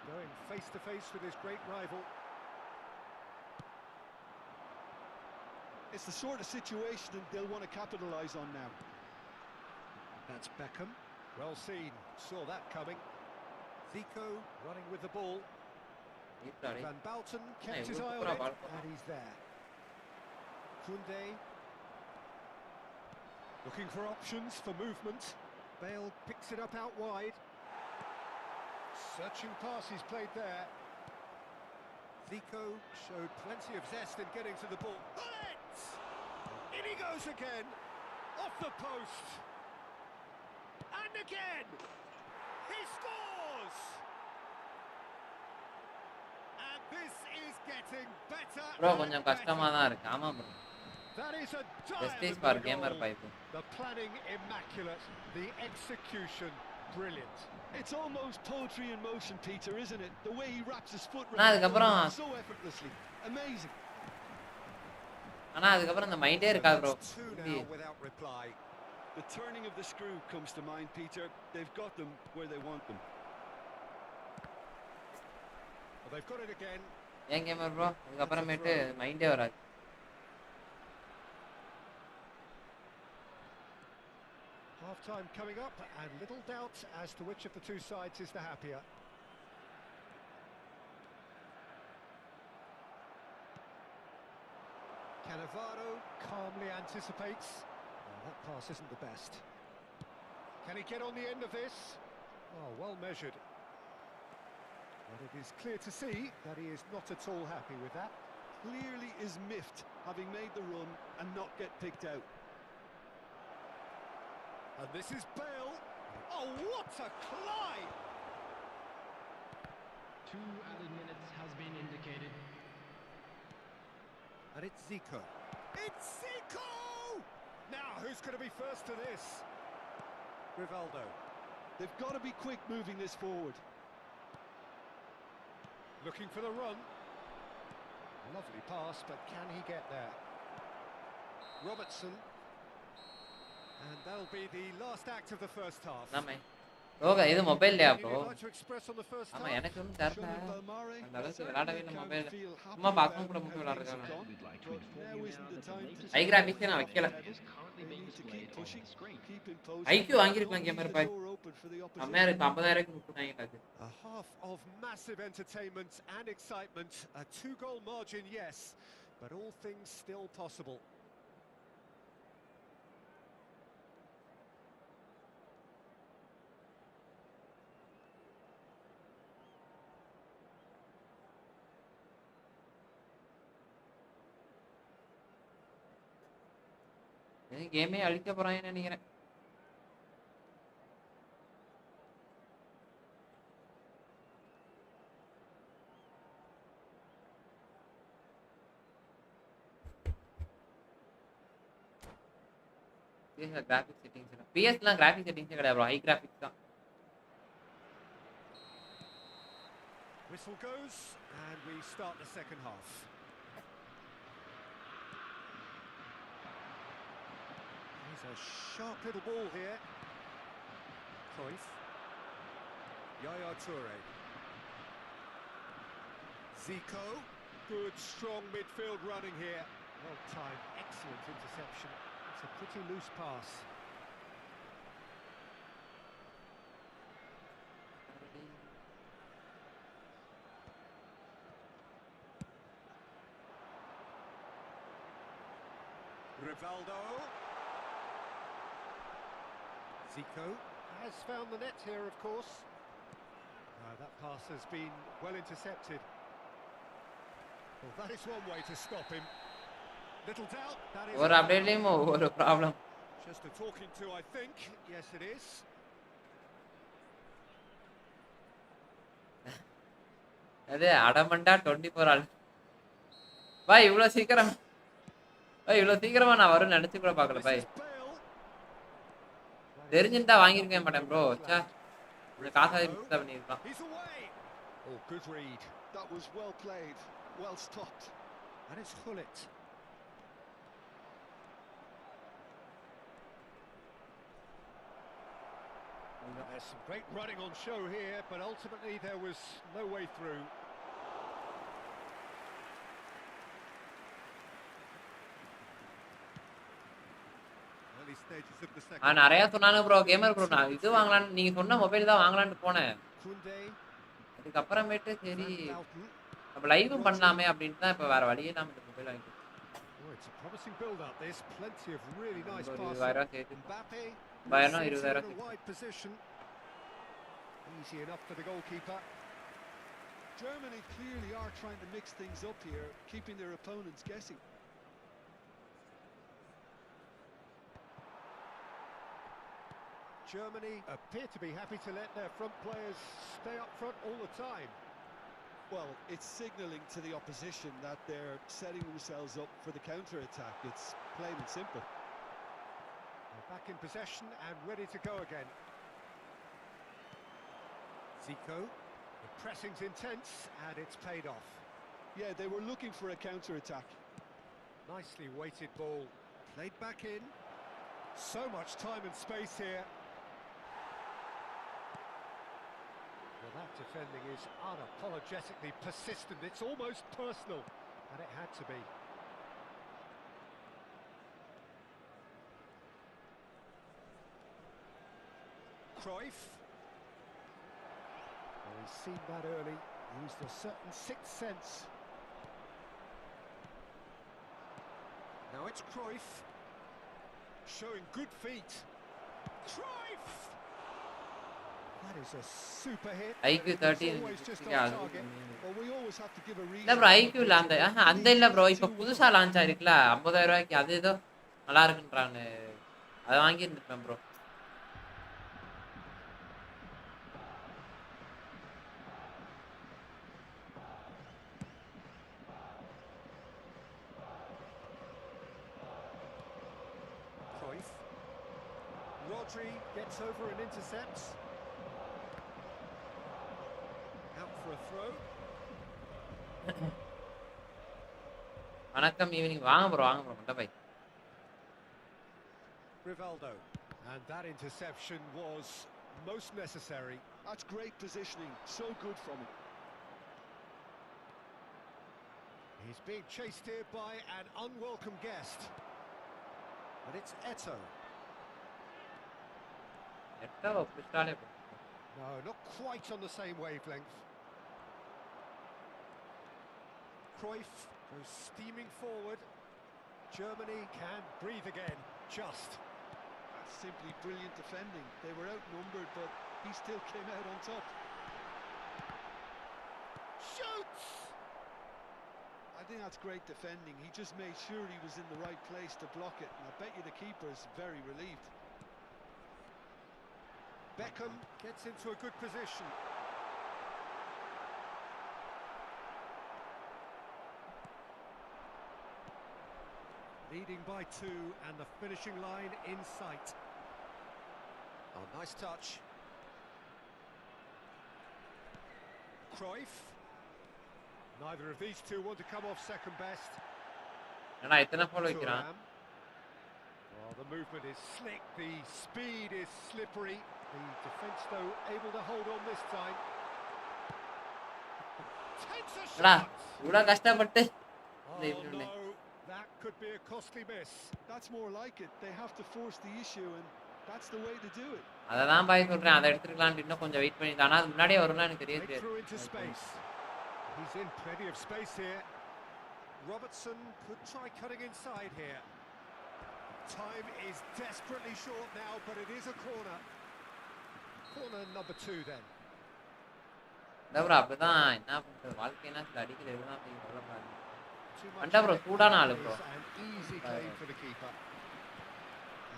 going face to face with his great rival. It's the sort of situation they'll want to capitalise on now. That's Beckham. Well seen, saw that coming. Zico running with the ball. Van Bouten kept his eye on it, and he's there. Koundé looking for options for movement. Bale picks it up out wide. Searching pass he's played there. Zico showed plenty of zest in getting to the ball. Bullet! In he goes again. Off the post. And again. He scores! And this is getting better. Bro கொஞ்சம் கஷ்டமா தான் இருக்கு ஆமா bro That is a Justice diamond for of a gamer goal. pipe. The planning immaculate, the execution brilliant. It's almost poetry in motion, Peter, isn't it? The way he wraps his foot ஆனா அதுக்கப்புறம் so effortlessly. Amazing. ஆனா அதுக்கப்புறம் அந்த மைண்டே இருக்காது bro That's two now without reply. The turning of the screw comes to mind, Peter. They've got them where they want them. Well, they've got it again. ஏன் gamer bro அதுக்கப்புறமேட்டு மைண்டே வராது Half time coming up, and little doubt as to which of the two sides is the happier. Cannavaro calmly anticipates. that pass isn't the best. Can he get on the end of this? Oh, well measured. But it is clear to see that he is not at all happy with that. Clearly is miffed, having made the run and not get picked out. And this is Bale. Oh, what a climb! 2 added minutes has been indicated. And it's Zico. It's Zico! Now, who's going to be first to this? Rivaldo. They've got to be quick moving this forward. Looking for the run. Lovely pass, but can he get there? Robertson. And that'll be the last act of the first half. Name. Bro, இது மொபைல்லையா Anything bro? you'd like to express on the first ஆமா half? எனக்கு ஒன்றும் தெரியல. Sean Belmare அந்த அளவுக்கு certainly விளையாடவே இல்லை can mobile. feel happy சும்மா பார்க்கவும் கூட about மட்டும் how things have விளையாடுறாங்க. gone, We'd like to but inform now you isn't now the that the time to latest High graphics நான் வைக்கல. is currently They being need to displayed keep on pushing, the screen. keep imposing. IQ வாங்கியிருக்கலாம் Don't gamer leave boy. the door open for the அம்மையா opposition. இருக்கு 50,000 விட்டுட்டாங்க அது. A half of massive entertainment and excitement. A 2-goal margin, yes, but all things still possible. கேமே அழிக்க போறாங்கன்னு நினைக்கிறேன். Graphic settings இல்ல. PS-லாம் கிராஃபிக் செட்டிங்ஸே கிடையாது bro. ஹை கிராஃபிக்ஸ் தான். Whistle goes, and we start the second half. Here's a sharp little ball here. Cruyff. Yaya Toure. Zico. Good, strong midfield running here. Well timed, excellent interception. It's a pretty loose pass. Rivaldo. Zico has found the net here, of course. That pass has been well intercepted. Well, that is one way to stop him. Little doubt, that is... ஒரு அப்டேட்லயும் ஒரு problem. Just a talking to, I think. Yes, it is. அது அடமண்டா 24 all. பாய் இவ்வளவு சீக்கிரம். பாய் இவ்வளவு சீக்கிரமா நான் வரும்னு நினைச்சு கூட பார்க்கல பாய். தெரிஞ்சிருந்தா வாங்கிருக்கேன் மாட்டேன் ப்ரோ. ச்சே. இந்த காசாதி மிஸ் பண்ணிருக்கான். He's away. Oh, good read. That was well played, well stopped. And it's Gullit. There's some great running on show here, but ultimately there was no way through. Early stages of the second. நிறைய சொன்னாங்க bro gamer bro. நான் இது வாங்கலாம்னு நீங்க சொன்ன mobile தான் வாங்கலாம்னு போனேன். Kunde. அதுக்கு அப்புறமேட்டு சரி Dalton. நம்ம லைவும் பண்ணலாமே அப்படினு தான் இப்ப வேற வழியே இல்லாம இந்த மொபைல் வாங்கிட்டேன். Oh, it's a promising build-up. There's plenty of really nice ஒரு passes. 20,000 சேர்த்து. Mbappe. Bayern sits in 20,000 a wide position. Easy enough for the goalkeeper. Germany clearly are trying to mix things up here, keeping their opponents guessing. Germany appear to be happy to let their front players stay up front all the time. Well, it's signalling to the opposition that they're setting themselves up for the counter-attack. It's plain and simple. They're back in possession and ready to go again. Zico. The pressing's intense and it's paid off. Yeah, they were looking for a counter-attack. Nicely weighted ball. Played back in. So much time and space here. Well, that defending is unapologetically persistent. It's almost personal, and it had to be. Cruyff. Well, he's seen that early. Used a certain sixth sense. Now it's Cruyff. showing good feet. Cruyff! That is a super hit. IQ 13 Always just yeah, on target. Well, we always have to give a இல்ல reason. Bro IQ இல்ல அந்த இல்ல bro இப்ப புதுசா launch ஆயிருக்குல 50000 ரூபாய்க்கு அது ஏதோ நல்லா இருக்குன்றாங்க அதை வாங்கி இருந்துட்டேன் bro Cruyff. Rodri gets over and intercepts. Out for a throw. வணக்கம் ஈவினிங் வாங்க ப்ரோ மண்ட by Rivaldo. And that interception was most necessary. That's great positioning. So good from him. He's being chased here by an unwelcome guest. But it's Eto'o. எட்டோ புஷ்டாலே No, not quite on the same wavelength. Cruyff goes steaming forward. Germany can breathe again. Just. That's simply brilliant defending. They were outnumbered, but he still came out on top. Shoots! I think that's great defending. He just made sure he was in the right place to block it, and I bet you the keeper is very relieved. Beckham gets into a good position. Leading by 2 and the finishing line in sight. Oh, nice touch. Cruyff. Neither of these two want to come off second best. ஏன்னா எத்தனை follow வைக்கிறான் Thuram. Oh, the movement is slick, the speed is slippery. The defence, though, able to hold on this time. Takes a Etah shot! இவ்வளவு கஷ்டப்பட்டு Oh no, that could be a costly miss. That's more like it. They have to force the issue, and that's the way to do it. அததான் பாய் சொல்றேன் அதை எடுத்துக்கலாம்னு இன்னும் கொஞ்சம் wait பண்ணி ஆனா அது முன்னாடியே வரும்னா எனக்கு Break தெரியாது through into space. He's in plenty of space here. Robertson could try cutting inside here. Time is desperately short now, but it is a corner. Corner number 2 then. Bro அப்படிதான் என்ன பண்றது வாழ்க்கைனா சில அடிக்கிற எதுதான் போய் சொல்லக்கூடாது Too much அண்டா ப்ரோ சூடான ஆளு bro an easy claim for the keeper.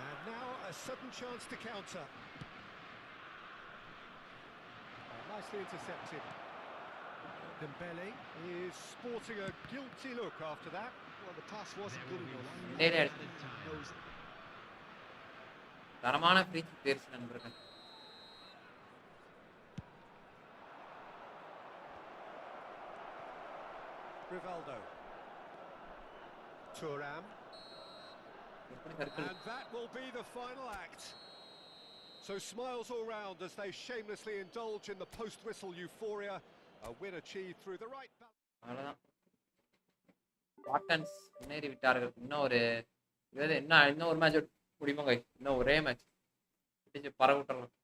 And now a sudden chance to counter. Nicely intercepted. Dembele is sporting a guilty look after that. Well, the pass wasn't good enough. டேய் And he knows it. தரமான free kick purse நண்பர்கள் Rivaldo. Thuram. எப்படி circle And that will be the final act. So smiles all round as they shamelessly indulge in the post-whistle euphoria. A win achieved through the right balance. அவ்வளவுதான் வாட்டன்ஸ் முன்னேறி விட்டார்கள் இன்னும் ஒரு இன்னும் ஒரு match முடியுமாங்க இன்னும் ஒரே மேட்ச் பிடிச்சு பற விட்டுறலாம்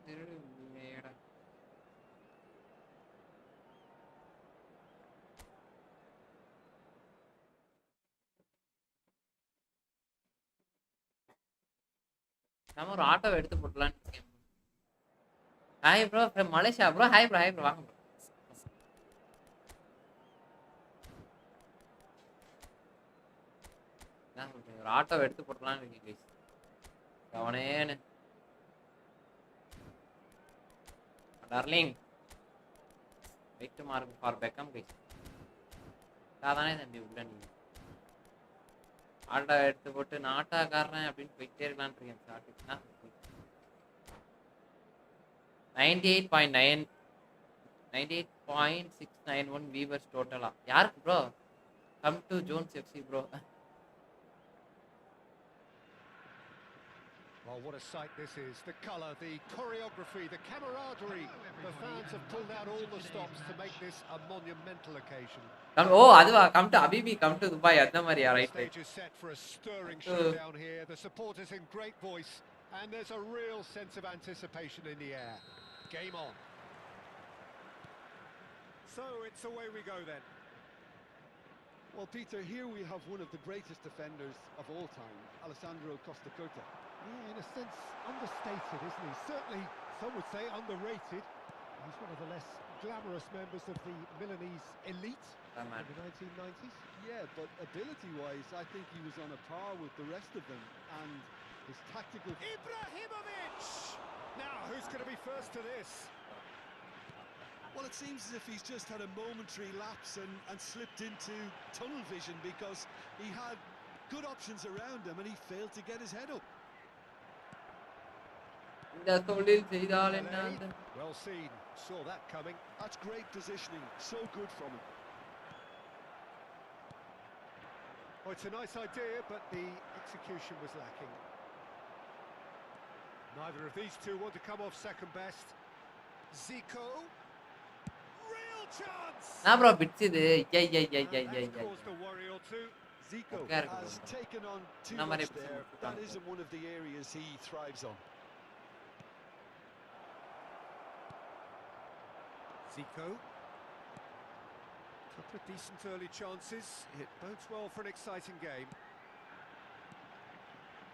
திருடு மேடா நம்ம ஒரு ஆட்டோ எடுத்து போட்டலான்னு இருக்கேன் hi bro from Malaysia bro. Hi bro வாங்க ப்ரோ. ஒரு ஆட்டோ எடுத்து போட்டுலான்னு இருக்கீங்க கைஸ். கவனேன்னு darling wait mark for Beckham guys. அதானே தம்பி உள்ள நீங்க ஆட்டோ எடுத்து போட்டு நான் ஆட்டோக்காரன் அப்படின்னு போயிட்டே இருக்கலான்னு இருக்கேன். ஸ்டார்டிங்னா 98.691 வியூவர்ஸ் டோட்டலா. யாருக்கு bro? Come to Jones FC bro. Well, what a sight this is. The colour, the choreography, the camaraderie. The fans have pulled out all the stops to make this a monumental occasion. ஓ அதுவா come to அபிபி come to Dubai அந்த மாதிரியா? The right stage is set for a stirring showdown here. The supporters in great voice, and there's a real sense of anticipation in the air. Game on. So it's away we go then. Well, Peter, here we have one of the greatest defenders of all time, Alessandro Costacurta. Yeah, in a sense, understated, isn't he? Certainly, some would say underrated. He's one of the less glamorous members of the Milanese elite in the 1990s. Yeah, but ability-wise, I think he was on a par with the rest of them, and his tactical... Ibrahimovic! Now, who's going to be first to this? Well, it seems as if he's just had a momentary lapse and slipped into tunnel vision, because he had good options around him and he failed to get his head up. Well seen, saw that coming. That's great positioning, so good from him. Oh, it's a nice idea, but the execution was lacking. Neither of these two want to come off second best. Zico, real chance. Na bro bits idu. Caused a worry or two. Zico has taken on too much there. That isn't one of the areas he thrives on. Zico. Couple of decent early chances. It bodes well for an exciting game.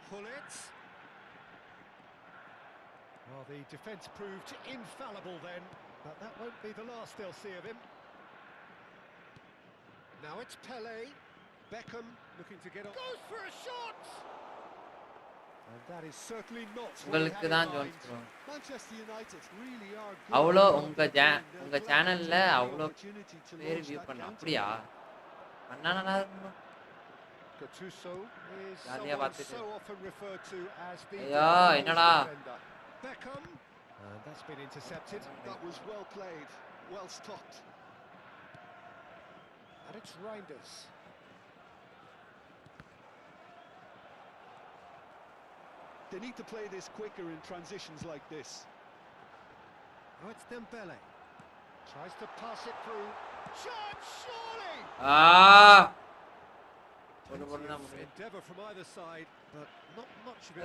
Hullet. Well, the defence proved infallible then, but that won't be the last they'll see of him. Now it's Pele. Beckham looking to get on. Goes for a shot! And that is certainly not what he had in mind. Manchester United really are good. அவ்ளோ உங்க சேனல்ல அவ்ளோ பேர் view பண்ண அப்படியா? அண்ணா நல்லா இருக்கும். Gattuso is so often referred to as the என்னடா? Beckham. And that's been intercepted. That was well played, well stopped. And it's Reinders. They need to play this quicker in transitions like this. Oh, it's Dembele. Tries to pass it through. Shot, surely! Endeavour from either side, but not much of it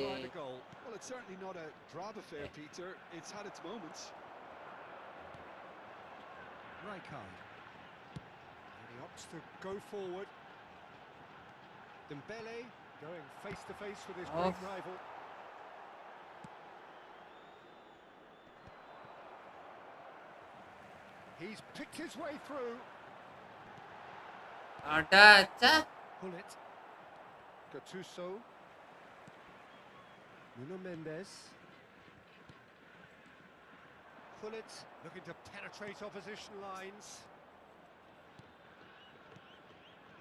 by the goal. Well, it's certainly not a drab affair, Peter. It's had its moments. Rijkaard. And he opts to go forward. Dembele going face-to-face with his great rival. He's picked his way through. Hullet. Gattuso. Nuno Mendes. Hullet looking to penetrate opposition lines.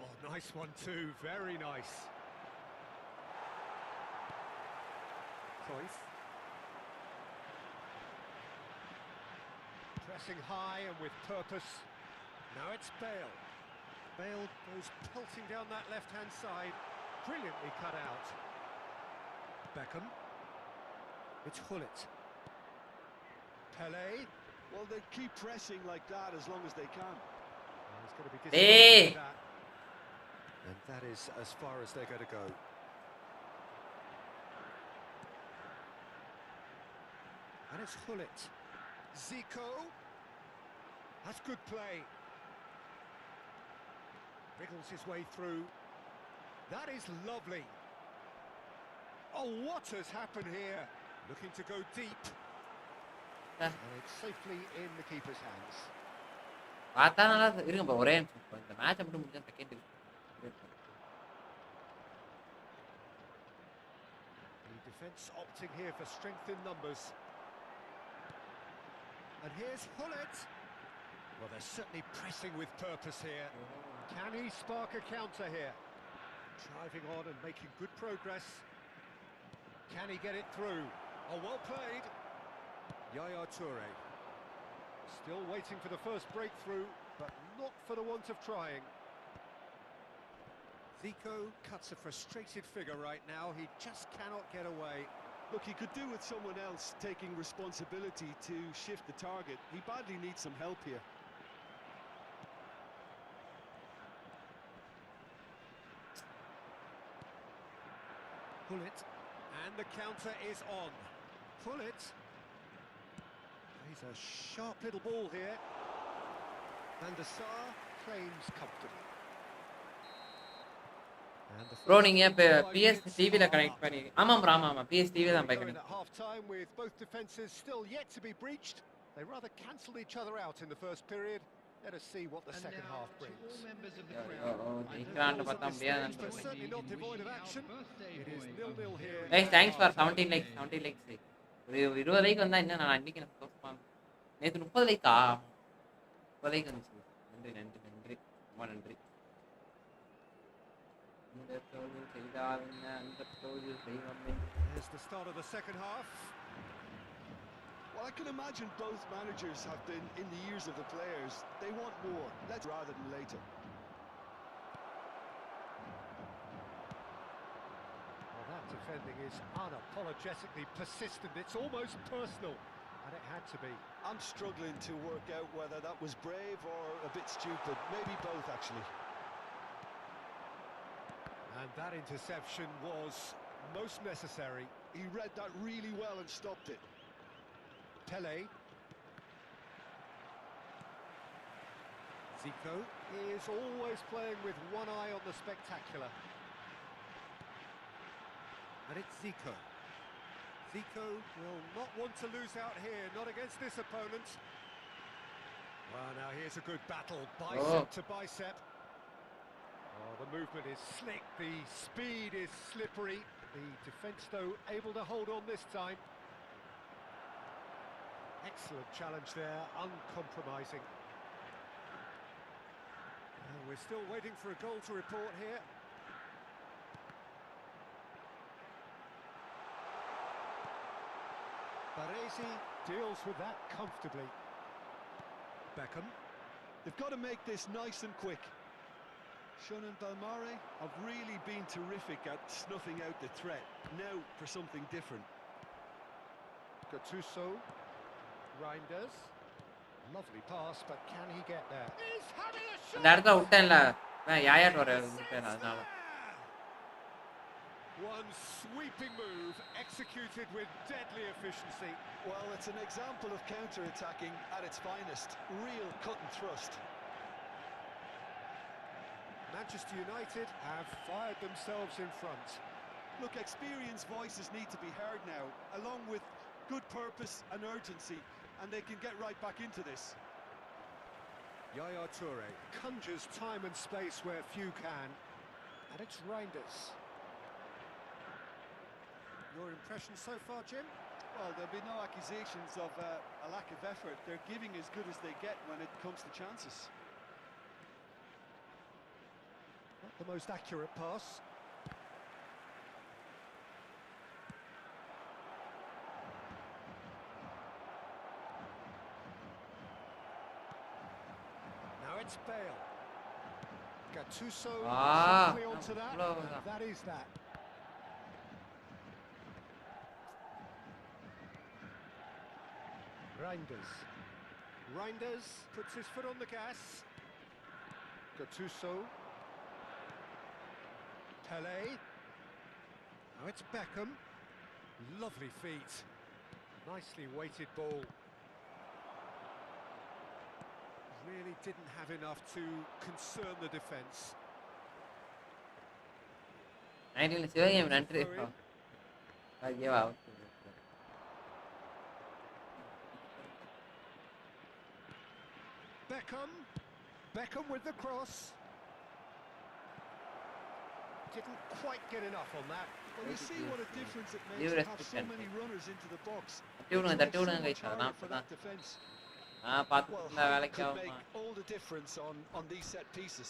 Oh, nice one too, very nice. Cruyff. Pressing high and with purpose. Now it's Bale. Bale goes pelting down that left-hand side. Brilliantly cut out. Beckham. It's Hullet. Pele. Well, they keep pressing like that as long as they can. Well, he's going to be disappointed with that. And that is as far as they're going to go. And it's Hullet. Zico. That's good play. Wriggles his way through. That is lovely. Oh, what has happened here? Looking to go deep. And it's safely in the keeper's hands. பார்த்தா நல்லா இருங்க bro, ஒரே நிமிஷம். இந்த மேட்சை மட்டும் முடிஞ்சா second. The defence opting here for strength in numbers. And here's Hullet. Well, they're certainly pressing with purpose here. Can he spark a counter here? Driving on and making good progress. Can he get it through? Oh, well played. Yaya Toure. Still waiting for the first breakthrough, but not for the want of trying. Zico cuts a frustrated figure right now. He just cannot get away. Look, he could do with someone else taking responsibility to shift the target. He badly needs some help here. Hullet, and the counter is on. Hullet. He's a sharp little ball here. And the Sar claims comfortably. Bro நீங்க இப்ப PS டிவில connect பண்ணி. ஆமா bro, ஆமா PS TV தான் பை connect. At half time with both defenses still yet to be breached. They rather cancelled each other out in the first period. Let us see what the second half brings. ஜெயிக்கலாம்னு பார்த்தா முடியாது. But certainly not devoid of action. It is 0-0 here. Guys, thanks for 17 likes. 17 likes. ஒரு 20 like வந்தா என்ன நான் அன்னைக்கு நான் சந்தோஷமா. நேத்து 30 லைக்கா? 30 லைக் வந்துச்சு. நன்றி நன்றி நன்றி. ரொம்ப நன்றி. Here's the start of the second half. Well, I can imagine both managers have been in the ears of the players. They want more, let's rather than later. Well, that defending is unapologetically persistent. It's almost personal, and it had to be. I'm struggling to work out whether that was brave or a bit stupid. Maybe both, actually. And that interception was most necessary. He read that really well and stopped it. Pele. Zico is always playing with one eye on the spectacular. And it's Zico. Zico will not want to lose out here, not against this opponent. Well, now here's a good battle, bicep to bicep. Oh, the movement is slick, the speed is slippery. The defence, though, able to hold on this time. Excellent challenge there, uncompromising. And we're still waiting for a goal to report here. Baresi deals with that comfortably. Beckham. They've got to make this nice and quick. Shun and Belmare have really been terrific at snuffing out the threat. Now for something different. Gattuso. Reinders. Lovely pass, but can he get there? He's having a shot! இந்த இடத்துல விட்டேன்ல. யாயாட் வர விட்டேன் அதனால. One sweeping move executed with deadly efficiency. Well, it's an example of counter-attacking at its finest. Real cut and thrust. Manchester United have fired themselves in front. Look, experienced voices need to be heard now, along with good purpose and urgency, and they can get right back into this. Yaya Toure conjures time and space where few can, and it's Reinders. Your impression so far, Jim? Well, there'll be no accusations of a lack of effort. They're giving as good as they get when it comes to chances. Not the most accurate pass. Now it's Bale. Gattuso sharply onto that. That is that. Reinders puts his foot on the gas. Gattuso. Pele. Now it's Beckham. Lovely feet. Nicely weighted ball. Really didn't have enough to concern the defence. Beckham with the cross. Didn't quite get enough on that. Well, you see what a difference it makes Leave to it have as so many runners into the box. தட்டி விடுங்க It's தட்டி so விடுங்க much guys harder அதான் for அப்பதான் that defense. பார்த்துட்டு Well, இருந்தா height வேலைக்கு could ஆகுமா make all the difference on these set pieces.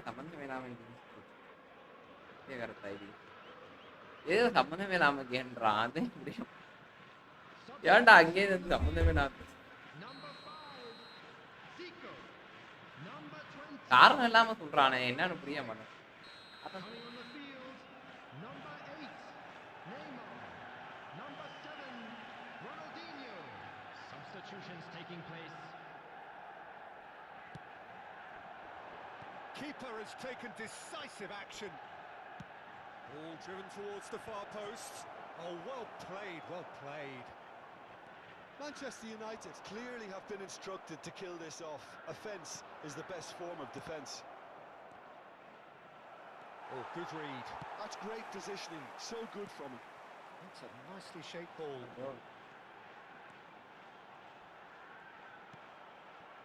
சம்பந்தம் இல்லாம கருத்தாயிடி ஏதோ சம்பந்தம் இல்லாம கேன்றான் அது முடியும் ஏன்டா அங்கே சம்பந்தம் இல்லாம காரணம் இல்லாம சொல்றானே என்னன்னு புரிய மாட்டேன் Substitutions taking place. Keeper has taken decisive action. Ball driven towards the far post. Oh, well played, well played. Manchester United clearly have been instructed to kill this off. Offence is the best form of defence. Oh, good read. That's great positioning, so good from him. That's a nicely shaped ball.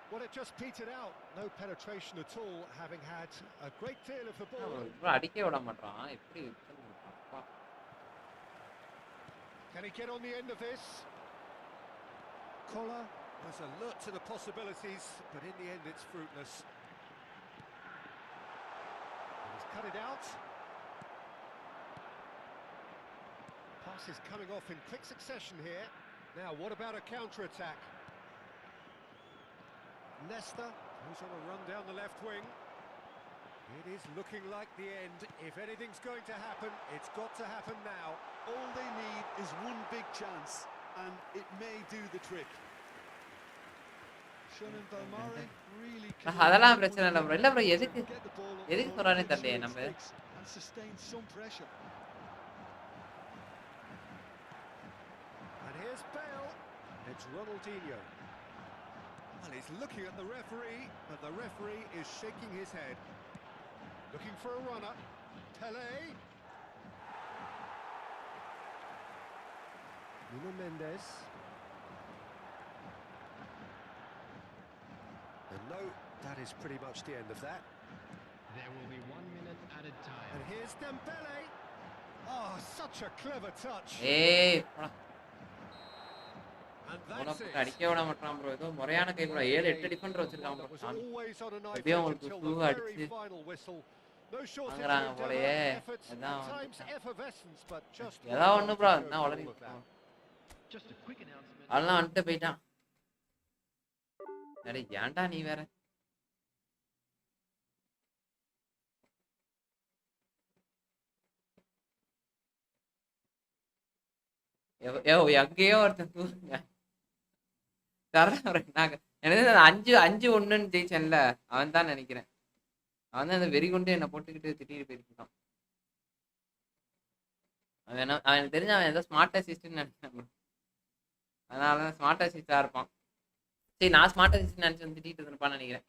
Well, it just petered out. No penetration at all, having had a great deal of the ball. அடிக்க விட மாட்டான் எப்படி Can he get on the end of this? Collar was alert to the possibilities, but in the end it's fruitless. And he's cut it out. Pass is coming off in quick succession here. Now, what about a counter-attack? Nesta goes on a run down the left wing. It is looking like the end. If anything's going to happen, it's got to happen now. All they need is one big chance, and it may do the trick. Shonen Belmare really அதெல்லாம் பிரச்சனை இல்ல bro இல்ல bro எதுக்கு சொல்றானே தெரியல நம்ம and sustain some pressure. And here's Bale. It's Ronaldinho. Well, he's looking at the referee, but the referee is shaking his head. Looking for a runner. Pele. Nuno Mendes. And no, that is pretty much the end of that. There will be 1 minute added time. And here's Dembele. Oh, such a clever touch. ஏய் And that's it. அடிக்க விட மாட்டான் bro ஏதோ முறையான கை bro 7-8 Defender வச்சிருக்கான் bro Always on a knife எப்படியும் edge உங்களுக்கு until ஃபுல்லா the அடிச்சு very final whistle. No shortage வாங்குறாங்க of போலயே efforts, அதான் at times effervescence, but just ஏதோ ஒண்ணு ப்ரோ என்ன வளரி Just a quick announcement. அதெல்லாம் வந்துட்டு போயிட்டான் அட ஏன்டா நீ வேற எங்கேயோ ஒருத்தன் தூங்க எனக்கு 5-1 ஜெயிச்சேன்ல அவன் தான் நினைக்கிறேன் அவன் தான் அந்த வெறி கொண்டு என்னை போட்டுக்கிட்டு திட்டிட்டு போயிருக்கான் அவன் எனக்கு தெரிஞ்ச அவன் ஏதோ ஸ்மார்ட் அசிஸ்ட்னு நினைக்கிறேன் அதனால தான் ஸ்மார்ட் அசிஸ்டா இருப்பான் சரி நான் ஸ்மார்ட் அசிஸ்ட் நினைச்சு வந்து திட்டிட்டு இருப்பான்னு நினைக்கிறேன்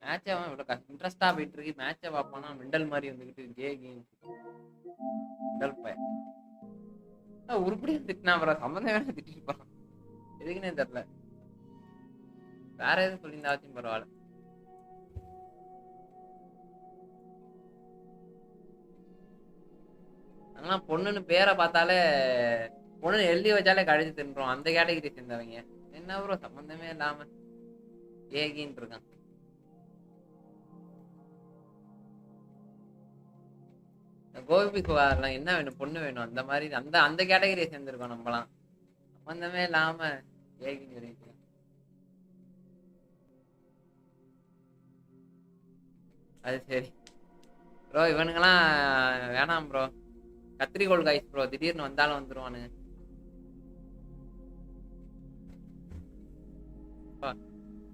மேட்ச் அவன் இவ்வளோ இன்ட்ரெஸ்டா போயிட்டு இருக்கு மேட்சை பார்ப்பானா மெண்டல் மாதிரி வந்துக்கிட்டு கேம் மெண்டல் பையன் உருப்படியா திட்டினா அப்புறம் சம்மந்தம் வேணா திட்டிட்டு போறான் எதுக்குன்னே தெரியல வேற எதுவும் சொல்லியிருந்தாச்சும் பரவாயில்ல ஆனால் பொண்ணுன்னு பேரை பார்த்தாலே பொண்ணு எழுதி வச்சாலே கழிச்சு தின்றோம் அந்த கேட்டகரி சேர்ந்தவங்க என்ன ப்ரோ சம்மந்தமே இல்லாம ஏகின்னு இருக்கான் கோபிக்கு வரலாம் என்ன வேணும் பொண்ணு வேணும் அந்த மாதிரி அந்த அந்த கேட்டகரியை சேர்ந்துருக்கோம் நம்மலாம் சம்பந்தமே இல்லாம ஏகின்னு சொல்லிட்டு அது சரி ப்ரோ இவனுங்கெல்லாம் வேணாம் ப்ரோ கத்திரிக்கோள் காய்ஸ் ப்ரோ திடீர்னு வந்தாலும் வந்துருவானுங்க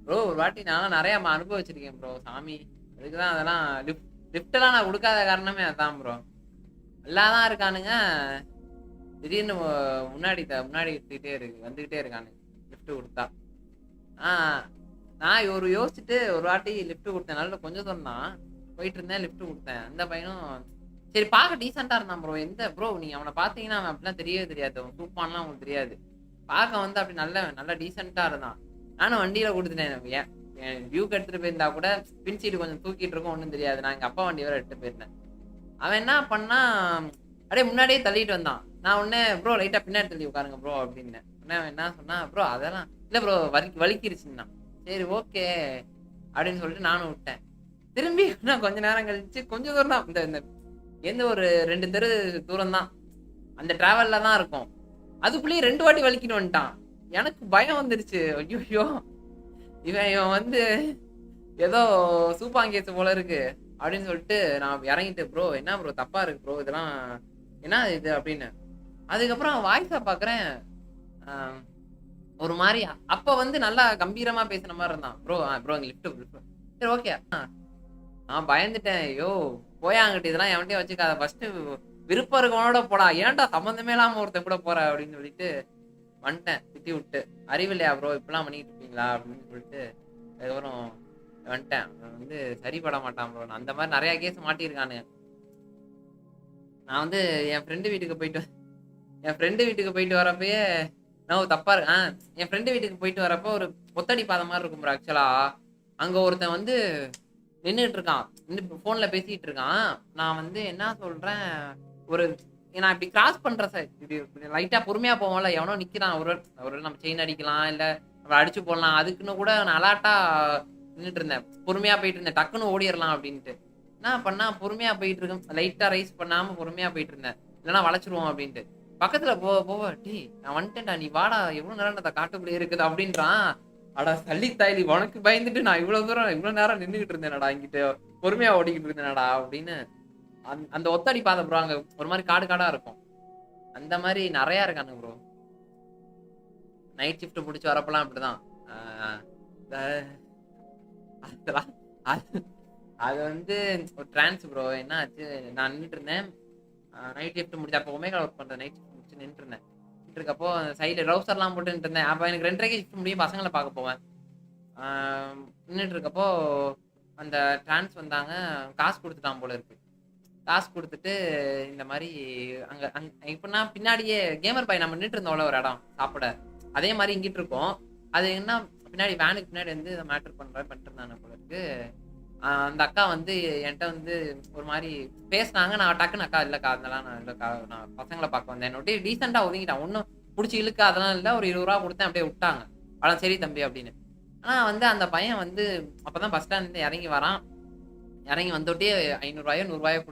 ப்ரோ ஒரு வாட்டி நானும் நிறைய அனுபவிச்சிருக்கேன் ப்ரோ சாமி அதுக்குதான் அதெல்லாம் லிஃப்ட்லாம் நான் கொடுக்காத காரணமே அதான் ப்ரோ. எல்லாம் தான் இருக்கானுங்க, திடீர்னு முன்னாடி வந்துகிட்டே இருக்கானுங்க லிஃப்ட் கொடுத்தா. நான் ஒரு யோசிச்சுட்டு ஒரு வாட்டி லிஃப்ட் கொடுத்தேன். நல்ல கொஞ்சம் தூரம் தான் போயிட்டு இருந்தேன், லிஃப்ட் கொடுத்தேன். அந்த பையனும் சரி பார்க்க டீசெண்டா இருந்தான் ப்ரோ. எந்த ப்ரோ நீங்க அவனை பார்த்தீங்கன்னா அவன் அப்படிலாம் தெரியவே தெரியாது, அவன் சூப்பான்லாம் அவங்களுக்கு தெரியாது. பார்க்க வந்து அப்படி நல்ல டீசெண்டா இருந்தான். நானும் வண்டியில கொடுத்துட்டேன். என் வியூக்கு எடுத்துட்டு போயிருந்தா கூட பின் சீட்டு கொஞ்சம் தூக்கிட்டு இருக்கும், ஒன்றும் தெரியாது. நான் எங்க அப்பா வண்டி வேற எடுத்துட்டு போயிருந்தேன். அவன் என்ன பண்ணா அப்படியே முன்னாடியே தள்ளிட்டு வந்தான். நான் உடனே ப்ரோ லைட்டா பின்னாடி தள்ளி உட்காருங்க ப்ரோ அப்படின்னேன். உடனே அவன் என்ன சொன்னா, ப்ரோ அதெல்லாம் இல்லை ப்ரோ வலிக்கிருச்சுன்னா. சரி ஓகே அப்படின்னு சொல்லிட்டு நானும் விட்டேன். திரும்பி நான் கொஞ்ச நேரம் கழிச்சு கொஞ்சம் தூரம் தான், இந்த எந்த ஒரு 2 தெரு தூரம் தான், அந்த டிராவல்ல தான் இருக்கும். அதுக்குள்ளேயே 2 வாட்டி வலிக்கிட்டு வந்துட்டான். எனக்கு பயம் வந்துருச்சு. ஐயோ இவன் வந்து ஏதோ சூப்பாங்கேஸ் போல இருக்கு அப்படின்னு சொல்லிட்டு நான் இறங்கிட்டு, ப்ரோ என்ன ப்ரோ தப்பா இருக்கு ப்ரோ, இதெல்லாம் என்ன இது அப்படின்னு. அதுக்கப்புறம் வாய்ஸா பாக்குறேன் ஒரு மாதிரி. அப்ப வந்து நல்லா கம்பீரமா பேசுன மாதிரி இருந்தான். ப்ரோ ப்ரோ லிஃப்ட் சரி ஓகே. நான் பயந்துட்டேன். ஐயோ போயாங்கிட்டு இதெல்லாம் எவன்கிட்டயும் வச்சுக்காத, ஃபர்ஸ்ட் விருப்பம் இருக்கவனோட போடா, ஏன்டா சம்மந்தமே இல்லாம ஒருத்தன் கூட போற அப்படின்னு சொல்லிட்டு வந்துட்டேன் திட்டி விட்டு. அறிவில்லையா ப்ரோ இப்பெல்லாம் பண்ணிட்டு இருப்பீங்களா அப்படின்னு சொல்லிட்டு அதுக்கப்புறம் வந்துட்டேன். வந்து சரிப்பட மாட்டான் ப்ரோ. அந்த மாதிரி நிறைய கேஸ் மாட்டியிருக்கானு. நான் வந்து என் ஃப்ரெண்டு வீட்டுக்கு போயிட்டு வரப்பயே நான் தப்பா இருக்கு. என் ஃப்ரெண்டு வீட்டுக்கு போயிட்டு வரப்போ ஒரு ஒத்தடி பாத மாதிரி இருக்கும் ப்ரோ. ஆக்சுவலா அங்க ஒருத்தன் வந்து நின்றுட்டு இருக்கான், போன்ல பேசிட்டு இருக்கான். நான் வந்து என்ன சொல்றேன், நான் இப்படி கிராஸ் பண்ற லைட்டா பொறுமையா போவோம்ல, எவனோ நிக்கிறான், ஒரு நம்ம செயின் அடிக்கலாம் இல்ல நம்ம அடிச்சு போடலாம், அதுக்குன்னு கூட நான் அலாட்டா நின்றுட்டு இருந்தேன். பொறுமையா போயிட்டு இருந்தேன், டக்குன்னு ஓடிடலாம் அப்படின்ட்டு. என்ன பண்ணா பொறுமையா போயிட்டு இருக்கேன், லைட்டா ரைஸ் பண்ணாம பொறுமையா போயிட்டு இருந்தேன், இல்லைன்னா வளைச்சிருவோம் அப்படின்ட்டு. பக்கத்துல போவ டீ நான் வந்துட்டேன்டா நீ வாடா, எவ்வளவு நேரம் அந்த காட்டுக்குள்ளே இருக்குது அப்படின்றான். அடா சல்லி தாய்லி, உனக்கு பயந்துட்டு நான் இவ்வளவு நேரம் நின்றுகிட்டு இருந்தேனடா, இங்கிட்ட பொறுமையா ஓடிக்கிட்டு இருந்தேனடா அப்படின்னு. அந்த ஒத்தடி பாதை ப்ரோ, அங்க ஒரு மாதிரி காடா இருக்கும். அந்த மாதிரி நிறைய இருக்கானுங்க ப்ரோ. நைட் ஷிஃப்ட் முடிச்சு வரப்பெல்லாம் அப்படிதான். அது வந்து ஒரு டிரான்ஸ் ப்ரோ. என்ன ஆச்சு, நான் நின்றுட்டு இருந்தேன் நைட் ஷிஃப்ட் முடிச்சு. அப்போ ஒமேகா ஒர்க் பண்றேன், நைட் ஷிஃப்ட் முடிச்சு நின்றுட்டு இருந்தேன். இருக்கப்போ சைடுல ட்ரௌசர்லாம் போட்டு இருந்தேன். அப்போ எனக்கு 2:30 ஷிஃப்ட் முடியும், பசங்களை பார்க்க போவேன். நின்றுட்டு இருக்கப்போ அந்த டிரான்ஸ் வந்தாங்க, காசு கொடுத்துட்டான் போல இருக்கு. காசு கொடுத்துட்டு இந்த மாதிரி அங்க இப்பனா பின்னாடியே கேமர் பாய் நம்ம நின்றுட்டு இருந்தோம்ல ஒரு இடம் சாப்பிட, அதே மாதிரி இங்கிட்டு இருக்கோம். அது என்ன பின்னாடி வேனுக்கு பின்னாடி வந்து மேட்டர் பண்ணிட்டு இருந்தாங்க போல இருக்கு. அந்த அக்கா வந்து என்கிட்ட வந்து ஒரு மாதிரி பேசினாங்க. நான் டக்குன்னு அக்கா இல்லக்கா அதெல்லாம் நான் இல்லக்கா, நான் பசங்களை பார்க்க வந்தேன், என்னோட டீசெண்டா ஒதுங்கிட்டான். ஒன்றும் பிடிச்சி இழுக்க அதெல்லாம் இல்லை, ஒரு 20 ரூபா கொடுத்தேன், அப்படியே விட்டாங்க. அதான் சரி தம்பி அப்படின்னு. ஆனா வந்து அந்த பையன் வந்து அப்பதான் பஸ் ஸ்டாண்ட்ல இறங்கி வரான். இறங்கி வந்துட்டே 500 ரூபாயோ 100 ரூபாயோ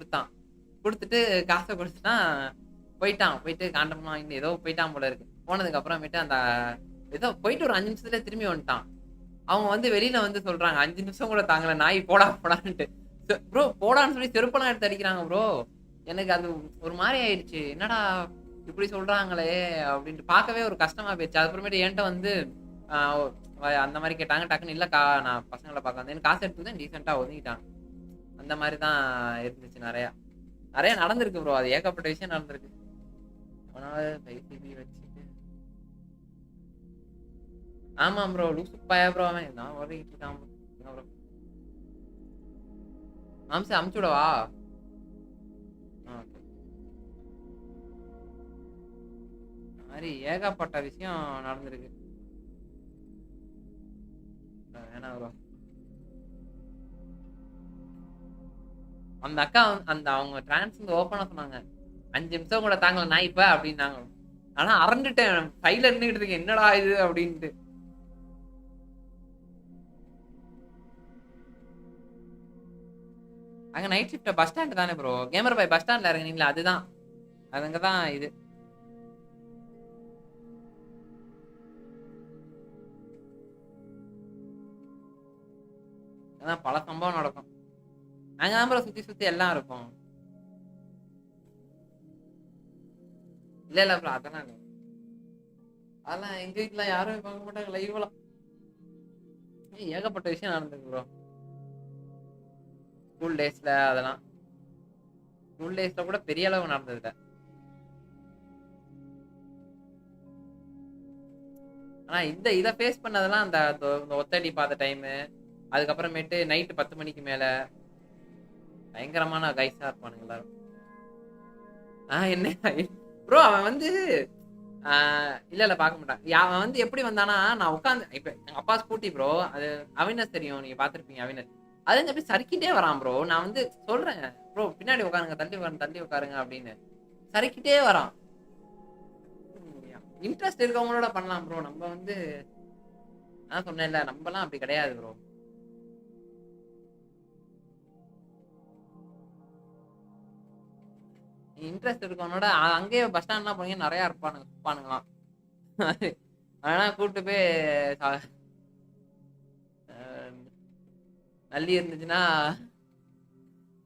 கொடுத்துட்டு காசை கொடுத்துட்டான். போயிட்டு காண்டம்லாம் வாங்கி ஏதோ போயிட்டான் போல இருக்கு. போனதுக்கு அப்புறமேட்டு அந்த ஏதோ போயிட்டு ஒரு 5 நிமிஷத்துல திரும்பி வந்துட்டான். அவங்க வந்து வெளியில வந்து சொல்றாங்க 5 நிமிஷம் கூட தாங்கல நாய் போடான்ட்டு. ப்ரோ போடான்னு சொல்லி செருப்பெல்லாம் எடுத்து அடிக்கிறாங்க ப்ரோ. எனக்கு அது ஒரு மாதிரி ஆயிடுச்சு, என்னடா இப்படி சொல்றாங்களே அப்படின்ட்டு. பார்க்கவே ஒரு கஷ்டமா போயிடுச்சு. அதுக்கப்புறமேட்டு என்கிட்ட வந்து அந்த மாதிரி கேட்டாங்க. டக்குன்னு இல்லக்கா நான் பசங்களை பார்க்க வந்தேன், காசு எடுத்துதான் டீசெண்டா ஒதுங்கிட்டாங்க. அந்த மாதிரி தான் இருந்துச்சு. நிறைய நடந்திருக்கு ப்ரோ. அது ஏகப்பட்ட விஷயம் நடந்திருக்கு. வச்சுட்டு ஆமா ப்ரோ, லூசு பையா ப்ரோ. அவன் நான் ஓடிக்கிட்டு இருக்கான் ப்ரோ. மாம்சம் அமுச்சு விடவா? மாதிரி ஏகப்பட்ட விஷயம் நடந்திருக்கு. வேணா ப்ரோ. அந்த அக்கா அவங்க டிரான்ஸ் ஓப்பனா சொன்னாங்க 5 நிமிஷம் கூட தாங்கல நான் இப்ப அப்படின்னாங்க. ஆனா அரண்டுட்டேன், சைட்ல இருந்துகிட்டு இருக்கேன், என்னடா இது அப்படின்ட்டு. அங்க நைட் ஷிஃப்ட் பஸ் ஸ்டாண்ட் தானே ப்ரோ, கேமர் பாய் பஸ் ஸ்டாண்ட்ல இறங்குனீங்களா, அதுதான் அதுங்கதான் இது. அதான் பல சம்பவம் நடக்கும் அங்க ப்ரோ. சுத்தி எல்லாம் இருக்கும். இல்ல ப்ரோ அதெல்லாம் இல்லை. அதெல்லாம் எங்க வீட்டுல யாரும் பார்க்க மாட்டாங்க லைவ்லாம். ஏகப்பட்ட விஷயம் நடந்திருக்கு ப்ரோ. ஸ்கூல் டேஸ்ல அதெல்லாம் ஸ்கூல் டேஸ்ல கூட பெரிய அளவு நடந்ததுல. ஆனா இதை ஃபேஸ் பண்ணதெல்லாம் அந்த ஒத்தடி பார்த்த டைமு, அதுக்கப்புறமேட்டு நைட்டு 10 மணிக்கு மேல பயங்கரமான கைஸா இருப்பானுங்க எல்லாரும். என்ன ப்ரோ அவன் வந்து இல்ல பார்க்க மாட்டான். அவன் வந்து எப்படி வந்தானா, நான் உட்காந்து இப்ப எங்க அப்பா ஸ்கூட்டி ப்ரோ, அது அவினஸ் தெரியும், நீங்க பாத்திருப்பீங்க அவினஸ். அது அப்படி சறுக்கிட்டே வரான் ப்ரோ. நான் வந்து சொல்றேன் ப்ரோ பின்னாடி உட்காருங்க, தள்ளி உட்காருங்க அப்படின்னு, சறுக்கிட்டே வரான். இன்ட்ரெஸ்ட் இருக்கவங்களோட பண்ணலாம் ப்ரோ. நம்ம வந்து நான் சொன்னேன்ல, நம்மலாம் அப்படி கிடையாது ப்ரோ. இன்ட்ரெஸ்ட் இருக்கவனோட அங்கேயே பஸ் ஸ்டாண்ட்லாம் போனீங்க நிறைய இருப்பானுங்களாம். அதெல்லாம் கூப்பிட்டு போய் நல்லி இருந்துச்சுன்னா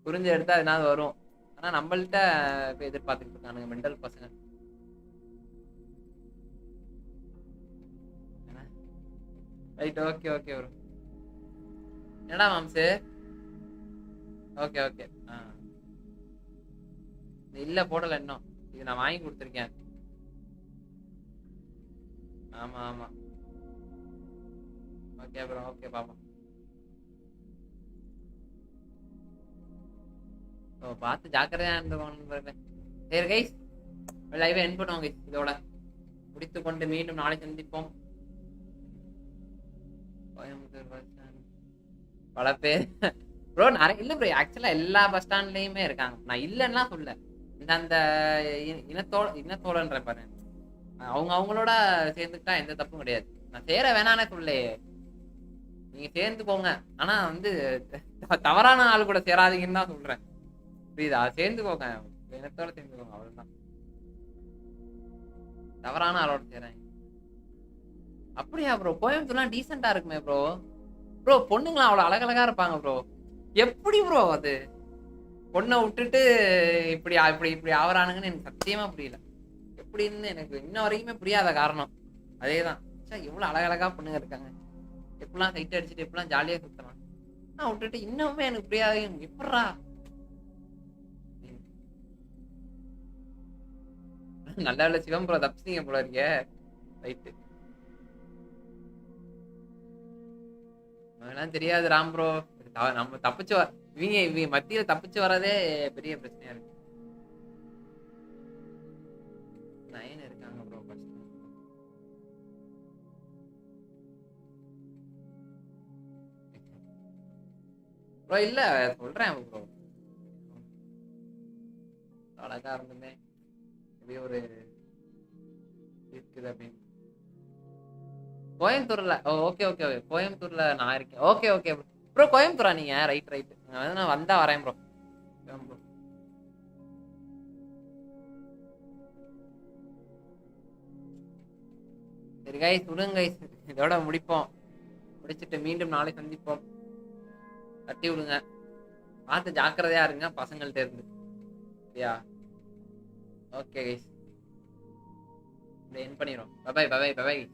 புரிஞ்சு எடுத்தா எதனாவது வரும். ஆனா நம்மள்ட்ட போய் எதிர்பார்த்துக்கிட்டு இருக்கானுங்க மெண்டல் பசங்க. Right, okay okay bro. என்னடா மாம்சு? Okay okay. இல்ல போடல இன்னும், இது நான் வாங்கி கொடுத்துருக்கேன். ஆமா ஆமா, ஓகே ப்ரோ, ஓகே பாப்பா. பார்த்து ஜாக்கிரதையா இருந்துக்கோங்க. சரி கைஸ், லைவை என் பண்ணுவோம் கைஸ். இதோட முடித்துக்கொண்டு மீண்டும் நாளை சந்திப்போம். பல பேர் ப்ரோ நிறைய இல்ல ப்ரோ, ஆக்சுவலா எல்லா பஸ் ஸ்டாண்ட்லயுமே இருக்காங்க. நான் இல்லைன்னா சொல்ல, அந்த இனத்தோழன்ற பாரு, அவங்களோட சேர்ந்துக்கிட்டா எந்த தப்பும் கிடையாது. நான் சேர வேணானே சொல்லே, நீங்க சேர்ந்துக்கோங்க. ஆனா வந்து தவறான ஆள் கூட சேராதீங்கன்னு தான் சொல்றேன், புரியுதா? சேர்ந்துக்கோங்க, இனத்தோட சேர்ந்துக்கோங்க, அவ்வளவுதான். தவறான ஆளோட சேராங்க. அப்படியா ப்ரோ? கோயம்புத்தூர்லாம் டீசெண்டா இருக்குமே ப்ரோ. ப்ரோ பொண்ணுங்களாம் அவ்வளவு அழகழகா இருப்பாங்க ப்ரோ. எப்படி ப்ரோ அது பொண்ணை விட்டுட்டு இப்படி இப்படி இப்படி ஆவறானுங்கன்னு எனக்கு சத்தியமா புரியல. எப்படின்னு எனக்கு இன்ன வரைக்குமே புரியாத காரணம் அதேதான். எவ்வளவு அழகழகா பொண்ணுங்க இருக்காங்க, எப்படிலாம் சைட் அடிச்சுட்டு எப்படிலாம் ஜாலியா சுத்தலாம். நான் விட்டுட்டு இன்னுமே எனக்கு புரியாத எப்படா. நல்ல வேலை சிவம் ப்ரோ தப்பிச்சிங்க போல இருக்க. ரைட்டு, அதெல்லாம் தெரியாது ராம் ப்ரோ. நம்ம தப்பிச்சு இவங்க மத்தியில தப்பிச்சு வரதே பெரிய பிரச்சனையா இருக்கு. 9 இருக்காங்க ப்ரோ ஃபர்ஸ்ட். ப்ரோ இல்ல சொல்றேன் ப்ரோ, அழகா இருந்துமே இப்படி ஒரு இருக்குது அப்படின்னு. கோயம்புத்தூர்ல ஓகே ஓகே, கோயம்புத்தூர்ல நான் இருக்கேன். ஓகே ஓகே ப்ரோ, கோயம்புத்தூரா நீங்க? ரைட் ரைட், நான் வந்தா வரேன் ப்ரோ. சரி கைஸ், விடுங்க கைஸ், இதோட முடிப்போம். முடிச்சுட்டு மீண்டும் நாளை சந்திப்போம். தட்டி விடுங்க, பார்த்து ஜாக்கிரதையா இருங்க பசங்கள்ட்ட இருந்து, சரியா? ஓகே கைஸ், என் பண்ணிடுறோம். Bye bye bye bye bye bye.